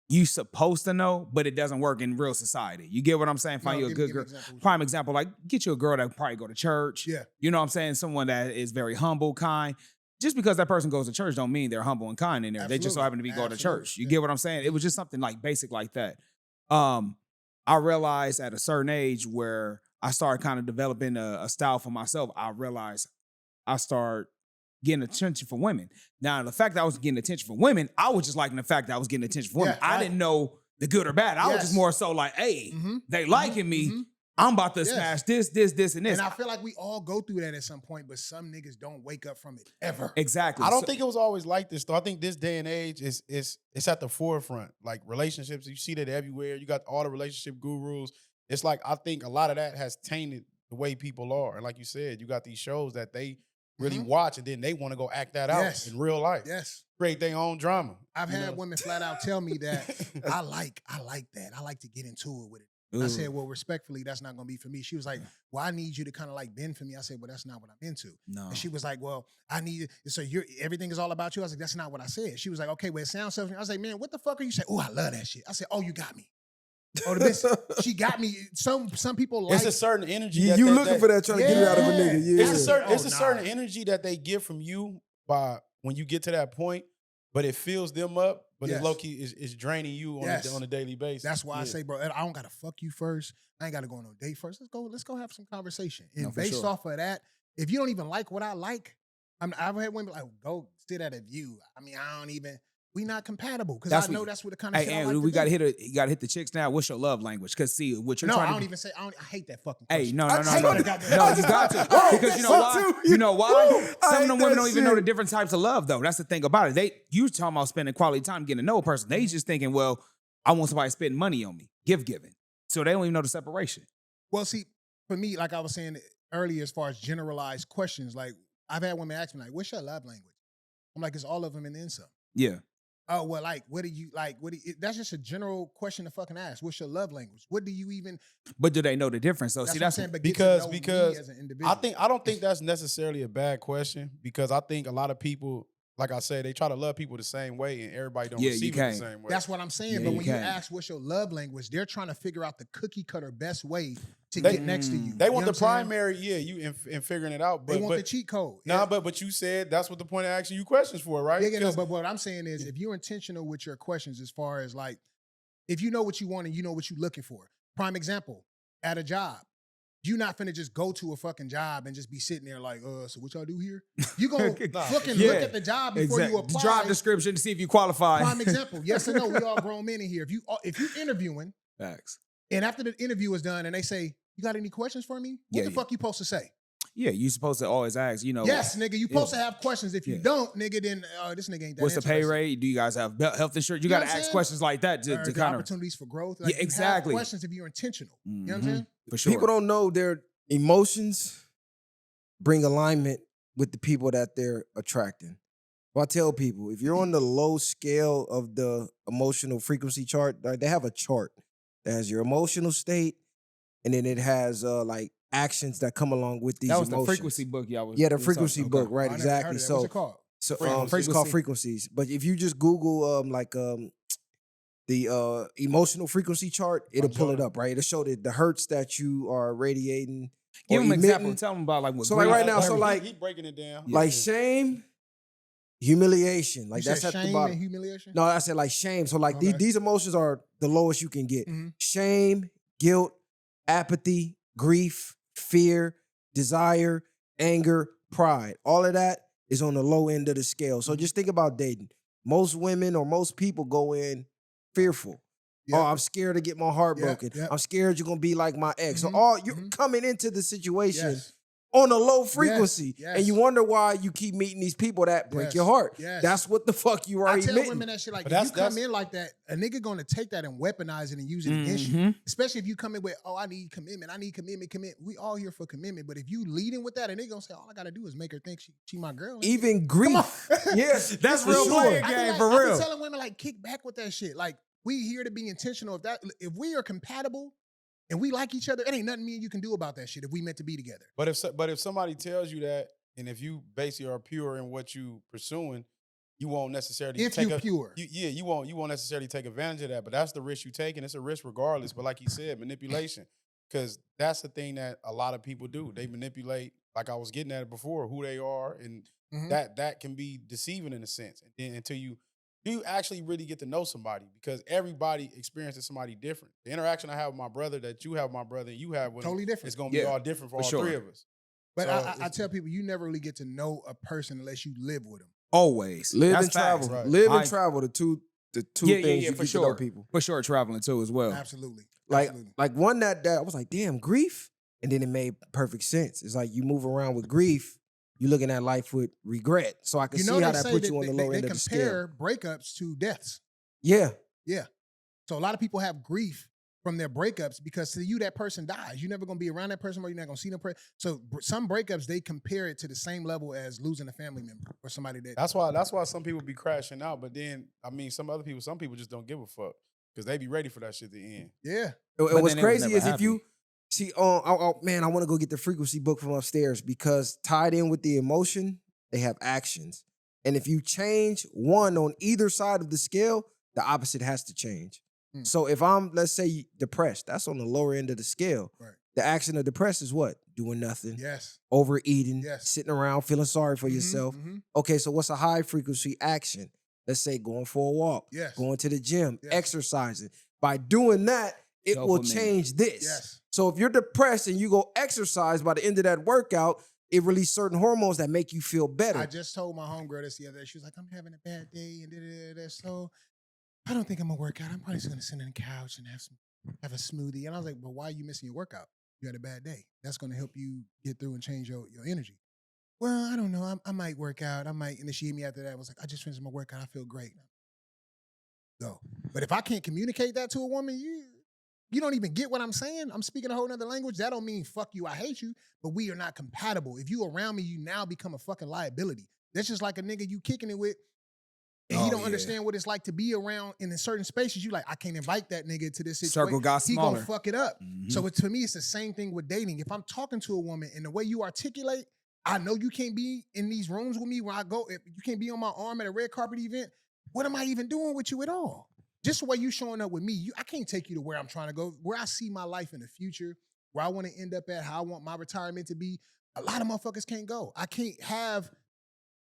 you supposed to know, but it doesn't work in real society. You get what I'm saying? Find No, you a give me good girl. examples. Prime example, like get you a girl that probably go to church. Yeah. You know what I'm saying? Someone that is very humble, kind. Just because that person goes to church don't mean they're humble and kind in there. They just so Absolutely. happen to be going to Absolutely. church. You Yeah. get what I'm saying? It was just something like basic like that. I realized at a certain age where I started kind of developing a style for myself, I realized I started getting attention from women. Now, the fact that I was getting attention from women, I was just liking the fact that I was getting attention from women. Yeah, I right. didn't know the good or bad. I was Yes. just more so like, hey, Mhm. they liking me. Mhm. I'm about to Yes. smash this, and this. And I feel like we all go through that at some point, but some niggas don't wake up from it ever. Exactly. I don't So- think it was always like this though. I think this day and age is it's at the forefront. Like relationships, you see that everywhere. You got all the relationship gurus. It's like I think a lot of that has tainted the way people are. And like you said, you got these shows that they really Mhm. watch and then they want to go act that out Yes. in real life. Yes. Create their own drama. I've you had know? women flat out tell me that I like that. I like to get into it with it. I Ooh. said, well, respectfully, that's not gonna be for me. She was like, well, I need you to kind of like bend for me. I said, well, that's not what I'm into. No. And she was like, well, I need so everything is all about you. I was like, that's not what I said. She was like, okay, well, it sounds selfish. I was like, man, what the fuck are you saying? Oh, I love that shit. I said, oh, you got me. Oh, the bitch, she got me. Some people like It's a certain energy. You, that you they- looking that- for that, trying to get it out of a nigga. Yeah. It's a certain, it's Oh, a nah. certain energy that they get from you by when you get to that point, but it fills them up, but Yes. it low key is draining you on, Yes. on a daily basis. That's why I Yeah. say, bro, I don't gotta fuck you first. I ain't gotta go on no date first. Let's go have some conversation. And No, for based sure. off of that, if you don't even like what I like, I've had women like, go sit at a view. I mean, I don't even. We not compatible because That's I know what- that's what the kind of Hey, shit I and like we to gotta do. you gotta hit the chicks now. What's your love language? Because see, what you're No, trying I to don't do. even say. I hate that fucking. Hey, question. no, I just wanted to- no, you got to. Because you know why? You know why? Woo! Some I of them hate women that don't even know the shit. different types of love, though. That's the thing about it. You talking about spending quality time getting to know a person. They just thinking, well, I want somebody spending money on me, giving. So they don't even know the separation. Well, see, for me, like I was saying earlier, as far as generalized questions, like I've had women ask me, like, "What's your love language?" I'm like, "It's all of them and then some." Yeah. Oh, well, like, what do you like? That's just a general question to fucking ask. What's your love language? What do you even? But do they know the difference? So That's see, what I'm that's saying. But because- get to know because me as an individual. I don't think that's necessarily a bad question because I think a lot of people, like I said, they try to love people the same way and everybody don't Yeah, you receive it the can't. same way. That's what I'm saying. Yeah, but you when you can. ask what's your love language, they're trying to figure out the cookie cutter best way to They- get next to you. they You want know the what I'm saying? primary, you in figuring it out. But They want the but cheat code. nah, but you said that's what the point of asking you questions for, right? Yeah, no, 'Cause- but what I'm saying is, if you're intentional with your questions, as far as like, if you know what you want and you know what you're looking for. Prime example, at a job. You not finna just go to a fucking job and just be sitting there like, so what y'all do here? You gonna fucking look at the job before you apply. Job description to see if you qualify. Prime example, yes or no, we all grown men in here. If you're interviewing, Facts. and after the interview is done and they say, you got any questions for me? What the fuck you supposed to say? Yeah, you supposed to always ask, Yes, nigga, you supposed to have questions. If you don't, nigga, then this nigga ain't that what's the pay interested. rate? Do you guys have health insurance? You know got to what I'm ask saying? questions like that to Or the kind of opportunities for growth. Yeah, exactly. You have questions if you're intentional. You know what I'm saying? For sure. People don't know their emotions bring alignment with the people that they're attracting. So I tell people, if you're on the low scale of the emotional frequency chart, like they have a chart that has your emotional state, and then it has like actions that come along with these that was emotions. the frequency book y'all was. Yeah, the was frequency talking- book, okay. right? I never heard Exactly. of that. So What's it called? So Frequency. it's called frequencies. But if you just Google the emotional frequency chart, it'll pull it up, right? It'll show the hertz that you are radiating. Give or them an example. emitting. Tell them about like what. So like grief- right now, so He- like he breaking it down. like shame, humiliation, like You that's said at the shame bottom. and humiliation? No, I said like shame. So like Okay. these emotions are the lowest you can get. Mhm. Shame, guilt, apathy, grief, fear, desire, anger, pride. All of that is on the low end of the scale. So just think about dating. Most women or most people go in fearful. Yeah. Oh, I'm scared to get my heart Yeah, broken. yeah. I'm scared you're gonna be like my ex. Mhm, So all you're mhm. coming into the situation Yes. on a low frequency. yes. And you wonder why you keep meeting these people that break Yes, your heart. yes. That's what the fuck you are I tell emitting. women that shit like, But if you that's- come in like that, a nigga gonna take that and weaponize it and use it against you. Mhm. Especially if you come in with, I need commitment. We all here for commitment. But if you leading with that, a nigga gonna say, all I gotta do is make her think she my girl. Even grief. Yes, That's for real sure. playing I be game like- for I be real. telling women like, kick back with that shit. Like, we here to be intentional. If we are compatible and we like each other, it ain't nothing me and you can do about that shit if we meant to be together. But if somebody tells you that, and if you basically are pure in what you pursuing, you won't necessarily If take you pure. you won't necessarily take advantage of that. But that's the risk you take, and it's a risk regardless. But like you said, manipulation, because that's the thing that a lot of people do. They manipulate, like I was getting at it before, who they are, and Mhm. that can be deceiving in a sense. And then until you actually really get to know somebody, because everybody experiences somebody different. The interaction I have with my brother, that you have with my brother, and you have with him, Totally different. it's going to be Yeah, all different for for all sure. three of us. But So I it's- tell people, you never really get to know a person unless you live with them. Always Live That's and travel. facts. Right. Live and I- travel. The two Yeah, things you for get sure. to know people. For sure, traveling too as well. Absolutely. Like Absolutely. like one that I was like, damn, grief. And then it made perfect sense. It's like you move around with grief, you're looking at life with regret. So I can You know, see how they that say puts you on the low they end of the scale. compare breakups to deaths. Yeah. Yeah. So a lot of people have grief from their breakups because to you, that person dies. You're never going to be around that person or you're not going to see them. So some breakups, they compare it to the same level as losing a family member or somebody that. That's why some people be crashing out. But then, I mean, some people just don't give a fuck because they be ready for that shit to end. Yeah. And But what's then it was crazy never is if you happy. see, man, I want to go get the frequency book from upstairs because tied in with the emotion, they have actions. And if you change one on either side of the scale, the opposite has to change. Hmm. So if I'm, let's say, depressed, that's on the lower end of the scale. Right. The action of depressed is what? Doing nothing, Yes. overeating, Yes. sitting around, feeling sorry for Mhm, yourself. mhm. Okay, so what's a high frequency action? Let's say going for a walk, Yes. going to the gym, Yes. exercising. By doing that, it will Dopamine. change this. Yes. So if you're depressed and you go exercise, by the end of that workout, it releases certain hormones that make you feel better. I just told my homegirl this the other day. She was like, I'm having a bad day and da-da-da-da. So I don't think I'm going to work out. I'm probably just going to sit on the couch and have a smoothie. And I was like, but why are you missing your workout? You had a bad day. That's going to help you get through and change your energy. Well, I don't know. I might work out. I might. And then she hit me after that. I was like, I just finished my workout. I feel great. Go. But if I can't communicate that to a woman, you don't even get what I'm saying. I'm speaking a whole nother language. That don't mean fuck you, I hate you. But we are not compatible. If you around me, you now become a fucking liability. That's just like a nigga you kicking it with. And he Oh, don't yeah. understand what it's like to be around in certain spaces. You like, I can't invite that nigga to this situation. Circle got He smaller. gonna fuck it up. Mhm. So to me, it's the same thing with dating. If I'm talking to a woman and the way you articulate, I know you can't be in these rooms with me where I go. If you can't be on my arm at a red carpet event, what am I even doing with you at all? Just the way you showing up with me, I can't take you to where I'm trying to go, where I see my life in the future, where I want to end up at, how I want my retirement to be. A lot of motherfuckers can't go. I can't have,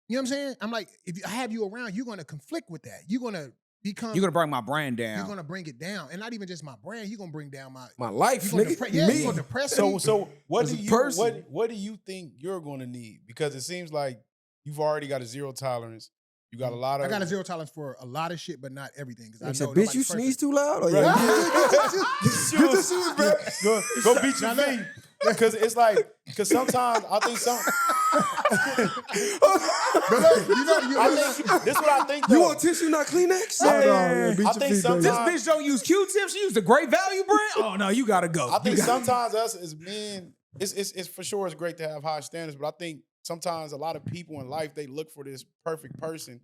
you know what I'm saying? I'm like, if I have you around, you're going to conflict with that. You're going to You're gonna bring my brand down. You're gonna bring it down, and not even just my brand. You're gonna bring down my life, you're gonna nigga. you're gonna depress me. So what As do a you person. what do you think you're going to need? Because it seems like you've already got a zero tolerance. You got a lot of. I got a zero tolerance for a lot of shit, but not everything. Because I Said, know bitch, you nobody's sneeze perfect. too loud? Or Right. Get the shoes, bro. Go beat your feet. Because it's like, because sometimes I think this is what I think. You Though. want tissue, not Kleenex? I think sometimes This bitch don't use Q-tips. She use the Great Value brand. Oh no, you gotta go. I think sometimes us as men, it's for sure it's great to have high standards, but I think sometimes a lot of people in life they look for this perfect person,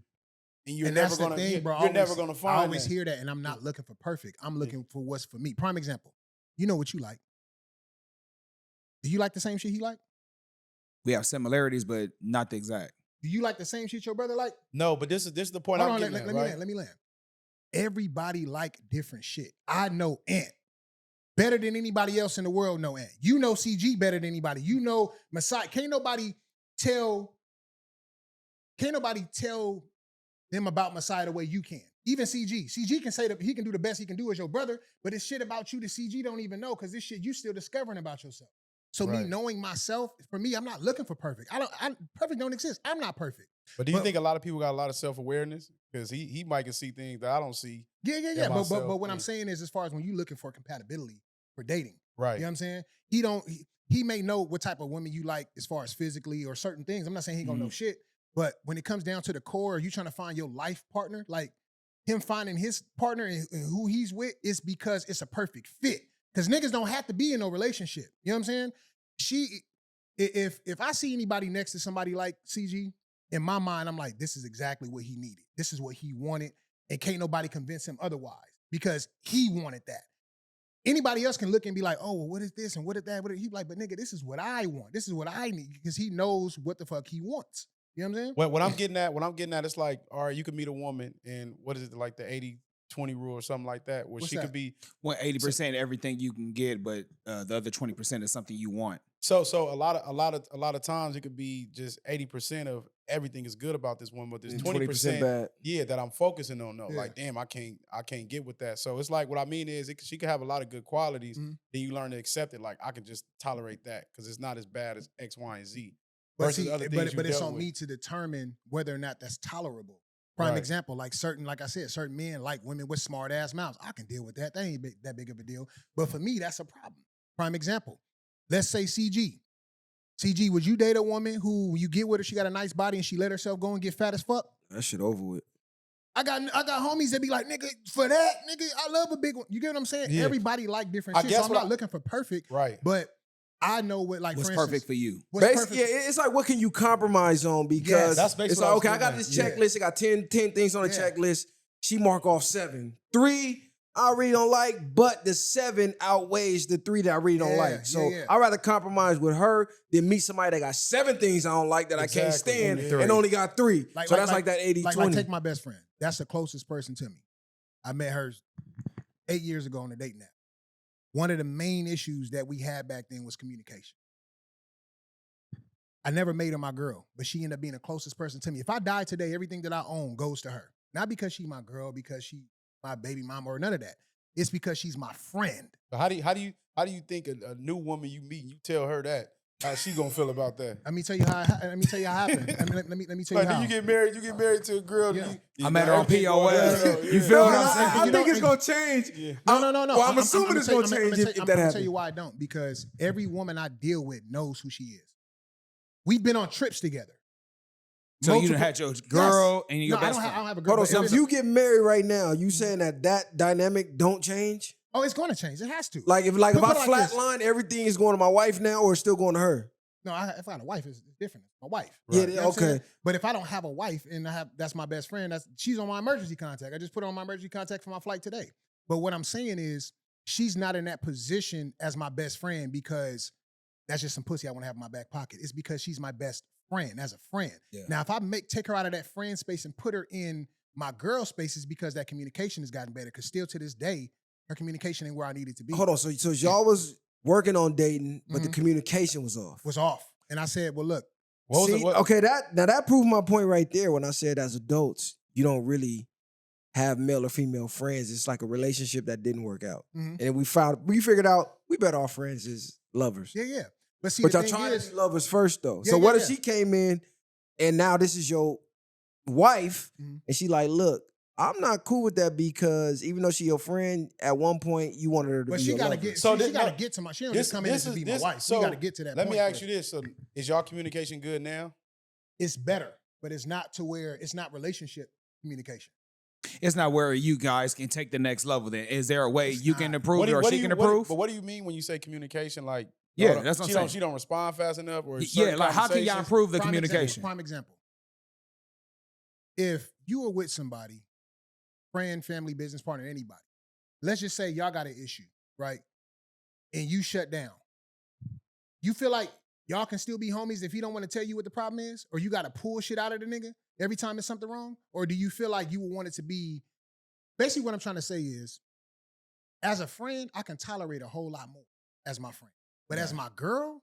and you're never gonna you're never gonna find. I always hear that, and I'm not looking for perfect. I'm looking for what's for me. Prime example. You know what you like. Do you like the same shit he like? We have similarities, but not the exact. Do you like the same shit your brother like? No, but this is the point Hold I'm on, getting let at, me right? land. Let me land. Everybody like different shit. I know Ant better than anybody else in the world know Ant. You know CG better than anybody. You know Masai. Can't nobody tell them about Masai the way you can. Even CG. CG can say that he can do the best he can do as your brother, but it's shit about you that CG don't even know because this shit you still discovering about yourself. So me knowing myself, for me, I'm not looking for perfect. Perfect don't exist. I'm not perfect. But do you think a lot of people got a lot of self-awareness? Because he might can see things that I don't see. Yeah. But what I'm saying is, as far as when you looking for compatibility for dating, Right. You know what I'm saying? He may know what type of women you like as far as physically or certain things. I'm not saying he gonna know shit, but when it comes down to the core, you trying to find your life partner, like him finding his partner and who he's with is because it's a perfect fit. Because niggas don't have to be in no relationship. You know what I'm saying? If I see anybody next to somebody like CG, in my mind, I'm like, this is exactly what he needed. This is what he wanted. And can't nobody convince him otherwise because he wanted that. Anybody else can look and be like, oh, well, what is this and what is that? He be like, but nigga, this is what I want. This is what I need because he knows what the fuck he wants. You know what I'm saying? What I'm getting at, it's like, all right, you can meet a woman and what is it, like the 80-20 rule or something like that, where What's she that? could be 80% everything you can get, but the other 20% is something you want. so a lot of times it could be just 80% of everything is good about this woman, but there's 20% bad. yeah, that I'm focusing on though. Yeah. Like, damn, I can't get with that. So it's like, what I mean is she could have a lot of good qualities, Mhm. then you learn to accept it. Like, I can just tolerate that because it's not as bad as X, Y, and Z. But Versus see, other but things you it's dealt on with. me to determine whether or not that's tolerable. Prime Right. example, like I said, certain men like women with smart ass mouths. I can deal with that. That ain't that big of a deal. But for me, that's a problem. Prime example. Let's say CG. CG, would you date a woman who you get with her, she got a nice body and she let herself go and get fat as fuck? That shit over with. I got homies that be like, nigga, for that, nigga, I love a big one. You get what I'm saying? Yeah. Everybody like different I shit. guess So I'm not looking for perfect, Right. but I know what, like, What's for instance, perfect for you? what's Basically, perfect. yeah, it's like, what can you compromise on? Because that's basically it's what I like, was okay, I getting got at. this Yeah. checklist. I got 10 things on the Yeah. checklist. She mark off 7. 3, I really don't like, but the 7 outweighs the 3 that I really don't Yeah, like. So yeah. I'd rather compromise with her than meet somebody that got 7 things I don't like that I can't Exactly. stand Yeah. and only got 3. So that's like that 80-20. Like take my best friend. That's the closest person to me. I met her 8 years ago on a dating app. One of the main issues that we had back then was communication. I never made her my girl, but she ended up being the closest person to me. If I die today, everything that I own goes to her. Not because she's my girl, because she's my baby mama or none of that. It's because she's my friend. But how do you think a new woman you meet, you tell her that, how she gonna feel about that? Let me tell you how it happened. Let me tell you Like, how. do you get married to a girl? Yeah. I met her on everything POS. going down, You feel what I'm I saying? You think know, it's gonna change. Yeah. No. Well, I'm assuming it's gonna change if that I'm gonna tell happens. you why I don't. Because every woman I deal with knows who she is. We've been on trips together. So you Multiple- done had your girl and your No, best I friend. don't have a girl. Hold on, but so it if was you get married right now, you saying that dynamic don't change? oh, it's going to change. It has to. Like if Put I it like this. flatline, everything is going to my wife now, or it's still going to her? No, if I had a wife, it's different. My wife. Yeah, You know what I'm saying? okay. But if I don't have a wife and that's my best friend, she's on my emergency contact. I just put her on my emergency contact for my flight today. But what I'm saying is she's not in that position as my best friend because that's just some pussy I want to have in my back pocket. It's because she's my best friend as a friend. Yeah. Now, if I take her out of that friend space and put her in my girl space, it's because that communication has gotten better. Because still to this day, her communication ain't where I need it to be. Hold on, so y'all was working on dating, but the Mhm. communication was off. Was off. And I said, well, look, What was See, it? What, okay, that proved my point right there when I said as adults, you don't really have male or female friends. It's like a relationship that didn't work out. Mhm. And we figured out we better off friends as lovers. Yeah. But see, But the y'all thing trying is, to be lovers first though. Yeah, So what yeah, if she came in and now this is your wife Mhm. and she like, look, I'm not cool with that because even though she your friend, at one point you wanted her to but be she your gotta lover. get. So She this- gotta no, get to my. She don't just come in and just be my wife. So we gotta get to that. Let point me ask first. you this: so is y'all communication good now? It's better, but it's not to where it's not relationship communication. It's not where you guys can take the next level. Then is there a way It's you not. can improve it or she can But improve? what do you mean when you say communication? Like, Yeah, y'all that's what I'm she saying. She don't respond fast enough, or Yeah, certain like how can y'all conversations? improve the Prime communication? Prime example. If you were with somebody, friend, family, business partner, anybody, let's just say y'all got an issue, right? And you shut down. You feel like y'all can still be homies if he don't want to tell you what the problem is? Or you got to pull shit out of the nigga every time there's something wrong? Or do you feel like you would want it to be... Basically what I'm trying to say is, as a friend, I can tolerate a whole lot more as my friend. But as my girl,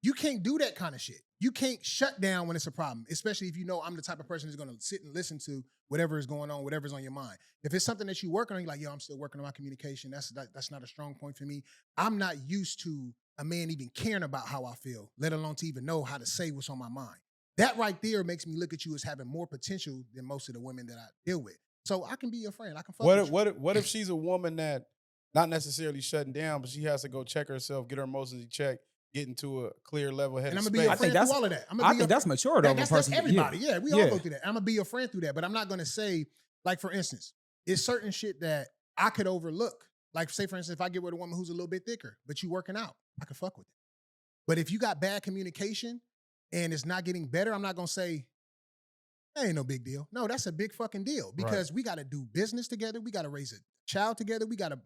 you can't do that kind of shit. You can't shut down when it's a problem, especially if you know I'm the type of person who's going to sit and listen to whatever is going on, whatever's on your mind. If it's something that you're working on, you're like, yo, I'm still working on my communication. That's not a strong point for me. I'm not used to a man even caring about how I feel, let alone to even know how to say what's on my mind. That right there makes me look at you as having more potential than most of the women that I deal with. So I can be your friend. I can fuck with you. What if she's a woman that not necessarily shutting down, but she has to go check herself, get her emotions in check, get into a clear level head And I'm of gonna be your space? friend that's- through all of that. I think that's mature though. That's person. everybody. Yeah, we all Yeah. go through that. I'm gonna be your friend through that, but I'm not gonna say, like, for instance, it's certain shit that I could overlook. Like, say, for instance, if I get with a woman who's a little bit thicker, but you working out, I can fuck with it. But if you got bad communication and it's not getting better, I'm not gonna say, that ain't no big deal. No, that's a big fucking deal because we gotta do business together. We gotta raise a child together. We gotta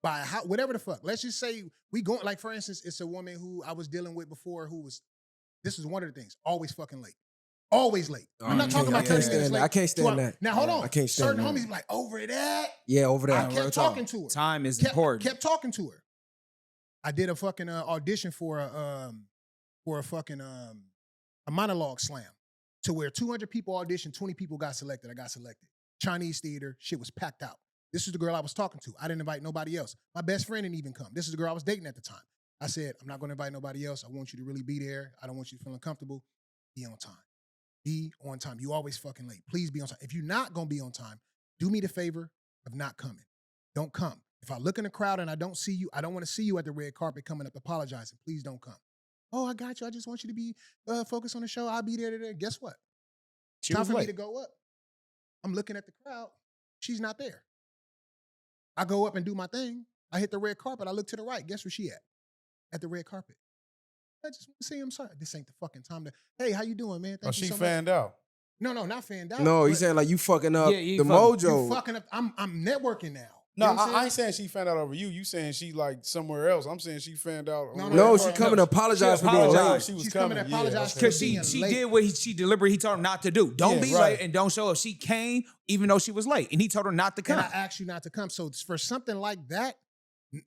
buy a house, whatever the fuck. Let's just say we going, like, for instance, it's a woman who I was dealing with before who was, this was one of the things, always fucking late. Always late. I'm not talking about 30 minutes late. I can't stand that. Now, hold on. I can't stand Certain that. homies be like, over that? Yeah, over that. I Real kept talk. talking to her. Time is important. Kept talking to her. I did a fucking audition for a monologue slam to where 200 people auditioned, 20 people got selected. I got selected. Chinese theater, shit was packed out. This is the girl I was talking to. I didn't invite nobody else. My best friend didn't even come. This is the girl I was dating at the time. I said, I'm not going to invite nobody else. I want you to really be there. I don't want you to feel uncomfortable. Be on time. Be on time. You always fucking late. Please be on time. If you're not going to be on time, do me the favor of not coming. Don't come. If I look in the crowd and I don't see you, I don't want to see you at the red carpet coming up apologizing. Please don't come. Oh, I got you. I just want you to be focused on the show. I'll be there today. Guess what? She Time was for me late. to go up. I'm looking at the crowd. She's not there. I go up and do my thing. I hit the red carpet. I look to the right. Guess where she at the red carpet. I just want to say I'm sorry. This ain't the fucking time to, hey, how you doing, man? Thank you she so much. fanned out. No, not fanned out. No, he's but saying like you fucking up Yeah, you the fucking- mojo. you fucking up. I'm networking now. No, You know what I'm I ain't saying? saying she found out over you. You saying she like somewhere else. I'm saying she found out. No, on No, red she carpet. coming to apologize She for being apologized. late. She was She's coming to yeah, apologize okay. Because being she late. did what she deliberately he told her not to do. Don't Yeah, be right. late and don't show up. She came even though she was late, and he told her not to come. And I asked you not to come. So for something like that,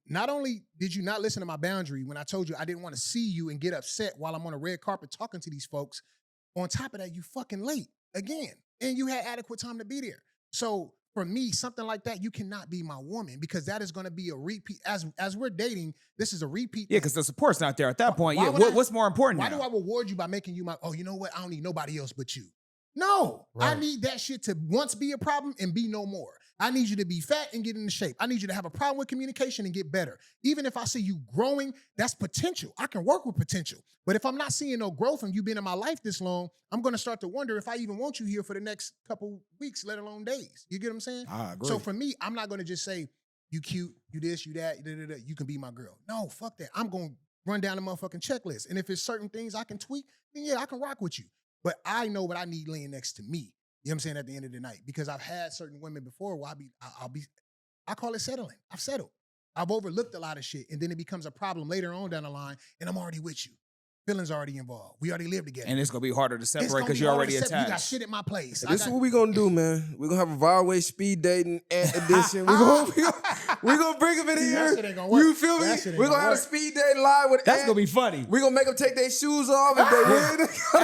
not only did you not listen to my boundary when I told you I didn't want to see you and get upset while I'm on a red carpet talking to these folks, on top of that, you fucking late again. And you had adequate time to be there. So for me, something like that, you cannot be my woman because that is going to be a repeat. As we're dating, this is a repeat. Yeah, because the support's not there at that point. Why Yeah, would I- what's more important Why now? do I reward you by making you my, oh, you know what? I don't need nobody else but you. No, I Right. need that shit to once be a problem and be no more. I need you to be fat and get into shape. I need you to have a problem with communication and get better. Even if I see you growing, that's potential. I can work with potential. But if I'm not seeing no growth and you been in my life this long, I'm going to start to wonder if I even want you here for the next couple weeks, let alone days. You get what I'm saying? I agree. So for me, I'm not going to just say, you cute, you this, you that, you can be my girl. No, fuck that. I'm going to run down the motherfucking checklist. And if it's certain things I can tweak, then yeah, I can rock with you. But I know what I need laying next to me. You know what I'm saying, at the end of the night. Because I've had certain women before where I call it settling. I've settled. I've overlooked a lot of shit. And then it becomes a problem later on down the line. And I'm already with you. Feelings already involved. We already live together. And it's gonna be harder to It's separate gonna because be you're hard to already separate. You got attached. shit at my place. This is what we gonna do, man. We're gonna have a VwP speed dating edition. We're gonna bring them in That here. shit ain't gonna work. You feel me? That shit ain't We're gonna gonna have a work. speed dating live with That's Ant. gonna be funny. We're gonna make them take their shoes off if they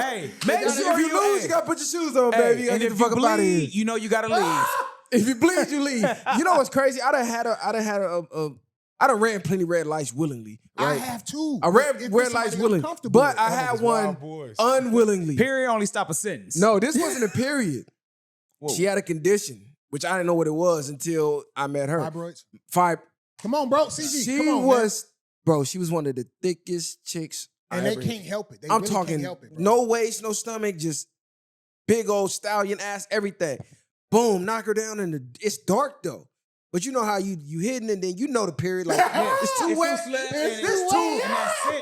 win. Hey, make If sure you lose, hey, you gotta put your shoes on, hey, baby. You gotta and get the if fuck you up out of here. bleed, you know you gotta leave. If you bleed, you leave. You know what's crazy? I done ran plenty red lights willingly. I Right? have too. I ran If red it's lights somebody I'm willingly, comfortable but with. I Them had niggas one wild boys. unwillingly. Period only stop a sentence. No, this wasn't a period. Whoa. She had a condition, which I didn't know what it was until I met her. Fibroids. Come on, bro. CG, She come on, was, bro, she was one of the thickest chicks and I they ever can't help it. They I'm really talking can't help it, bro. no waist, no stomach, just big old stallion ass, everything. Boom, knock her down it's dark though. But you know how you hidden and then you know the period like it's too wet. It's too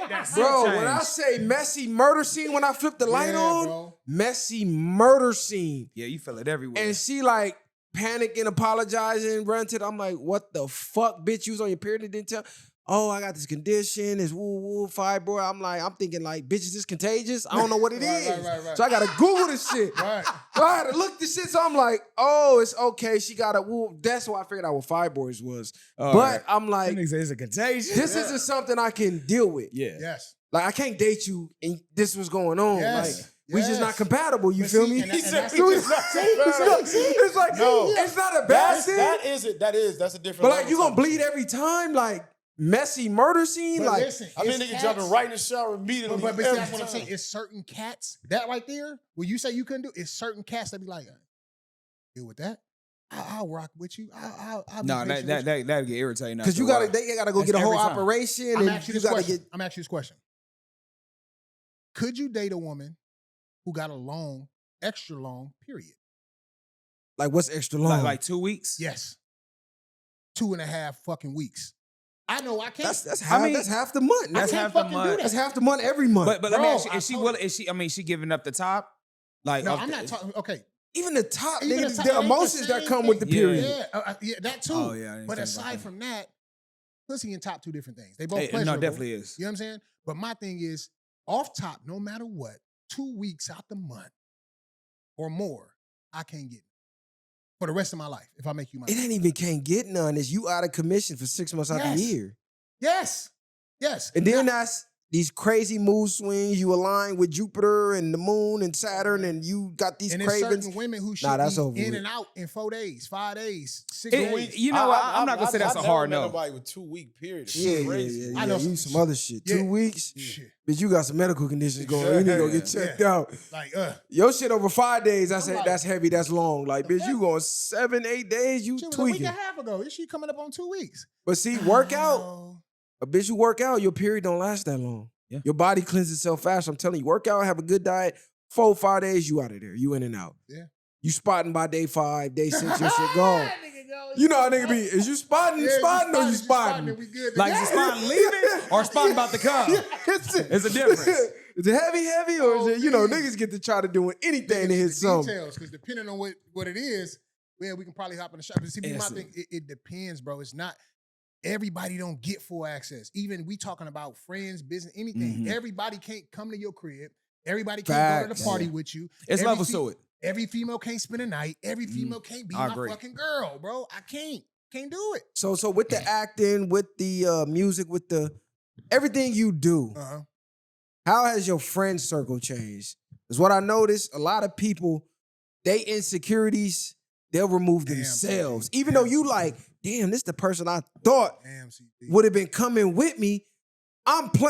That's Bro, when I say messy murder scene when I flip the light on, bro. messy murder scene. Yeah, you feel it everywhere. And she like panicking, apologizing, run to I'm like, what the fuck, bitch? You was on your period and didn't tell. Oh, I got this condition, it's woo fibroid. I'm thinking like, bitch, is this contagious? I don't know what it is. Right. So I gotta Google this shit. Right. So I had to look this shit. So I'm like, oh, it's okay. She got a woo. That's why I figured out what fibroids was. All but right. I'm like, That nigga say it's a contagion. this isn't something I can deal with. Yeah. Yes. Like I can't date you and this was going on. Yes. Like we just Yes. not compatible. You But feel see, me? and that's So the- it's like No. it's not a bad thing. That's a different. But like level you gonna type of bleed shit. every time, like messy murder scene, But like listen, I mean, it's nigga cats- jumping right in the shower immediately. But see, every that's what I'm time. saying. It's certain cats that right there. Where you say you couldn't do, it's certain cats that be like, deal with that. I'll rock with you. I'll No, be patient with you. that'll get irritating. because after a while. they gotta go That's get a whole every time. operation, I'm and asking you you this gotta question. get I'm asking you this question. Could you date a woman who got a long, extra long period? like what's extra long? like 2 weeks. Yes. 2.5 fucking weeks. I know I can't. that's half. That's half the month. That's I can't half the fucking do month. that. That's half the month every month. But let me Bro, ask you: I Is she told willing? Is she? I mean, she giving up the top? Like, No, of I'm the- not talking. Okay. even the top, Even nigga, the top, the it ain't the emotions that same come with the thing. period. Yeah, that too. Oh, yeah, I didn't But think about aside that. from that, pussy and top two different things. They both Hey, pleasurable. no, definitely is. You know what I'm saying? But my thing is, off top, no matter what, 2 weeks out the month or more, I can't get for the rest of my life if I make you my. It ain't even can't get none. It's you out of commission for 6 months out the Yes. year. Yes. And then Now- that's these crazy mood swings. You align with Jupiter and the moon and Saturn, and you got these and there's cravings. certain women who should Nah, that's be over in with. and out in 4 days, 5 days, 6 It- weeks. you know, I'm not gonna say that's a hard no. Nobody with 2 week period. Yeah. I know You some some other shit. Yeah. 2 weeks, Shit. bitch. You got some medical conditions going. on. You need to go get checked out. Like, Your shit over 5 days. I said like- that's heavy. That's long. Like, bitch, you going 7, 8 days. You shit was a week tweaking. and a half ago. Is she coming up on 2 weeks? But see, work out. No. A bitch, you work out, your period don't last that long. Yeah. Your body cleanses itself fast. I'm telling you, work out, have a good diet. 4, 5 days, you out of there. You in and out. Yeah. You spotting by day 5, day 6, your shit gone. You know how nigga be. Is you spotting, Yeah, spotting, or you spotting? We good. Like, is it spotting leaving or spotting about to come? It's a difference. Is it heavy, or is it, you know, niggas get to try to doing anything to hit something. Details, because depending on what it is, well, we can probably hop in the shop. But see, my Yes, thing, it depends, bro. It's not everybody don't get full access. Even we talking about friends, business, anything. Mhm. Everybody can't come to your crib. Everybody can't go to Facts. the party Yeah. with you. It's Every levels fe- to it. Every female can't spend a night. Every female can't be I my agree. fucking girl, bro. I can't do it. So with the acting, with the music, with the everything you do, Uh-huh. how has your friend circle changed? Because what I noticed, a lot of people, they insecurities, they'll remove Damn, themselves. CG. Even Damn, though you CG. like, damn, this the person I thought Damn, CG. would have been coming with me.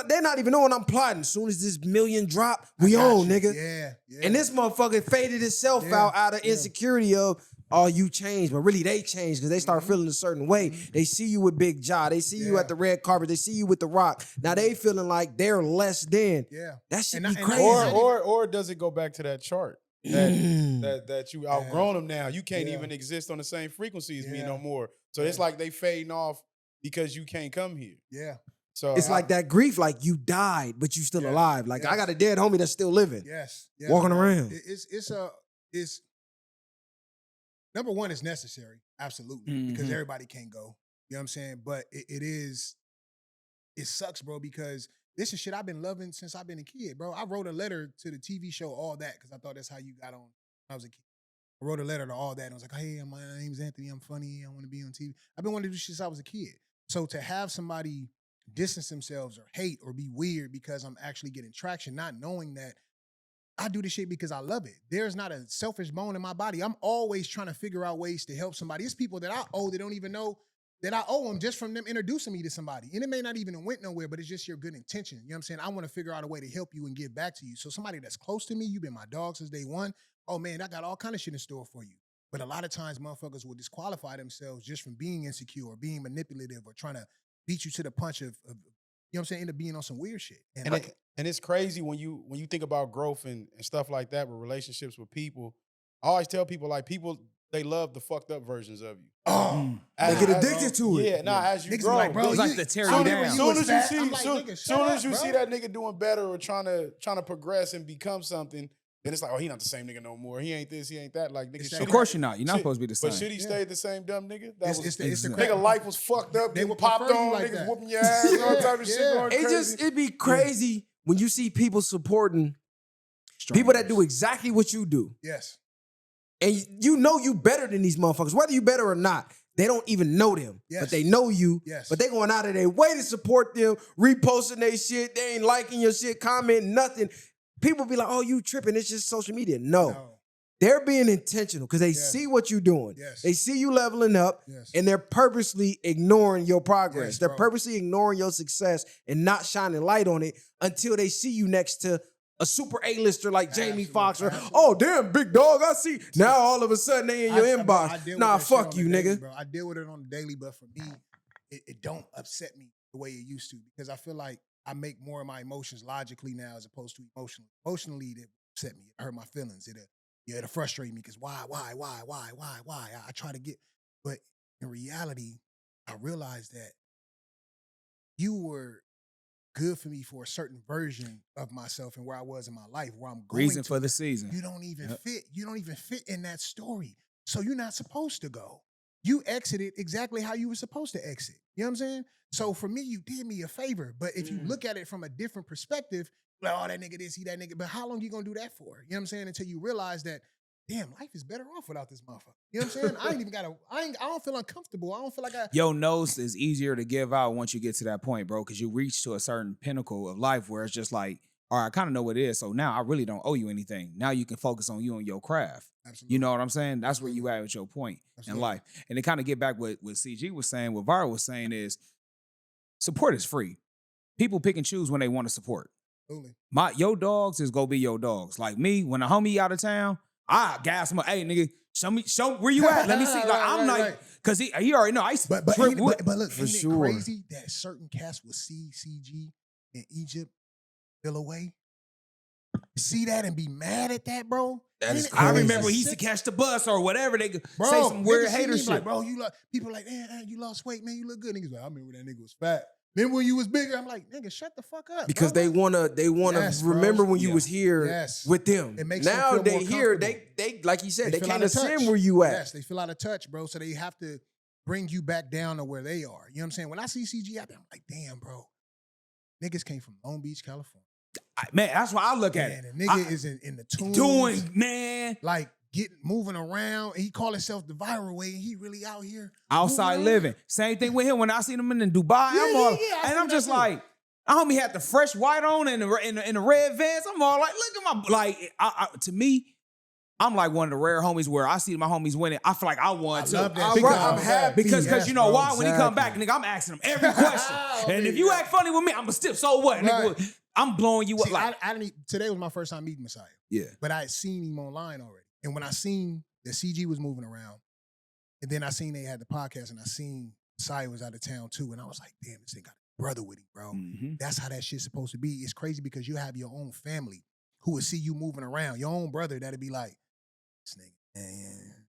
They're not even knowing I'm plotting. As soon as this million drop, we I got on, you. nigga. Yeah. And this motherfucker faded itself Yeah, out of yeah. insecurity of, oh, you changed. But really, they changed because they start Mhm. feeling a certain way. They see you with Big Jaw. They see you Yeah. at the red carpet. They see you with The Rock. Now they feeling like they're less than. Yeah. That shit And be I- and crazy. I- Or does it go back to that chart? That you outgrown them now. You can't Yeah. even exist on the same frequency as me Yeah. no more. So it's like they fading off because you can't come here. Yeah. So It's like that grief, like you died, but you still Yes, alive. Like I yes. got a dead homie that's still living. Yes. Walking around. It's number one, it's necessary, absolutely, because Mhm. everybody can't go. You know what I'm saying? But it sucks, bro, because this is shit I've been loving since I've been a kid, bro. I wrote a letter to the TV show All That because I thought that's how you got on when I was a kid. I wrote a letter to All That and I was like, hey, my name's Anthony. I'm funny. I want to be on TV. I've been wanting to do shit since I was a kid. So to have somebody distance themselves or hate or be weird because I'm actually getting traction, not knowing that I do this shit because I love it. There's not a selfish bone in my body. I'm always trying to figure out ways to help somebody. It's people that I owe that don't even know that I owe them just from them introducing me to somebody. And it may not even have went nowhere, but it's just your good intention. You know what I'm saying? I want to figure out a way to help you and give back to you. So somebody that's close to me, you've been my dog since day one. Oh man, I got all kind of shit in store for you. But a lot of times motherfuckers will disqualify themselves just from being insecure or being manipulative or trying to beat you to the punch of you know what I'm saying, end up being on some weird shit. And it's crazy when you think about growth and stuff like that with relationships with people. I always tell people, like, people, they love the fucked up versions of you. Oh, they get addicted to it. Yeah, as you niggas grow. be like, bro, It's like the tear you down. Soon as you see, I'm like, nigga, shut soon as you up, see bro. that nigga doing better or trying to progress and become something, then it's like, oh, he not the same nigga no more. He ain't this, he ain't that. Like, nigga, Of course you're not. You're not supposed to be the same. But should he stay the same dumb nigga? That It's was the nigga life was fucked up. They They would popped prefer you on. like Niggas that. whooping your ass. All type of shit going crazy. It'd be crazy when you see people supporting people that do exactly what you do. Yes. And you know you better than these motherfuckers. Whether you better or not, they don't even know them. Yes. But they know you. Yes. But they going out of their way to support them, reposting their shit. They ain't liking your shit, commenting, nothing. People be like, oh, you tripping. It's just social media. No. They're being intentional because they see what you're doing. Yes. They see you leveling up, Yes. and they're purposely ignoring your progress. Yes, they're bro. purposely ignoring your success and not shining light on it until they see you next to a super A-lister like Jamie Foxx. Or, oh, damn, big dog, I see. Now all of a sudden they in your inbox. Nah, fuck you, nigga. Bro. I deal with it on the daily, but for me, it don't upset me the way it used to because I feel like I make more of my emotions logically now as opposed to emotionally. Emotionally, it upset me. It hurt my feelings. It'll frustrate me because why? I try to get, but in reality, I realized that you were good for me for a certain version of myself and where I was in my life, where I'm going Reason to. for the season. You don't even fit. You don't even fit in that story. So you're not supposed to go. You exited exactly how you were supposed to exit. You know what I'm saying? So for me, you did me a favor. But if you look at it from a different perspective, like, oh, that nigga this, he that nigga. But how long you gonna do that for? You know what I'm saying? Until you realize that, damn, life is better off without this motherfucker. You know what I'm saying? I ain't even gotta, I don't feel uncomfortable. I don't feel like Your nose is easier to give out once you get to that point, bro, because you reach to a certain pinnacle of life where it's just like, all right, I kind of know what it is. So now I really don't owe you anything. Now you can focus on you and your craft. Absolutely. You know what I'm saying? That's where you at with your point in life. And to kind of get back what CG was saying, what Viral was saying is support is free. People pick and choose when they want to support. Absolutely. Your dogs is gonna be your dogs. Like me, when a homie out of town, I gas him up. Hey, nigga, show where you at. Let me see. Like I'm like, cause he already know. I used to But trip look, For ain't sure. it crazy that certain cats will see CG in Egypt feel away? See that and be mad at that, bro? That is I crazy. remember he used to catch the bus or whatever. They could Bro, say some weird niggas see hater me shit. Like, bro, people like, man, you lost weight, man, you look good. Niggas like, I remember that nigga was fat. Remember when you was bigger? I'm like, nigga, shut the fuck up. Because bro. they wanna Yes, bro. remember when you Yeah. was here Yes. with them. It makes them now feel they more here, comfortable. they like you said, they feel can't out of touch. ascend where you at. Yes, they feel out of touch, bro. So they have to bring you back down to where they are. You know what I'm saying? When I see CG out there, I'm like, damn, bro. Niggas came from Long Beach, California. Man, that's why I look at Man, it. the nigga is in the tunes. Doing, man. Like, moving around. And he call himself the viral way. And he really out here. Outside moving living. Same thing with him. When I seen him in Dubai, Yeah, I'm all, yeah, I and seen I'm that just too. like, I homie had the fresh white on and the red Vans. I'm all like, look at my, like, to me, I'm like one of the rare homies where I see my homies winning. I feel like I won too. love that. I'm happy. Because Yes, you know bro, why? When he come back, exactly. nigga, I'm asking him every question. And if you act funny with me, I'm a stiff. So what? Right. Nigga, I'm blowing you up. See, Like, I didn't, today was my first time meeting Messiah. yeah. But I had seen him online already. And when I seen that CG was moving around, and then I seen they had the podcast, and I seen Messiah was out of town too, and I was like, damn, this thing got a brother with him, bro. Mm-hmm. That's how that shit's supposed to be. It's crazy because you have your own family who would see you moving around, your own brother that'd be like, this nigga,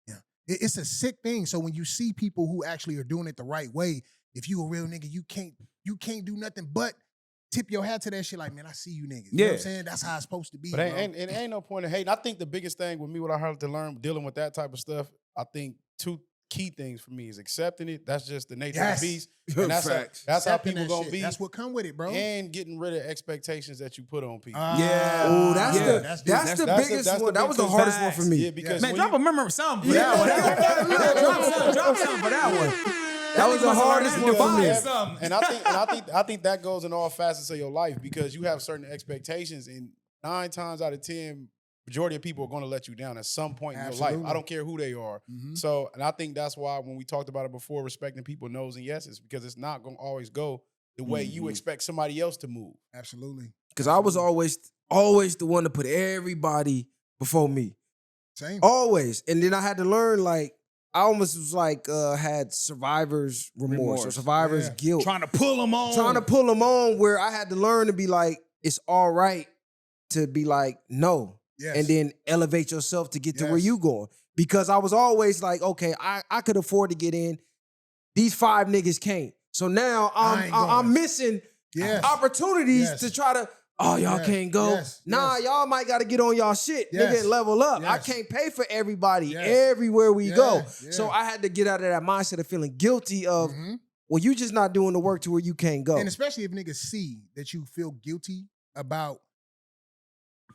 yeah. It's a sick thing. So when you see people who actually are doing it the right way, if you a real nigga, you can't do nothing but tip your hat to that shit like, man, I see you niggas. You know what I'm saying? That's how it's supposed to be, But bro. ain't no point in hating. I think the biggest thing with me, what I had to learn dealing with that type of stuff, I think two key things for me is accepting it. That's just the nature of the beast. And that's Facts. how Accepting people that gonna shit. be. That's what come with it, bro. And getting rid of expectations that you put on people. Yeah. Oh, that's Yeah. the That's that's the that's biggest the one. That was the biggest hardest one facts. for me. Yeah, because Man, when drop you- a memory something for that one. Drop something for that one. That was the hardest one for me. And I think that goes in all facets of your life because you have certain expectations and 9 times out of 10, majority of people are going to let you down at some point in your Absolutely. life. I don't care who they are. Mhm. So, and I think that's why when we talked about it before, respecting people no's and yeses, because it's not going to always go the way you expect somebody else to move. Absolutely. Because I was always the one to put everybody before me. Same. Always. And then I had to learn, like, I almost was like, had survivor's remorse or survivor's guilt. Trying to pull them on. Where I had to learn to be like, it's all right to be like, no. Yes. And then elevate yourself to get to where Yes. you going. Because I was always like, okay, I could afford to get in. These 5 niggas can't. So now I'm missing Yes. opportunities Yes. to try to, oh, y'all Yes. can't go. Yes. Nah, Yes. y'all might got to get on y'all shit, Yes. nigga, and level up. I Yes. can't pay for everybody Yes. everywhere we go. Yeah. So I had to get out of that mindset of feeling guilty of, Mhm. well, you just not doing the work to where you can't go. And especially if niggas see that you feel guilty about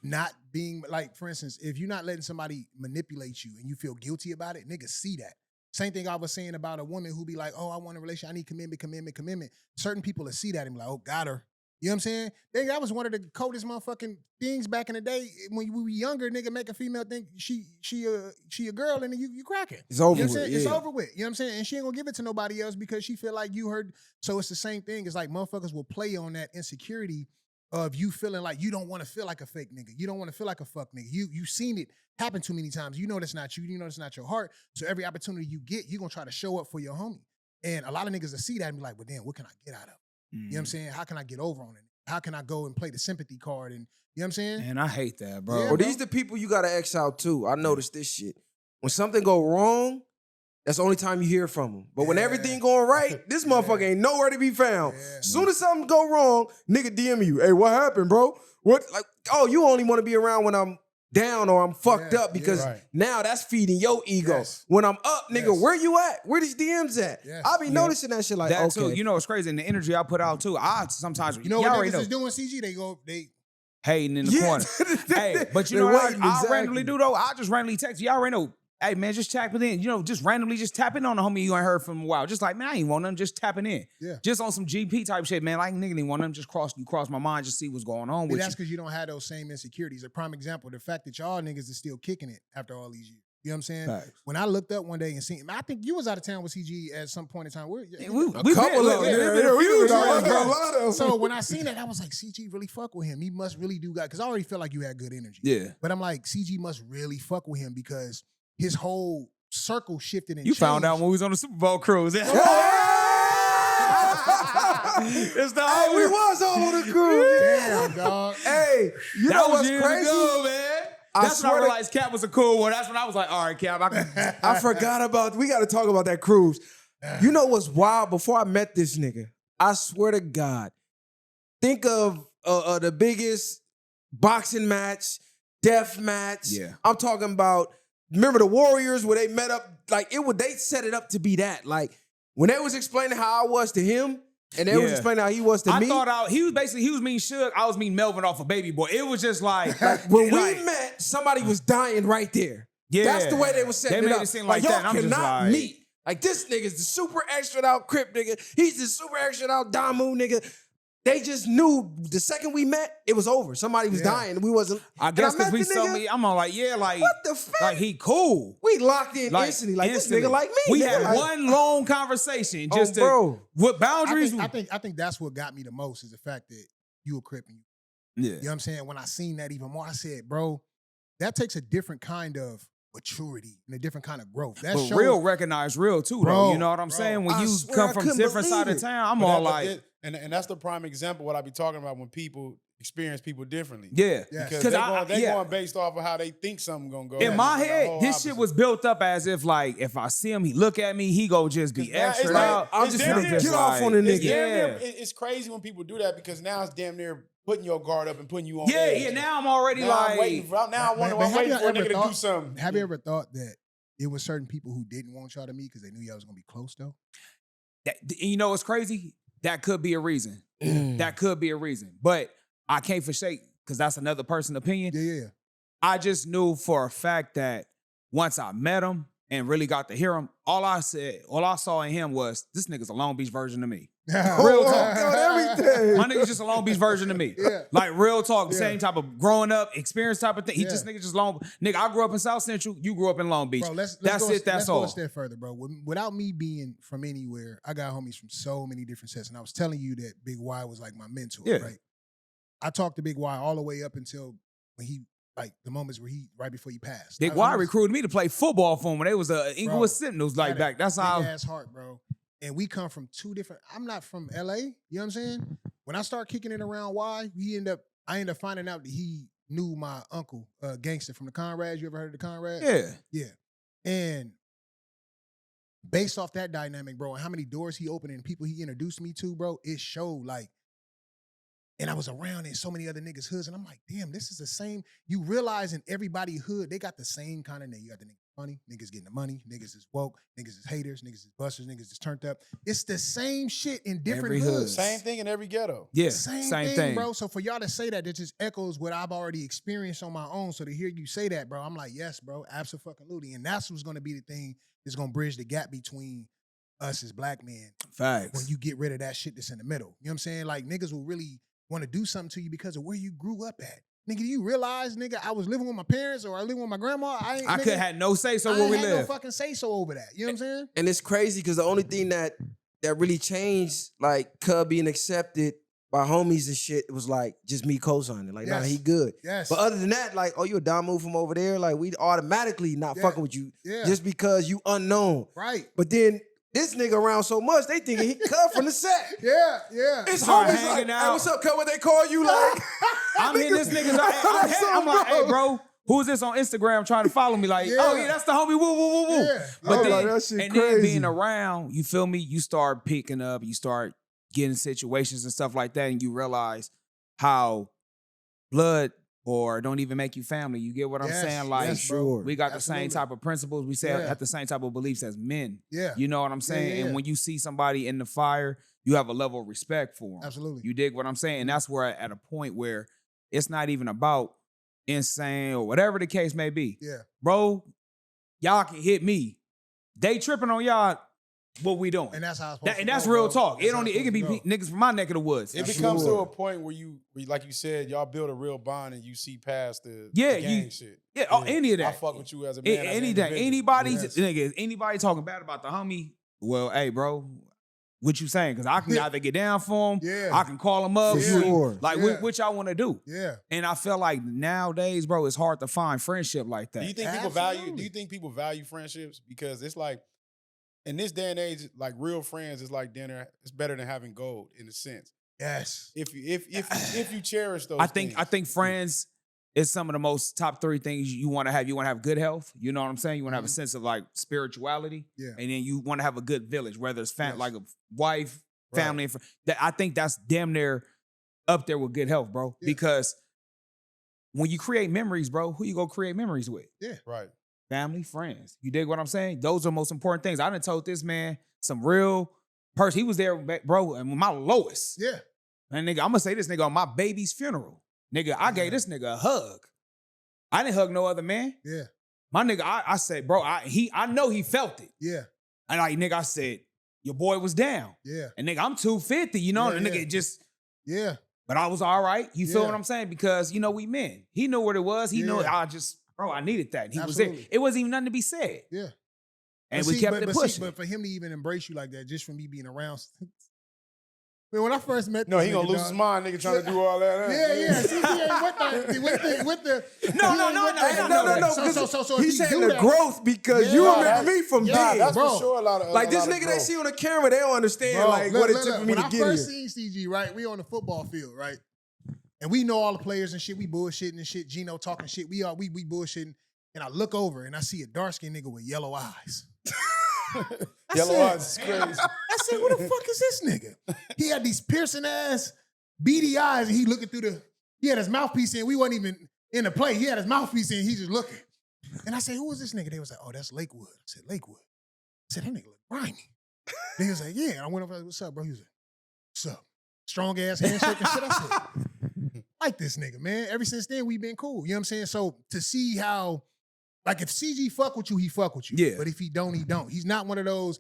not being, like, for instance, if you're not letting somebody manipulate you and you feel guilty about it, niggas see that. Same thing I was saying about a woman who be like, oh, I want a relationship, I need commitment. Certain people will see that and be like, oh, got her. You know what I'm saying? That was one of the coldest motherfucking things back in the day. When we were younger, nigga make a female think she a girl and then you cracking. It's over You know what I'm with, saying? It's yeah. over with. You know what I'm saying? And she ain't gonna give it to nobody else because she feel like you heard. So it's the same thing. It's like motherfuckers will play on that insecurity of you feeling like you don't want to feel like a fake nigga. You don't want to feel like a fuck nigga. You seen it happen too many times. You know that's not you. You know that's not your heart. So every opportunity you get, you're gonna try to show up for your homie. And a lot of niggas will see that and be like, well, damn, what can I get out of it? You know what I'm saying? How can I get over on it? How can I go and play the sympathy card? And you know what I'm saying? Man, I hate that, bro. Yeah, Or bro. these the people you gotta X out too. I noticed this shit. When something go wrong, that's the only time you hear from them. But when Yeah. everything going right, this motherfucker ain't nowhere to be found. Yeah. Soon as something go wrong, nigga DM you. Hey, what happened, bro? What? Like, oh, you only want to be around when I'm down or I'm fucked Yeah, up because right. now that's feeding your ego. Yes. When I'm up, nigga, Yes. where you at? Where these DMs at? Yes. I be noticing that shit like, That okay. too, you know, it's crazy. And the energy I put out too. I sometimes, You know y'all what already niggas know, is doing, CG? They hating in the Yeah. corner. Hey, but you They know what waiting, I exactly. randomly do though? I just randomly text. Y'all already know. Hey man, just tapping in. You know, just randomly just tapping on the homie you ain't heard from in a while. Just like, man, I ain't want them. Just tapping in. Yeah. Just on some GP type shit, man. Like nigga didn't want them. Just cross my mind. Just see what's going on And with that's you. because you don't have those same insecurities. A prime example, the fact that y'all niggas is still kicking it after all these years. You know what I'm saying? Facts. When I looked up one day and seen, I think you was out of town with CG at some point in time. We couple been- of them. yeah, Yeah, been a few we times, got bro. a lot of them. So when I seen that, I was like, CG really fuck with him. He must really do God. Because I already felt like you had good energy. Yeah. But I'm like, CG must really fuck with him because his whole circle shifted and You found out when we was on the Super Bowl cruise. It's the Hey, we was all on the cruise. Damn, dog. Hey, you that know was what's years crazy? ago, man. I That's when swear I to- realized Cap was a cool one. That's when I was like, all right, Cap, I can. I forgot about, we got to talk about that cruise. You know what's wild? Before I met this nigga, I swear to God, think of the biggest boxing match, death match. Yeah. I'm talking about, remember the Warriors where they met up? Like, they set it up to be that. Like, when they was explaining how I was to him, and they was Yeah. explaining how he was to I me. thought he was mean Suge. I was mean Melvin off of Baby Boy. It was just like, when like, we met, somebody was dying right there. Yeah. That's the way they was setting They made up. it seem like y'all that, and I'm just cannot like- meet. Like, this nigga's the super extra out Crip nigga. He's the super extra out Damu nigga. They just knew the second we met, it was over. Somebody was dying. We wasn't. I and guess met because we the saw nigga, me, I'm all like, yeah, like, What the fuck? like he cool. We locked in Like, instantly. Like, instantly. this nigga like me. We nigga. had Like, one long conversation Oh, just to bro. what boundaries. I think that's what got me the most is the fact that you a Crip and yeah. you know what I'm saying? When I seen that even more, I said, bro, that takes a different kind of maturity and a different kind of growth. That But shows, real recognize real too, though. Bro, You know what I'm bro. saying? When I you swear come I from couldn't different side believe of it. town, I'm But all that- like, and that's the prime example what I be talking about when people experience people differently. yeah. Yes. Because 'Cause they yeah. going based off of how they think something gonna go. In my It's the head, whole his shit opposite. was built up as if like if I see him, he look at me, he go just be 'Cause now extra it's like- out. I'm it's just damn gonna near- get off on the It's nigga. damn near- Yeah. it's crazy when people do that because now it's damn near putting your guard up and putting you on Yeah, edge. yeah. Now I'm already Now I'm like, waiting for. Now I'm But waiting have you for a ever nigga to do thought- something. Have you ever thought that it was certain people who didn't want y'all to meet because they knew y'all was gonna be close though? you know what's crazy? That could be a reason. That could be a reason. But I can't forsake because that's another person's opinion. Yeah. I just knew for a fact that once I met him and really got to hear him, all I saw in him was, this nigga's a Long Beach version of me. Real talk. On everything. My nigga's just a Long Beach version of me. Yeah. Like real talk, Yeah. same type of growing up, experience type of thing. He Yeah. just nigga just Long. Nigga, I grew up in South Central. You grew up in Long Beach. Bro, let's that's go, it. That's let's all. go a step further, bro. Without me being from anywhere, I got homies from so many different sets. And I was telling you that Big Y was like my mentor, Yeah. right? I talked to Big Y all the way up until when he, like the moments where he, right before he passed. Big I Y was- recruited me to play football for him when they was Inglewood Bro, Sentinels like had a back. That's how. big ass heart, bro. And we come from two different. I'm not from LA. You know what I'm saying? When I start kicking it around, I end up finding out that he knew my uncle, Gangster from the Conrads. You ever heard of the Conrads? Yeah. Yeah. And based off that dynamic, bro, and how many doors he opened and people he introduced me to, bro, it showed like. And I was around in so many other niggas' hoods, and I'm like, damn, this is the same. You realize in everybody hood, they got the same kind of nigga. You got the niggas funny, niggas getting the money, niggas is woke, niggas is haters, niggas is busters, niggas is turned up. It's the same shit in different Every hood. hoods. Same thing in every ghetto. Yeah. Same Same thing, bro. So for y'all to say that, it just echoes what I've already experienced on my own. So to hear you say that, bro, I'm like, yes, bro, absolutely. And that's what's gonna be the thing that's gonna bridge the gap between us as black men Facts. when you get rid of that shit that's in the middle. You know what I'm saying? Like niggas will really want to do something to you because of where you grew up at. Nigga, do you realize, nigga, I was living with my parents or I living with my grandma? I could have no say so I where ain't we had live. no fucking say so over that. You know what I'm saying? And it's crazy because the only thing that really changed, like Cub being accepted by homies and shit, it was like just me co-signing. Like, nah, Yes. he good. Yes. But other than that, like, oh, you a down move from over there? Like, we automatically not Yeah. fucking with you Yeah. just because you unknown. Right. But then this nigga around so much, they thinking he cut from the set. Yeah, yeah. It's Start always hanging like, out. hey, what's up, Cub? What they call you? Like, I'm in this nigga's. I'm like, hey, bro, who's this on Instagram trying to follow me? Like, Yeah. oh yeah, that's the homie. Woo, woo, woo, woo. Yeah. But I'm then, like, that shit and then crazy. being around, you feel me? You start picking up, you start getting situations and stuff like that, and you realize how blood or don't even make you family. You get what I'm Yes, saying? Like, yes, bro. sure. we got the Absolutely. same type of principles. We say Yeah. have the same type of beliefs as men. Yeah. You know what I'm saying? yeah. And when you see somebody in the fire, you have a level of respect for them. Absolutely. You dig what I'm saying? And that's where at a point where it's not even about insane or whatever the case may be. Yeah. Bro, y'all can hit me. They tripping on y'all, what we doing? And that's how it's supposed And to that's go, real bro. talk. That's It how don't. it's It can be supposed to niggas from my neck of the woods. It That's becomes to sure. a point where you, like you said, y'all build a real bond and you see past the Yeah, gang you- shit. Yeah, any of I that. fuck with you as a man. as an Anything. individual. Anybody's Yes. nigga, anybody talking bad about the homie, well, hey, bro, what you saying? Because I can either get down for him, Yeah. I can call him up. For sure. Like, Yeah. what y'all want to do? Yeah. And I feel like nowadays, bro, it's hard to find friendship like that. Do you think people value? Absolutely. Do you think people value friendships? Because it's like in this day and age, like real friends is like dinner. It's better than having gold in a sense. Yes. If you cherish those, I think things. friends is some of the most top 3 things you want to have. You want to have good health. You know what I'm saying? You want to have a sense of like spirituality. Yeah. And then you want to have a good village, whether it's Yes. like a wife, Right. family. And I think that's damn near up there with good health, bro. Yeah. Because when you create memories, bro, who you go create memories with? right. Family, friends. You dig what I'm saying? Those are the most important things. I done told this man some real person. He was there, bro, and my lowest. Yeah. And nigga, I'm gonna say this nigga on my baby's funeral. Nigga, I gave this nigga a hug. I didn't hug no other man. Yeah. My nigga, I said, bro, I know he felt it. Yeah. And like, nigga, I said, your boy was down. Yeah. And nigga, I'm 250, you know? Yeah, and nigga yeah. just, Yeah. but I was all right. You feel Yeah. what I'm saying? Because, you know, we men. He knew what it was. He knew Yeah. I needed that. And he was Absolutely. there. It wasn't even nothing to be said. Yeah. And But we see, kept but, it but pushing. See, but for him to even embrace you like that, just from me being around. Man, when I first met No, this he gonna nigga, lose dog, his mind, nigga, trying to do all that. huh? Yeah. See, he ain't with the. No, he no, ain't no, with no, the- no, no, no. So if He's he saying do the that- growth because Yeah, you nah, remember me from yeah, big. That's bro. for sure. A lot of Like this lot of nigga they growth. see on the camera, they don't understand Bro, like look, what it look, took look. for me When to I get first here. seen CG, right? We on the football field, right? And we know all the players and shit. We bullshitting and shit. Gino talking shit. We bullshitting. And I look over and I see a dark skinned nigga with yellow eyes. I Yellow said- eyes is crazy. I said, "What the fuck is this nigga?" He had these piercing ass, beady eyes, and he looking through the. He had his mouthpiece in. We wasn't even in the play. He had his mouthpiece in. He just looking. And I said, "Who is this nigga?" They was like, "Oh, that's Lakewood." I said, "Lakewood." I said, "That nigga look grimy." Then he was like, "Yeah." And I went over. "What's up, bro?" He was like, "What's up?" Strong ass handshake and shit. I said, "Like this nigga, man." Ever since then, we been cool. You know what I'm saying? So to see how, like, if CG fuck with you, he fuck with you. Yeah. But if he don't, he don't. He's not one of those.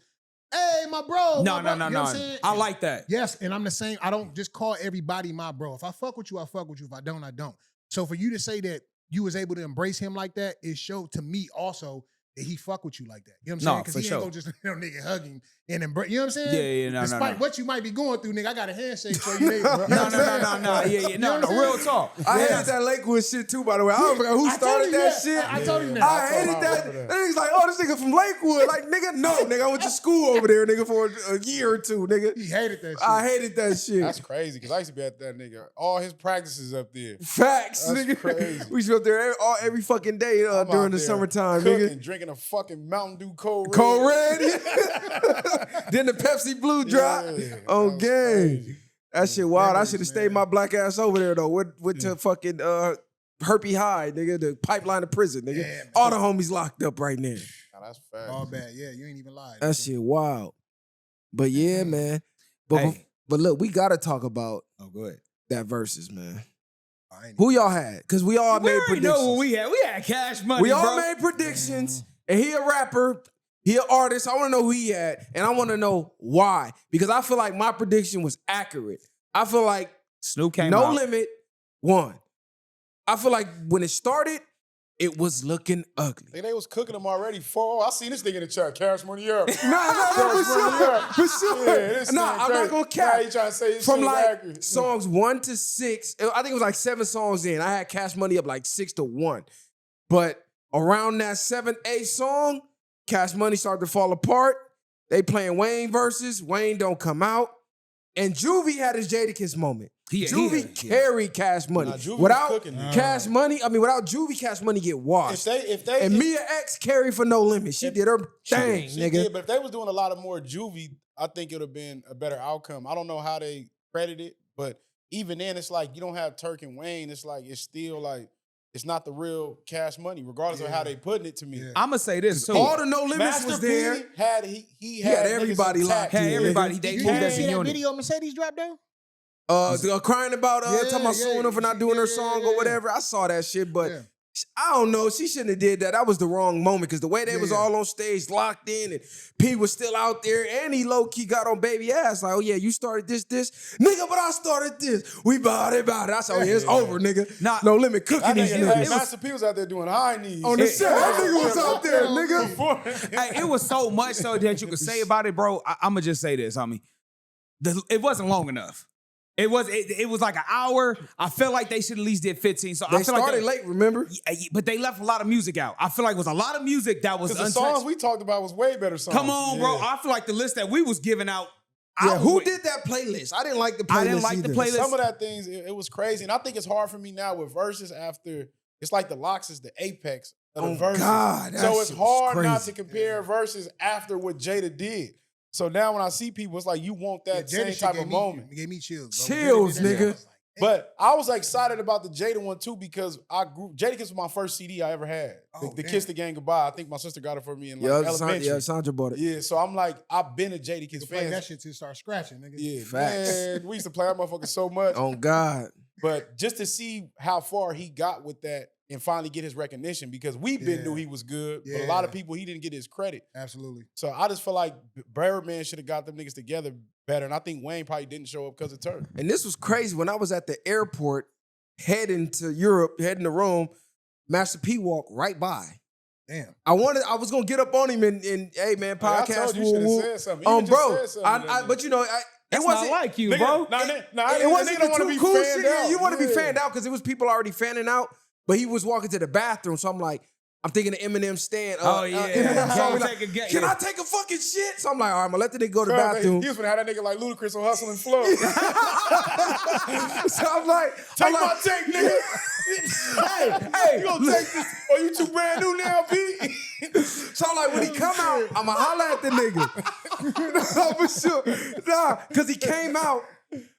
hey, my bro. No, my bro. no, You know no, what I'm no. saying? I like that. Yes, and I'm the same. I don't just call everybody my bro. If I fuck with you, I fuck with you. If I don't, I don't. So for you to say that you was able to embrace him like that, it showed to me also that he fuck with you like that. You know what I'm saying? No, Because for he sure. ain't gonna just nigga hug him and embrace. You know what I'm saying? Yeah, no, Despite no. what you might be going through, nigga, I got a handshake for you, nigga. Bro. No. Yeah. No, real talk. I hated that Lakewood shit too, by the way. I don't forget who started that shit. I told him that. I hated that. And he's like, oh, this nigga from Lakewood. Like, nigga, no, nigga, I went to school over there, nigga, for a year or two, nigga. He hated that shit. I hated that shit. That's crazy because I used to be at that nigga. All his practices up there. Facts, That's nigga. crazy. We used to go up there every fucking day I'm during out the there summertime, cooking, nigga. drinking a fucking Mountain Dew Cold Red. Cold Red. Then the Pepsi Blue drop. Yeah, On that was game. crazy. That shit wild. I Memories, should have stayed man. my black ass over there though. Went to fucking Herpy High, nigga, the pipeline of prison, nigga. Yeah, All the homies locked up right now. Nah, that's fact. All bad. Yeah, you ain't even lied. That shit wild. But yeah, man. But Hey. but look, we gotta talk about Oh, good. that versus, man. I ain't Who y'all had? Because we all We made already predictions. know what we had. We had Cash Money, We all bro. made predictions, and he a rapper, he an artist. I want to know who he had, and I want to know why. Because I feel like my prediction was accurate. I feel like Snoop came No out. Limit won. I feel like when it started, it was looking ugly. Nigga, they was cooking them already. I seen this nigga in the chat. Cash Money up. No, for sure. For sure. Yeah, this No, nigga I'm crazy. not gonna cap. Now he trying to say this From shit like accurate. songs 1 to 6, I think it was like 7 songs in. I had Cash Money up like 6-1. But around that 7th, 8th song, Cash Money started to fall apart. They playing Wayne verses. Wayne don't come out. And Juvie had his Jadakiss moment. Juvie carried Cash Money. Nah, Juvie was without cooking. Cash Money, without Juvie, Cash Money get washed. If they And Mia X carried for No Limit. She did her thing, she nigga. did, but if they was doing a lot of more Juvie, I think it would have been a better outcome. I don't know how they credit it, but even then, it's like you don't have Turk and Wayne. It's like it's still like it's not the real Cash Money, regardless of how they putting it to me. Yeah. I'm gonna say this too. All the No Limits Master was P there. had He had everybody locked Had in. everybody. nigga. They You moved didn't as see a that unit. video Mercedes dropped though? Crying about Yeah, talking about yeah, suing her for not doing her yeah, song yeah, or yeah. whatever. I saw that shit, but Yeah. I don't know. She shouldn't have did that. That was the wrong moment because the way they Yeah, was yeah. all on stage locked in and P was still out there and he low key got on baby ass like, oh yeah, you started this, nigga, but I started this. We bought it. I said, oh yeah, it's over, nigga. Nah, No Limit cooking That these nigga, niggas. Master P was out there doing high knees. On the set, that nigga was out there, nigga. Hey, it was so much so that you could say about it, bro. I'm gonna just say this, homie. It wasn't long enough. It was like an hour. I felt like they should at least did 15. So They I feel started like late, remember? but they left a lot of music out. I feel like it was a lot of music that was Because the untouched. songs we talked about was way better songs. Come on, bro. Yeah. I feel like the list that we was giving out. Yeah, who did that playlist? I didn't like the playlist. I didn't like the either. playlist. Some of that things, it was crazy. And I think it's hard for me now with verses after, it's like the Locks is the apex of the Oh, verses. God, that so it's shit was hard not crazy. to compare verses after what Jada did. So now when I see people, it's like you want that Yeah, Jada same shit type gave of me- moment. It gave me chills. Bro. Chills, Jada did that, nigga. I was like, damn. But I was excited about the Jada one too because Jadakiss was my first CD I ever had. Oh, the damn. Kiss the Gang Goodbye. I think my sister got it for me in like Yeah, elementary. Sandra bought it. Yeah, so I'm like, I've been a Jadakiss You play fan. that shit till it start scratching, nigga. Yeah, Facts. man. We used to play that motherfucker so much. On God. But just to see how far he got with that and finally get his recognition because we been Yeah. knew he was good, but a lot of people he didn't get his credit. Absolutely. So I just feel like Birdman should have got them niggas together better, and I think Wayne probably didn't show up because of Turk. And this was crazy. When I was at the airport heading to Europe, heading to Rome, Master P walked right by. Damn. I was gonna get up on him and hey man, Like, I podcast. told you, woo, should have woo. said something. You just Bro, said something to that but you know, That's it not wasn't like you, nigga. bro. it wasn't don't the wanna too be cool fanned shit. out. You want to be Yeah. fanned out because it was people already fanning out, but he was walking to the bathroom, so I'm like, I'm thinking of Eminem stand. Oh, yeah. Eminem song, Can't we take like, a get- can yeah. I take a fucking shit? So I'm like, all right, I'm gonna let the nigga go to the Bro, bathroom. He was gonna have that nigga like Ludacris on Hustle and Flow. So I'm like, Take my take, nigga. hey, You gonna take this? Oh, you too brand new now, P? So I'm like, when he come out, I'ma holler at the nigga. No, for sure. Nah, because he came out,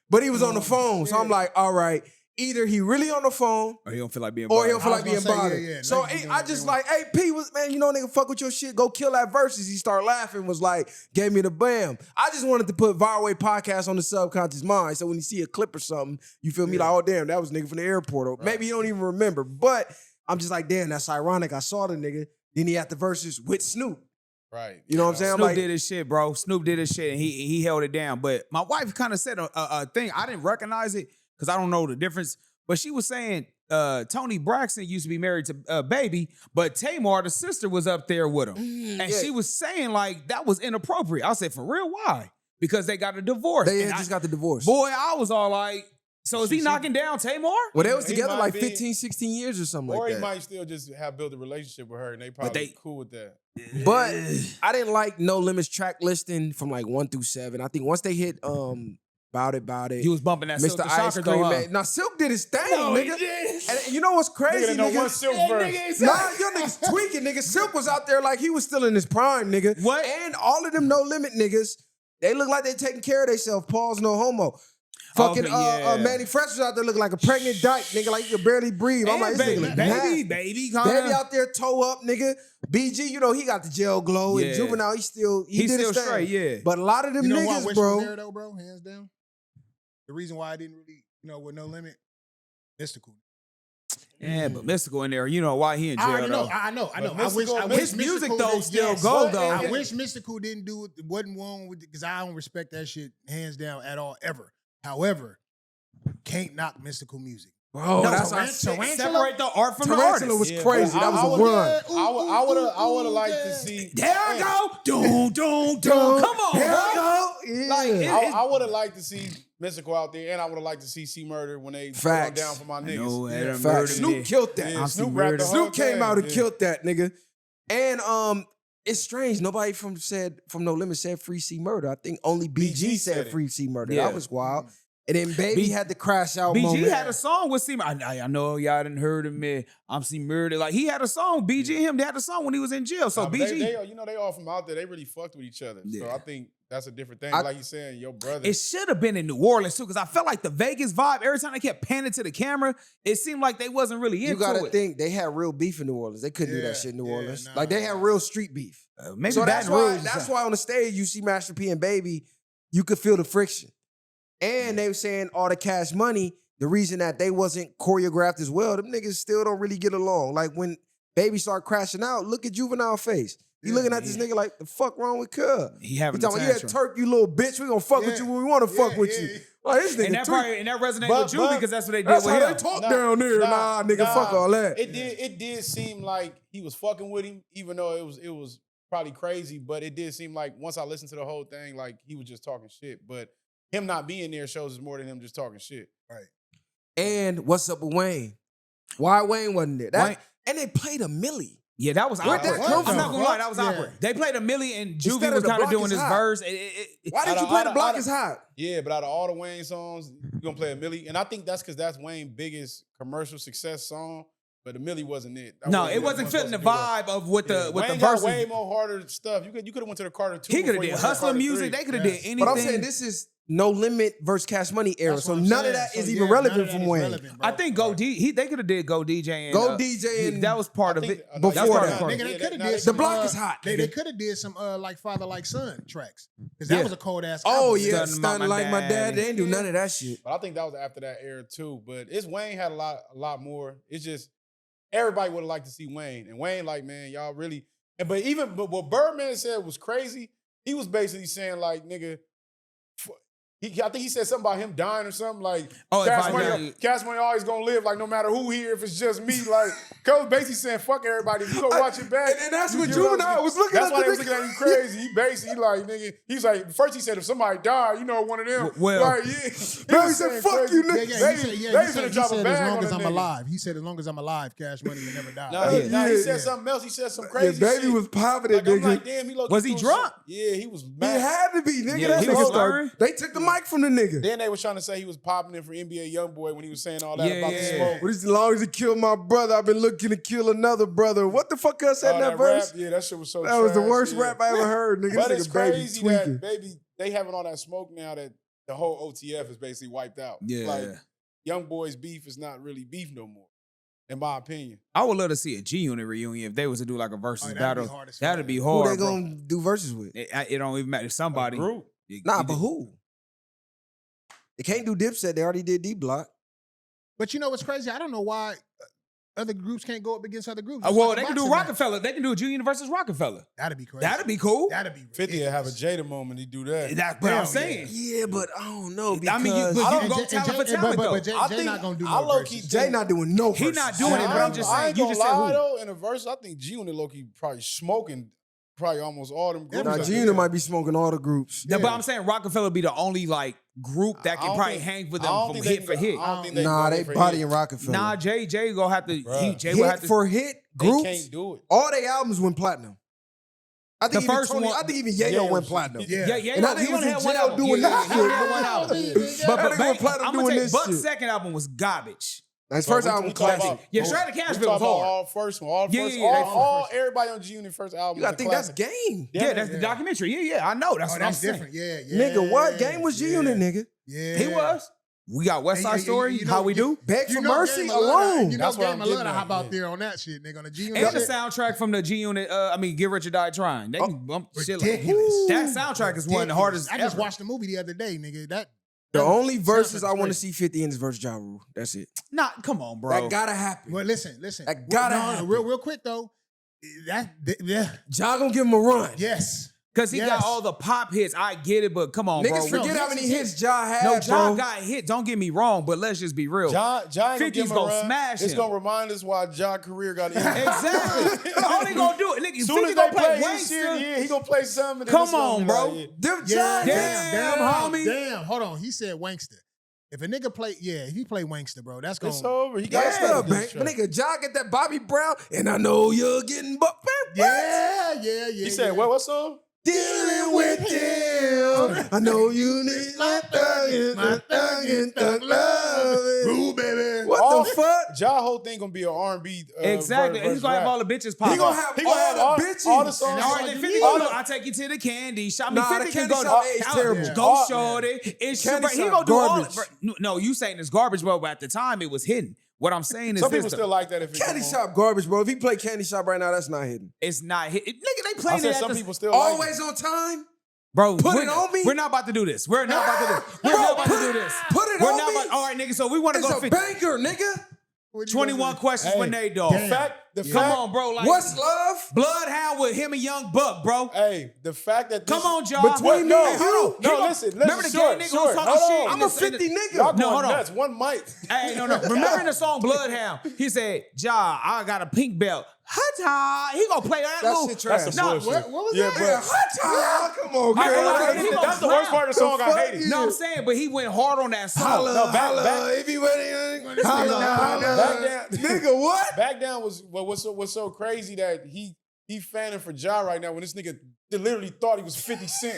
but he was on the phone. So I'm like, all right, either he really on the phone Or he don't feel like being or he bothered. don't feel I like was being gonna say, bothered. yeah, yeah. So Niggas be I doing just what like, hey, P was, man, you know, nigga, fuck with your shit. Go kill that verses. He started laughing, was like, gave me the bam. I just wanted to put VwP podcast on the subconscious mind. So when you see a clip or something, you feel me like, oh, damn, that was nigga from the airport. Or maybe you don't even remember. But I'm just like, damn, that's ironic. I saw the nigga. Then he had the verses with Snoop. Right. You know what I'm saying? I'm Snoop like, did his shit, bro. Snoop did his shit, and he held it down. But my wife kind of said a thing. I didn't recognize it because I don't know the difference. But she was saying Tony Braxton used to be married to Baby, but Tamar, the sister, was up there with him. And yeah. she was saying like that was inappropriate. I said, for real, why? Because they got a divorce. they And just got the divorce. boy, I was all like, so is he knocking down Tamar? Well, they was He together might like be- 15, 16 years or something Or like he that. might still just have built a relationship with her, and they probably cool with that. But I didn't like No Limits track listing from like 1 through 7. I think once they hit Bout It, He was bumping that Silk Mr. the Ice Shocker Cream though. Man. Now Silk did his thing, No, he nigga. did. And you know what's crazy, Nigga, no one nigga? Silk verse. Nah, your niggas tweaking, nigga. Silk was out there like he was still in his prime, nigga. What? And all of them No Limit niggas, they look like they taking care of themselves. Pause, no homo. Fucking Okay, yeah. Manny Fresh was out there looking like a pregnant dyke, nigga, like you could barely breathe. I'm like, this nigga look mad. baby, Baby out there toe up, nigga. BG, you know, he got the gel glow. Yeah. And Juvenile, he He's did his still thing. straight, yeah. But a lot of them You know why I niggas, wish bro. was there though, bro? Hands down. The reason why I didn't really, with No Limit, Mystical. Yeah, but Mystical in there, you know why he in jail I already know. though. I know. But I wish his music Mystical though did- still yes. go though. I wish Mystical didn't do it. Wasn't wrong with it because I don't respect that shit hands down at all ever. However, can't knock Mystical music. Bro, No, that's Tarantula- Separate the art from the Tarantula artist. was Yeah, crazy. but That was I a would- run. I would have liked to see. There I go. Doom, doom, doom. Come on, Here bro. I go. Yeah. Like, it- I would have liked to see Mystical out there, and I would have liked to see C Murder when they put on Facts. down for my niggas. know, Yeah. Adam Facts. Murder Snoop did. killed that. Yeah, I'm Snoop some rapped murder. the whole Snoop came thing, out and yeah. killed that, nigga. And it's strange. Nobody from No Limit said Free C Murder. I think only BG said said it. Free C Murder. Yeah. That was wild. And then Baby had the crash out BG moment. had a song with C. I know y'all didn't heard of me. I'm C Murder. Like he had a song. BG and him. They had a song when he was in jail. So Nah, but BG. they all from out there. They really fucked with each other. So Yeah. I think that's a different thing. I- Like you saying, your brother. It should have been in New Orleans too, because I felt like the Vegas vibe. Every time they kept panning to the camera, it seemed like they wasn't really into You gotta it. think they had real beef in New Orleans. They couldn't do Yeah, that shit in New yeah, Orleans. nah. Like they had real street beef. Maybe So Baton Rouge. that's why on the stage you see Master P and Baby, you could feel the friction. And they were saying all the Cash Money, the reason that they wasn't choreographed as well, them niggas still don't really get along. Like when Baby start crashing out, look at Juvenile face. He looking at this nigga like, the fuck wrong with Cub? He having He talking about, yeah, tantrum. Turk, you little bitch. We gonna fuck with Yeah. you when we want to fuck Yeah, with yeah, you. yeah. Like this nigga And that tweak. probably resonated But- with you but- because that's what they did That's with how him. they talk down there. Nah, nigga, fuck all that. It did seem like he was fucking with him, even though it was probably crazy. But it did seem like once I listened to the whole thing, like he was just talking shit. But him not being there shows us more than him just talking shit. And what's up with Wayne? Why Wayne wasn't there? Wayne- And they played a Millie. Yeah, that was Where'd that awkward. come I'm from? not gonna lie, that was Yeah. awkward. They played a Millie and Juvie Instead of was The kind of Block doing is his Hot. verse. Why did Outta- you play The outta- Block outta- is Hot? Yeah, but out of all the Wayne songs, you gonna play a Millie, and I think that's because that's Wayne's biggest commercial success song. But the Millie wasn't it. That No, it wasn't fitting the vibe of what the Wayne got verses. way more harder stuff. You could have went to the Carter 2. He could have before you did went to the hustler Carter music. 3. They could have Yes. did anything. But I'm saying this is No Limit versus Cash Money era, That's so what I'm none of saying. that So, is yeah, even none relevant of that from is Wayne. relevant, bro. I think they could have did Go DJ and Go DJ and that was part of I think- it. no, before that's part that. of it. Nigga, they Yeah, could have nah, did they some. The Block is hot, They nigga. could have did some like Father Like Son tracks because that Yeah. was a cold ass. Oh album. yeah, Stunning stunning like my dad. daddy. They ain't do none of that shit. But I think that was after that era too. But it's Wayne had a lot more. It's just everybody would have liked to see Wayne. And Wayne, like, man, y'all really. But what Birdman said was crazy. He was basically saying, like, nigga, I think he said something about him dying or something. Like, Oh, if Cash I Money, die- Cash Money always gonna live, like, no matter who here, if it's just me. Like, Cuz basically saying, fuck everybody. If you go watch it back. And that's you what give Juvenile up- was looking That's at why the they was nigga. looking at you crazy. He basically, like, nigga, he's like, first he said, if somebody died, you know, one of them. Well- like, yeah. Bro, he was said, saying fuck crazy. you, Yeah, nigga. yeah, he They said, finna drop a as bag long on as a I'm nigga. alive. He said, as long as I'm alive, Cash Money will never die. Nah, Yeah. he Yeah. said something else. He said some Yeah, crazy Baby shit. was popping it, Like, I'm nigga. like, damn, he looked. Was he drunk? Yeah, he was He mad. had to be, nigga. Yeah, that he nigga was started. slurring. They took the mic from the nigga. Then they was trying to say he was popping in for NBA YoungBoy when he was saying all that Yeah, about the yeah. smoke. But as long as he killed my brother, I've been looking to kill another brother. What the fuck else said All in that that verse? rap, yeah, that shit was so That was the trash, worst yeah. rap I ever heard, nigga. But This it's nigga Baby crazy tweaking. that baby they having all that smoke now that the whole OTF is basically wiped out. Yeah. Like Young Boy's beef is not really beef no more, in my opinion. I would love to see a G Unit reunion if they was to do like a versus Oh, that'd battle. be hard as fuck. That'd be Who hard. they bro. gonna do verses with? It don't even matter. Somebody. Group. Nah, but who? They can't do Dipset. They already did D Block. But you know what's crazy? I don't know why. other groups can't go up against other groups. Well, It's they like a can do boxing match. Rockefeller. They can do a Junior versus Rockefeller. That'd be crazy. That'd be cool. That'd be 50 will have a ridiculous. Jada moment. He do that. That's what Hell I'm saying. Yeah, but I don't know because I mean, you can go And talent for Jay- talent, though. but Jay, I Jay think- not gonna do I no low-key verses. Jay not doing no. He not verses. doing it, but I'm just saying. I ain't You gonna just said lie who? though. In a verse, I think G-Unit low-key probably smoking probably almost all them groups. Nah, out Gina there. might be smoking all the groups. Yeah, but I'm saying Rockefeller be the only like group that I can don't probably think- hang with I don't them from think they hit for can- hit. I don't think they Nah, can go they for bodying hit. Rockefeller. Nah, Jay gonna have to. Bruh. Jay will have hit to. for hit They groups. can't do it. All their albums went platinum. I think The even first Tony, one- I think even Yayo Yeah, went platinum. Yeah. Yeah, And I he think it was only in had one jail album. doing Yeah, that he only shit. had one album. Yeah. But That nigga went Bank, platinum I'm doing gonna tell you, this Buck's shit. second album was garbage. His first We album talking classic. about- Yeah, we- Shredder we Cashville talking was about hard. all first one. All Yeah, first, yeah, yeah, that's all everybody on G-Unit first album. You gotta was a think that's classic. game. Yeah, that's the documentary. Yeah, I know. That's Oh, what I'm that's saying. different. Yeah. Nigga, what? Game was G-Unit, nigga. Yeah. He was. We got West And Side you- Story. you know- How we do? Beg for know Mercy Game of Love, alone. You know, That's what Game I'm of Love getting to at, hop out yeah. there on that shit, nigga. On the G And the soundtrack from the G Unit. Get Rich or Die Trying. They can bump shit like Ridiculous. that. Soundtrack is one of the hardest. I just ever. watched the movie the other day, nigga. The only soundtrack verses I is want to crazy. see 50 in is verse Ja Rule. That's it. Nah, come on, bro. That gotta happen. Well, listen. That gotta No, happen. real quick though. Yeah. Ja gonna give him a run. Yes. Because he Yes. got all the pop hits. I get it, but come on, Niggas bro. forget No, how many hits is hits Ja had, No, bro. John got hit. Don't get me wrong, but let's just be real. Ja ain't gonna 50's give him a gonna run. smash It's him. gonna remind us why Ja career got ended. Exactly. All they gonna do it. Nigga, As soon 50 as gonna they play play his shit, Wankster. yeah, he gonna play something. and Come it's gonna on, be bro. like, yeah. Them Yeah, Ja Damn, homie. Damn, hold on. He said Wankster. If a nigga play, if he play Wankster, bro, that's going It's over. He got Yeah, to bank. But nigga, Ja get that Bobby Brown, and I know you're getting bucked. Yeah. He said, "What song?" Dealing with him. I know you need my thug love. Ooh, baby. What the fuck? Ja whole thing gonna be an R&B. Exactly. And he's gonna have all the bitches pop. He gonna up. have He gonna have all the bitches. all the songs. And all right, like then you 50 need. gonna I take you to the candy shop. I mean, Nah, the 50 can candy go shop is terrible. Go Oh, shorty. It's Candy super. He shop gonna do all garbage. it. No, you saying it's garbage, but at the time it was hidden. What I'm saying is Some this, people still like that. If it Candy come on. shop garbage, bro. If he play Candy Shop right now, that's not hidden. it's not hit. Nigga, they I playing it said at some the people still like it. Always on time. Bro, Put we're, it on me? We're not about to do this. We're not about to do this. We're Bro, not about put- to do this. put it We're on not me. about, all right, nigga. So we want to It's go a 50. banger, nigga. 21 questions for Nate Dogg. The fact, Come on, bro. Like, What's love? Bloodhound with him and Young Buck, bro. Hey, the fact that Come on, y'all. Between me and you. No, listen. Remember the short, gay nigga short. who's talking Hold shit? on. I'm a 50 Y'all nigga. going No, hold on. nuts. One mic. Hey, no. Remember in the song Bloodhound, he said, Ja, I got a pink belt. Hata. He gonna play that That little. shit trash. That's some No, bullshit. what was yeah, that? Yeah, But hot time. Come on, I girl. ain't gonna- that's the worst part of the song. I hate it. No, I'm saying, but he went hard on that song. Holla, No, back- holla, if you ready, holla, Back holla. down. Nigga, what? Back down was what's so crazy that he fanning for Ja right now when this nigga literally thought he was 50 Cent.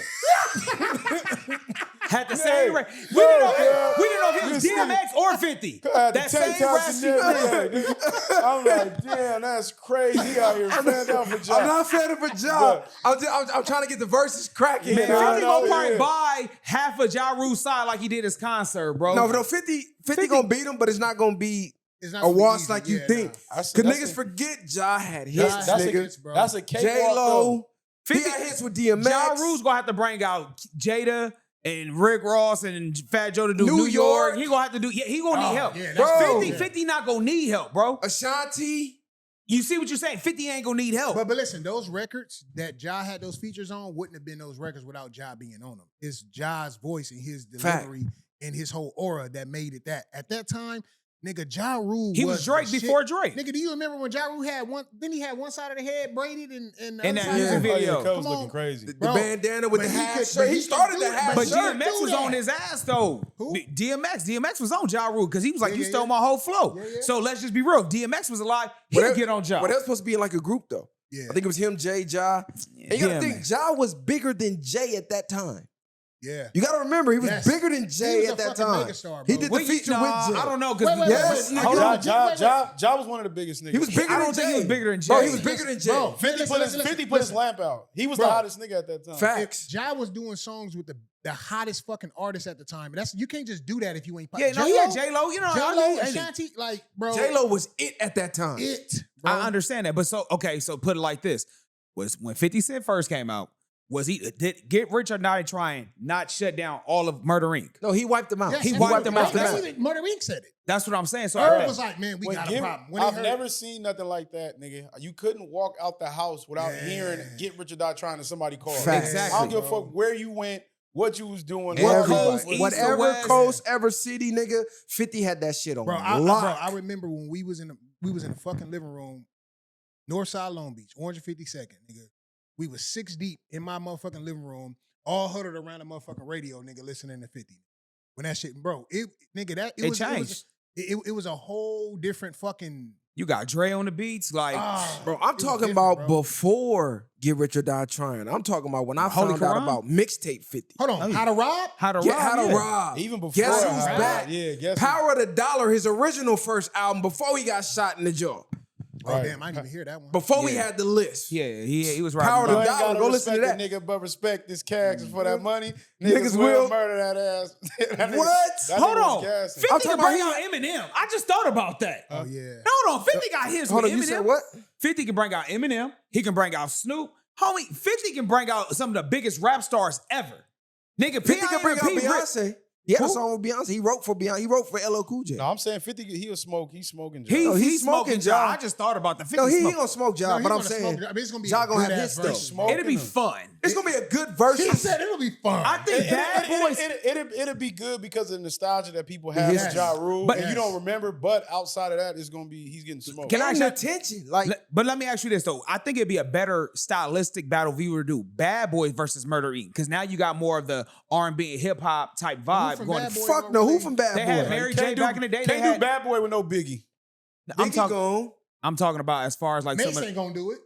Had the Hey, same rate. We yo, didn't know yo. if it was Listen. DMX or 50. Had the That tank same tops and raspy. everything. I'm like, damn, that's crazy. He out here fanning out for Ja. I'm not fan of a job. I'm trying to get the verses cracking. Man, Yeah, I 50 know, gonna probably yeah. buy half of Ja Rule's side like he did his concert, bro. No, but 50 gonna beat him, but it's not gonna be It's not a gonna be wash easy. like you Yeah, think. nah. That's- Cause that's niggas a- forget Ja had hits, That's nigga. bro. That's a cakewalk. J Lo, he 50 had hits with DMX. Ja Rule's gonna have to bring out Jada and Rick Ross and Fat Joe to do New New York. York. He gonna have to do. Yeah, he gonna Oh, need help. yeah, that's Bro. 50 not gonna need help, bro. Ashanti. You see what you're saying? 50 ain't gonna need help. But listen, those records that Ja had those features on wouldn't have been those records without Ja being on them. It's Ja's voice and his delivery and his whole aura that made it that. At that time, nigga, Ja Rule He was Drake the shit. before Drake. Nigga, do you remember when Ja Rule had one? Then he had one side of the head braided and In other that side- music Oh, yeah, video. Cuz Come looking on. crazy. The Bro, bandana with but the he half could- shirt. but He he started could the do it, half But shirt. DMX was that. on his ass though. Who? DMX was on Ja Rule because he was like, Yeah, "You yeah, stole yeah. my whole flow." Yeah, yeah. So let's just be real. If DMX was alive, But he'd they- get on Ja. But they was supposed to be in like a group though. Yeah. I think it was him, Jay, Ja. And you gotta Yeah, think, man. Ja was bigger than Jay at that time. Yeah. You gotta remember, he was Yes. bigger than He Jay was a at that fucking time. megastar, He bro. did the Well, feature nah, with Jay. I don't know Wait, because wait, Yes, wait, nigga. hold on. Ja was one of the biggest niggas. He was bigger I than don't think Jay. he was bigger than Bro, Jay. he was bigger than Jay. Bro, 50 listen, put his, listen, 50 put his listen. lamp out. He was Bro. the hottest nigga at that time. Facts. Ja was doing songs with the hottest fucking artists at the time. That's you can't just do that if you ain't. Yeah, no, he had J-Lo. You know, J-Lo, I mean, Ashanti, like bro. J-Lo was it at that time. it. Bro. I understand that, but so put it like this: was when 50 Cent first came out, did Get Rich or Die Trying not shut down all of Murder Inc.? No, he wiped them out. Yes, He and wiped them out. That's even Murder Inc. said it. That's what I'm saying. So Herb was like, man, we got a problem. When he I've heard- never seen nothing like that, nigga. You couldn't walk out the house without Yeah. hearing Get Rich or Die Trying to somebody call. Facts. Exactly. I don't give a fuck where you went, what you was doing. Everybody. coast, east, or Whatever west. coast, ever city, nigga, 50 had that shit on Bro, lock. I remember when we was in the fucking living room, Northside Long Beach, Orange and 52nd, nigga. We was 6 deep in my motherfucking living room, all huddled around the motherfucking radio, nigga, listening to 50. When that shit, bro, it changed. It was a whole different fucking. You got Dre on the beats, like Bro, I'm It was talking different, about bro. before Get Rich or Die Trying. I'm talking about when I Holy found out Quran? about mixtape 50. Hold on, How to Rob? How to Get Rob. How to yeah. Rob. Even before Guess How Who's to Rob. Back? Yeah, guess Power of the Dollar, his original first album before he got shot in the jaw. Oh Right. damn, I didn't even hear that one. Before we Yeah. had the list. Yeah, he was Power rapping. to You about- ain't dollar, gotta go listen to respect that. the nigga, but respect this cash for that money. Niggas Niggas will. will murder that ass. That nigga- What? that Hold nigga was on. gassing. 50 I'm can talking bring about out Eminem. I just thought about that. Oh yeah. Hold on, 50 got his Hold with on, you Eminem. said what? 50 can bring out Eminem. He can bring out Snoop. Homie, 50 can bring out some of the biggest rap stars ever. Nigga, 50 can bring out P.I.M.P. Beyonce. He had a Who? song with Beyonce. He wrote for Beyonce. He wrote for LL Cool J. No, I'm saying 50, he'll smoke. He's smoking. He, Joe. he's he's smoking smoking, Ja. Ja. I just thought about the 50 No, he smoke. gonna smoke Ja, No, he but I'm gonna saying smoke. I mean, it's gonna be Ja a gonna have good-ass his stuff. verse. Smoking It'll be him. fun. It's gonna be a good verse. He said it'll be fun. I think Bad Boys. It'll be good because of the nostalgia that people have Yes. for Ja Rule, But- and you don't remember. But outside of that, it's gonna be he's getting smoked. Can I and actually- attention. Like But let me ask you this though. I think it'd be a better stylistic battle if you were to do Bad Boys versus Murder Inc. Because now you got more of the R&B and hip hop type vibe from going. Bad Boy? fuck no, who from Bad They Boy? had Mary J back in the day. They Can't do had. Bad Boy with no Biggie. I'm Biggie talking. gone. I'm talking about as far as like Mace some of. ain't gonna do it.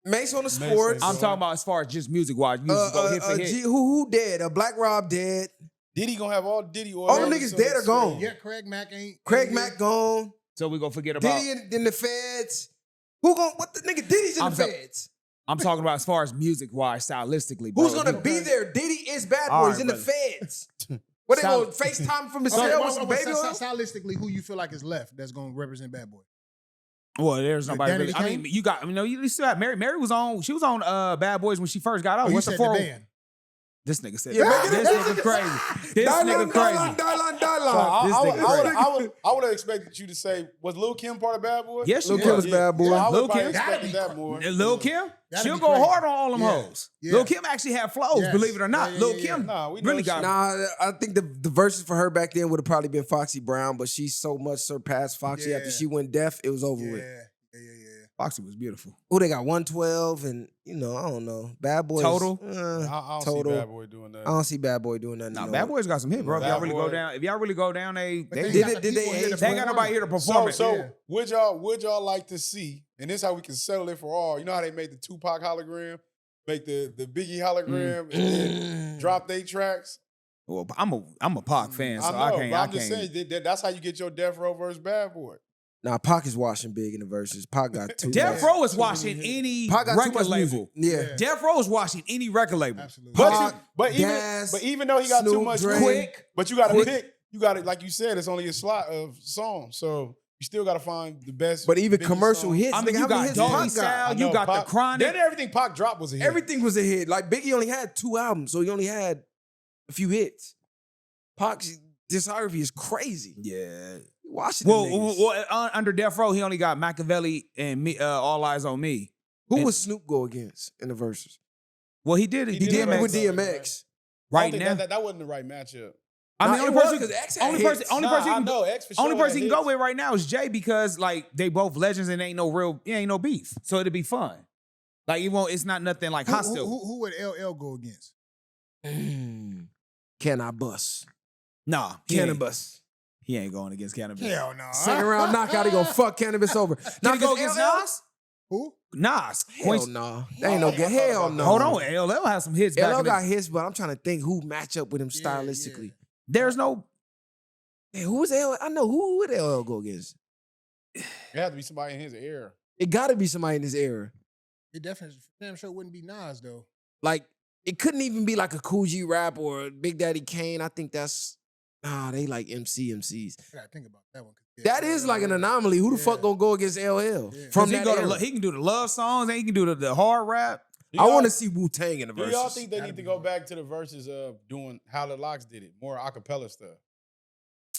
Mace on the Mace sports. ain't I'm talking about as far as just music wise. Music go hit for hit. Who dead? Black Rob dead. Diddy gonna have all Diddy or All them niggas dead or gone. Yeah, Craig Mack ain't. Craig ain't Mack gone. So we gonna forget about. Diddy in the feds. Who gon' what the nigga Diddy's in I'm the so- feds? I'm talking about as far as music wise, stylistically. Bro. Who's gonna be there? Diddy is Bad All Boys right, in the brother. feds. What they Style- gonna FaceTime from the Okay, cell well, with some well, baby oil? stylistically, who you feel like is left that's gonna represent Bad Boy? Well, there's Like nobody. Danny Really, I mean, Kane? you got. I mean, no, you still have Mary. Mary was on. She was on Bad Boys when she first got out. Oh, you What's the said the 4? band. This nigga said. Yeah, man, this nigga crazy. This nigga crazy. I would have expected you to say, was Lil Kim part of Bad Boy? Yes, she Lil' Kim was Bad Boy. I Lil' would probably Kim? expected That'd that be more. And Lil Kim, That'd she'll be go crazy. hard on all them Yeah. hoes. Yeah. Lil Kim actually had flows, Yes. believe it or not. Yeah, Lil yeah, Kim yeah. Nah, we know really she- got. Nah, I think the verses for her back then would have probably been Foxy Brown, but she so much surpassed Foxy Yeah. after she went deaf, it was over Yeah, with. yeah. Foxy was beautiful. Who they got 112 and I don't know. Bad Boys. Total? I don't Total. see Bad Boy doing that. I don't see Bad Boy doing nothing. Nah, no Bad more. Boys got some hit, bro. If Bad y'all really Boy. go down, they But they they Did got it- the did they people here age to they ain't got perform nobody it. here to perform So it. Yeah. would y'all like to see, and this is how we can settle it for all. You know how they made the Tupac hologram, make the Biggie hologram, and then drop their tracks? Well, I'm a Pac fan, so I know, I but can't. I'm just saying that's how you get your Death Row versus Bad Boy. Nah, Pac is washing big in the verses. Pac got two. Death much- Row is watching any Pac got too record much label. music. Yeah. Death Row is watching any record label. Absolutely. Pac, But Gas, even though he got too Snoop, much Dre. quick, but you got to Quick. pick. You got to, like you said, it's only a slot of songs, so you still got to find the best. But even biggest commercial song. hits, I mean, nigga, you how many got hits Doggy Pac got? Style, I you know, got the Pac- Chronic. Then everything Pac dropped was a hit. Everything was a hit. Like Biggie only had 2 albums, so he only had a few hits. Pac's discography is crazy. Yeah. Watching them niggas. Well, under Death Row, he only got Machiavelli and me, All Eyes on Me. Who and- was Snoop go against in the verses? Well, he did. He He did did it with make DMX. I right don't now. think that wasn't the right matchup. I mean, Nah, only it was, person, 'cause X had only person, hits. only Nah, person, he I can, know, X for only sure person he had can go hits. with right now is Jay because like they both legends and ain't no beef, so it'd be fun. Like it won't. It's not nothing like hostile. Who would LL go against? Can I bust? Nah, Cannabis. He ain't going against Cannabis. Hell no. Second round knockout, he gonna fuck Cannabis over. Can he go against Nas? Who? Nas. Hell no. They ain't no good. Hell no. Hold on, LL has some hits back LL in the- got hits, but I'm trying to think who match up with him Yeah, stylistically. There's no. Hey, who was LL? I know who would LL go against. It had to be somebody in his era. It got to be somebody in this era. It definitely damn sure wouldn't be Nas though. Like it couldn't even be like a Cool G Rap or Big Daddy Kane. I think that's they like MCs. I gotta think about that one. That is like an anomaly. Who the fuck gonna go against LL Yeah. from he, that go era? to, he can do the love songs and he can do the hard rap. I want to see Wu-Tang in the Do verses. y'all think they Gotta need to be go hard. back to the verses of doing how the Locks did it, more acapella stuff?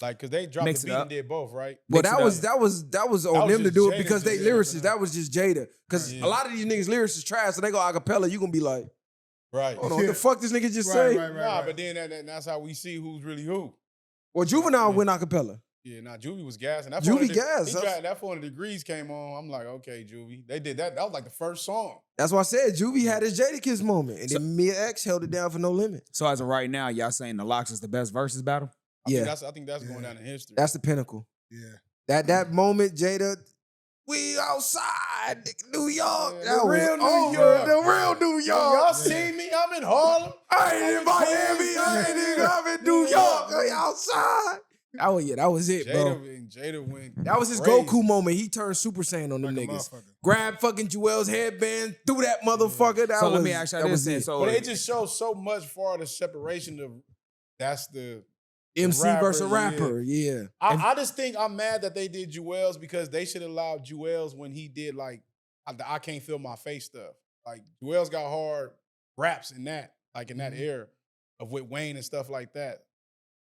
Like, cause they dropped Mix the it beat up. and did both, right? Well, Mix it that up. was on was them to just do it Jada because they just- yeah, lyricists. That was just Jada. Because Yeah. a lot of these niggas lyrics is trash, so they go acapella. You gonna be like, Right. hold on, what the fuck this nigga just Right, say? right, right. Nah, but then that's how we see who's really who. Well, Juvenile went acapella. Yeah, Juvie was gassing. That Juvie 400 gas. He tried, that 400 Degrees came on. I'm like, okay, Juvie. They did that. That was like the first song. That's why I said Juvie had his Jadakiss moment, and then Mia X held it down for No Limit. So as of right now, y'all saying the Locks is the best versus battle? I Yeah, think that's going down in history. that's the pinnacle. Yeah. That moment, Jada, we outside, New York. Yeah, That the was real New over. York. The real New York. Y'all seen me? I'm in Harlem. I ain't in Miami. I ain't I'm in New York. I outside. That was it, bro. Jada went. That was his crazy. Goku moment. He turned Super Saiyan on them Like a niggas. motherfucker. Grabbed fucking Jewel's headband, threw that motherfucker. That So was, let me ask y'all that this was then. it. So But it just shows so much for the separation of that's the MC rapper, versus rapper, yeah. I just think I'm mad that they did Jewel's because they should allow Jewel's when he did like I can't feel my face stuff. Like Jewel's got hard raps in that, like in that era of with Wayne and stuff like that.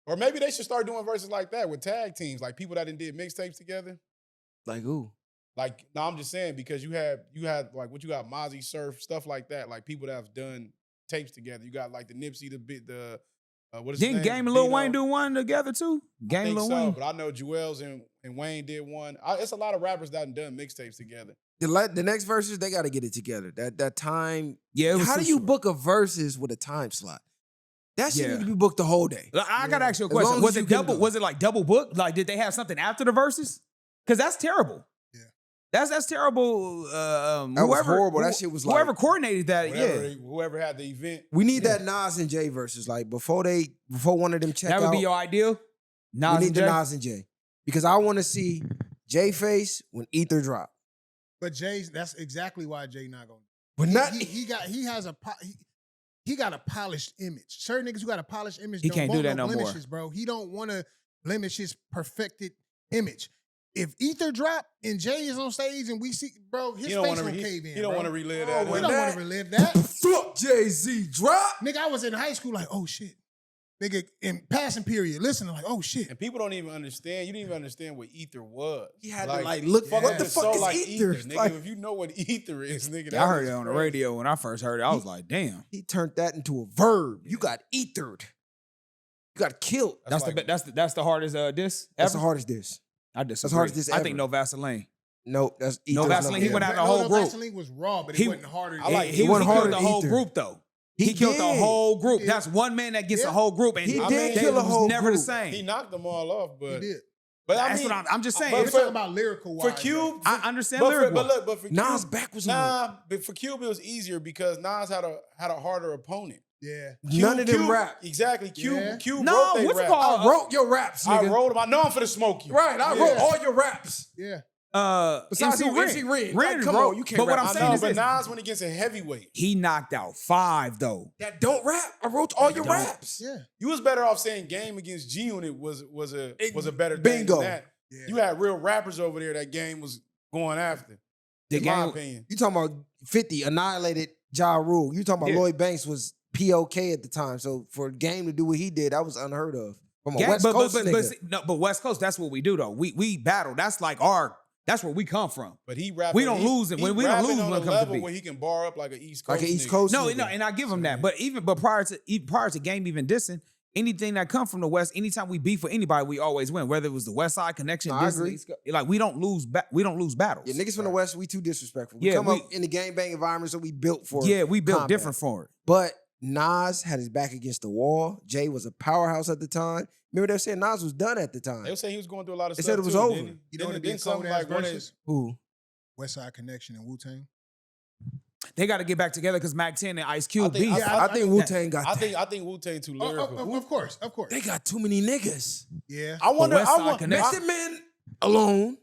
Or maybe they should start doing verses like that with tag teams, like people that done did mixtapes together. Like who? Like, no, I'm just saying because you had like what you got, Mozzie, Surf, stuff like that. Like people that have done tapes together. You got like the Nipsey, the what is his Didn't name? Game and Lil Dino. Wayne do one together too? I Game think Lil so, Wayne. but I know Jewels and Wayne did one. It's a lot of rappers that done mixtapes together. The next verses, they got to get it together. That time. Yeah, it was How too do you short. book a verses with a time slot? That shit Yeah. need to be booked the whole day. I gotta ask you a As long question. as Was you it can double? go. Was it like double booked? Like, did they have something after the verses? Because that's terrible. Yeah. That's terrible. That was horrible. That shit was like- whoever coordinated that. Whoever had the event. We need that Nas and Jay versus. Like before one of them check That would out, be your ideal. Nas we need and the Jay? Nas and Jay. Because I want to see Jay face when Ether drop. But that's exactly why Jay not gonna. But not He got a polished image. Certain niggas who got a polished image He don't can't want do that no more. blemishes, bro. He don't want to blemish his perfected image. If Ether drop and Jay is on stage and we see, bro, his He don't face want gonna to. cave in. He don't bro. want to relive Oh, that. We when don't that- want to relive that. fuck Jay-Z drop. Nigga, I was in high school like, oh shit. Nigga, in passing period, listening like, oh shit. And people don't even understand. You didn't even understand what Ether was. He had to like look. fuck What with the the fuck soul is like Ether? Nigga, Like, if you know what Ether is, nigga, I heard it on the radio when I first heard it. I was like, damn. he turned that into a verb. You got ethered. You got killed. That's the hardest diss That's ever? the hardest diss. I disagree. the hardest diss I think ever. No Vaseline. Nope, that's No Ether's Vaseline, he number went one. out the whole group. Vaseline was raw, but He- it wasn't harder. I like- He It wasn't killed harder the than whole Ether. group though. He He killed the did. whole group. He did. That's one man that gets Yeah. a whole group, and He I did mean, kill a was whole never group. the same. He knocked them all off, He but did. I That's mean, what I'm just saying. but We're It's- talking about lyrical for wise. Cube, I understand but lyrical. but for Cube, Nas back was hard. but for Cube it was easier because Nas had a harder opponent. Yeah. None of them Cube, rap. Exactly. Cube Yeah. Cube No, wrote they what's it rap. called? I wrote your raps, I nigga. wrote them. I know I'm finna smoke you. Right, I Yeah. wrote all your raps. Yeah. Besides MC who? MC Ren. Like, come wrote- on, you can't But what rap. I'm I saying know, is but this. Nas went against a heavyweight. He knocked out 5 though. That don't rap. I wrote all your Don't. raps. Yeah. You was better off saying Game against G Unit was a better thing Bingo. than that. Yeah. You had real rappers over there that Game was going after. The in my game. opinion. You talking about 50 annihilated Ja Rule. You talking about Yeah. Lloyd Banks was POK at the time. So for Game to do what he did, that was unheard of. From a Gang- West Coast nigga. but West Coast, that's what we do though. We battle. That's like that's where we come from. But he rapping. We don't lose it. He When we don't rapping luse on when it a comes to level beat. where he can bar up like an East Coast. Like an East nigga. Coast No, nigga. no, and I give him that. But prior to Game even dissing, anything that come from the West, anytime we beef with anybody, we always win. Whether it was the West Side Connection, No, I Disney, agree. East Coast, like we don't lose battles. Yeah, niggas from the West, we too disrespectful. We Yeah, come we- up in the gang bang environment, so we built for Yeah, we built combat. different for it. But Nas had his back against the wall. Jay was a powerhouse at the time. Remember they were saying Nas was done at the time. They would say he was going through a lot of They stuff. said it was too, over. didn't he? You know what Didn't- be didn't something cold ass like one of verses? his- Who? West Side Connection and Wu-Tang. They got to get back together because Mac 10 and Ice Cube think- beef. I- I think Wu-Tang got that. I think Wu-Tang too Oh, lyrical. of course, of course. They got too many niggas. Yeah. I wonder. West I Side want. Connection. Method Man alone.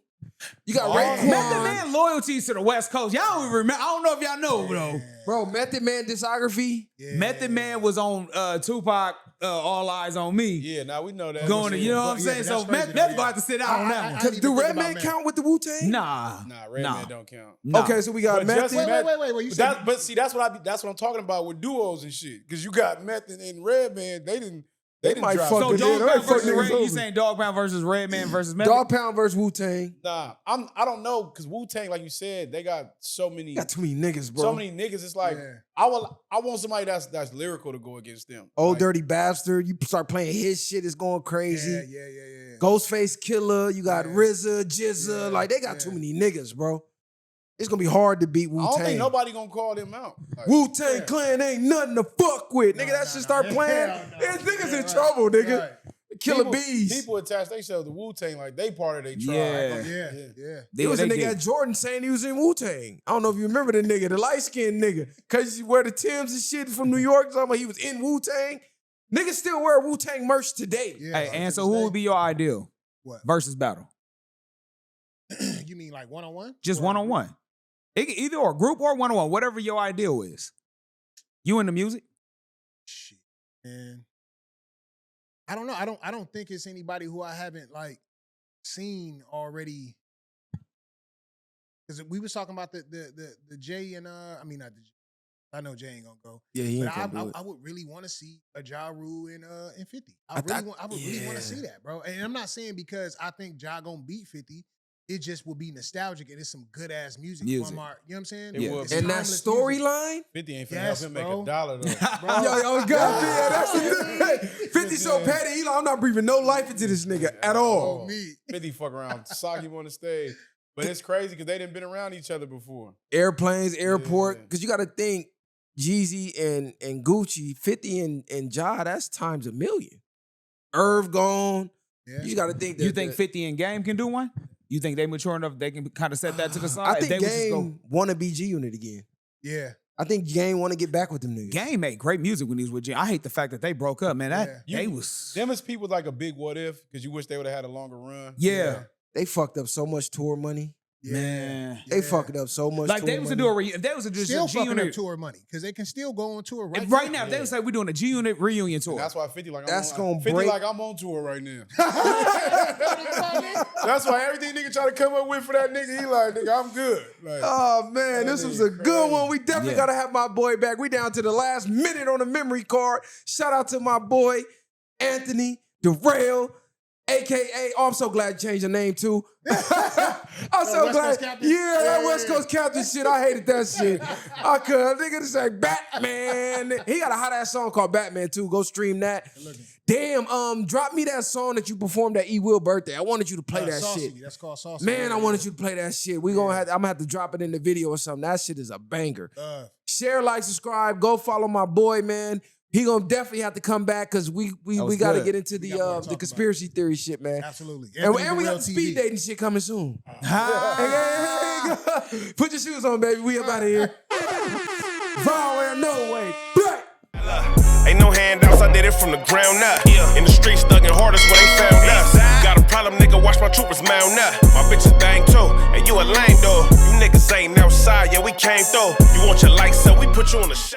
You got Oh, Raekwon. Method Man loyalties to the West Coast. Y'all don't remember. I don't know if y'all know though. Bro, Method Man discography. Yeah. Method Man was on Tupac All Eyes on Me. Yeah, now we know that. Going to, you know what I'm Yeah, saying? but So that's crazy, Meth though, gonna have to sit out on that one. didn't Do even think Redman about count with the Wu-Tang? Nah. Nah, Redman don't count. Nah. Okay, so we got But Meth. Jesse and- Meth- Wait. You said But see, that's what I'm talking about with duos and shit. Because you got Meth and Redman, they didn't might drop. fuck So with Dog it. Pound Fuck versus niggas Red, you over. saying Dog Pound versus Redman versus Meth? Dog Pound versus Wu-Tang. Nah, I don't know because Wu-Tang, like you said, they got so many Got too many niggas, bro. so many niggas. It's like Yeah. I want somebody that's lyrical to go against them. Old Like, Dirty Bastard. You start playing his shit, it's going crazy. Yeah. Ghostface Killer. You got Yeah. RZA, Jizza. Yeah, Like they got yeah. too many niggas, bro. It's gonna be hard to beat I don't think Wu-Tang. nobody gonna call them out. Like, Wu-Tang Yeah. Clan ain't nothing to fuck with. Nigga, that shit start playing. This niggas in trouble, nigga. Right. Killer people, Bees. People attach themselves to Wu-Tang like they part of their tribe. Yeah. Yeah. There was a They nigga did. at Jordan saying he was in Wu-Tang. I don't know if you remember the nigga, the light-skinned nigga. Cause you wear the Timbs and shit from New York. Talking about he was in Wu-Tang. Niggas still wear Wu-Tang merch today. Yeah. Hey, and so who would be your ideal What? versus battle? You mean like one-on-one? Just Or- one-on-one. Either or group or one-on-one, whatever your ideal is. You in the music? Shit, man. I don't know. I don't think it's anybody who I haven't like seen already. Because we was talking about the Jay and I mean not the Jay. I know Jay ain't gonna go. Yeah, he But I would really want to see a Ja Rule and 50. I would really want to see that, bro. And I'm not saying because I think Ja gonna beat 50. It just will be nostalgic and it's some good ass music from our, you know what I'm saying? It would It's be. And that timeless music. storyline? 50 ain't finna Yes, help him make bro. $1 though. Bro. Yo, God, yeah, that's the thing. 50 so petty, he like, I'm not breathing no life into this nigga at all. Oh, me. 50 fuck around, sock him on the stage. But it's crazy because they didn't been around each other before. Airplanes, airport. Yeah. Because you got to think, Jeezy and Gucci, 50 and Ja, that's times a million. Irv gone. Yeah. You got to think that. You think 50 and Game can do one? You think they mature enough they can kind of set that to the side? I If think they was just Game want to be G Unit again. Yeah. I think Game want to get back with them niggas. Game made great music when he was with Jim. I hate the fact that they broke up, man. That Yeah. they was Them as people like a big what if because you wish they would have had a longer run. yeah. They fucked up so much tour money. Yeah. Man. They fucked up so much Like tour they was to money. do a if they was to just Still a G fucking up Unit tour money because they can still go on tour right, right now. If they was like we're doing a G Unit reunion tour. And that's why 50 like That's I'm gonna on, 50 break- like I'm on tour right now. That's why everything nigga try to come up with for that nigga, he like, nigga, I'm good. Like, Oh man, That this was nigga a good crazy. one. We definitely Yeah. gotta have my boy back. We down to the last minute on the memory card. Shout out to my boy Anthony Darrell, aka. Oh, I'm so glad you changed your name too. I'm so West glad. Coast Captain? Yeah, that Yeah, West yeah. Coast Captain shit. I hated that shit. I could. Nigga just like Batman. He got a hot ass song called Batman too. Go stream that. Damn. Drop me that song that you performed at E Will birthday. I wanted you to play that Saucy. shit. That's called Saucy. Man, I wanted you to play that shit. I'm gonna have to drop it in the video or something. That shit is a banger. Share, like, subscribe. Go follow my boy, man. He gonna definitely have to come back because we was got to good. get into We got more to the talk conspiracy theory shit, man. Absolutely. And Anthony we Darrell got the speed TV. dating shit coming soon. Ah. Hey, put your shoes on, baby. We up out of here. Viral, no way. Black. Ain't no handouts, I did it from the ground up. In the streets, thugging hardest when they found us. Got a problem, nigga, watch my troopers mount up. My bitches bang too, and you a lame though. You niggas ain't outside, yeah, we came through. You want your lights up, we put you on the shade.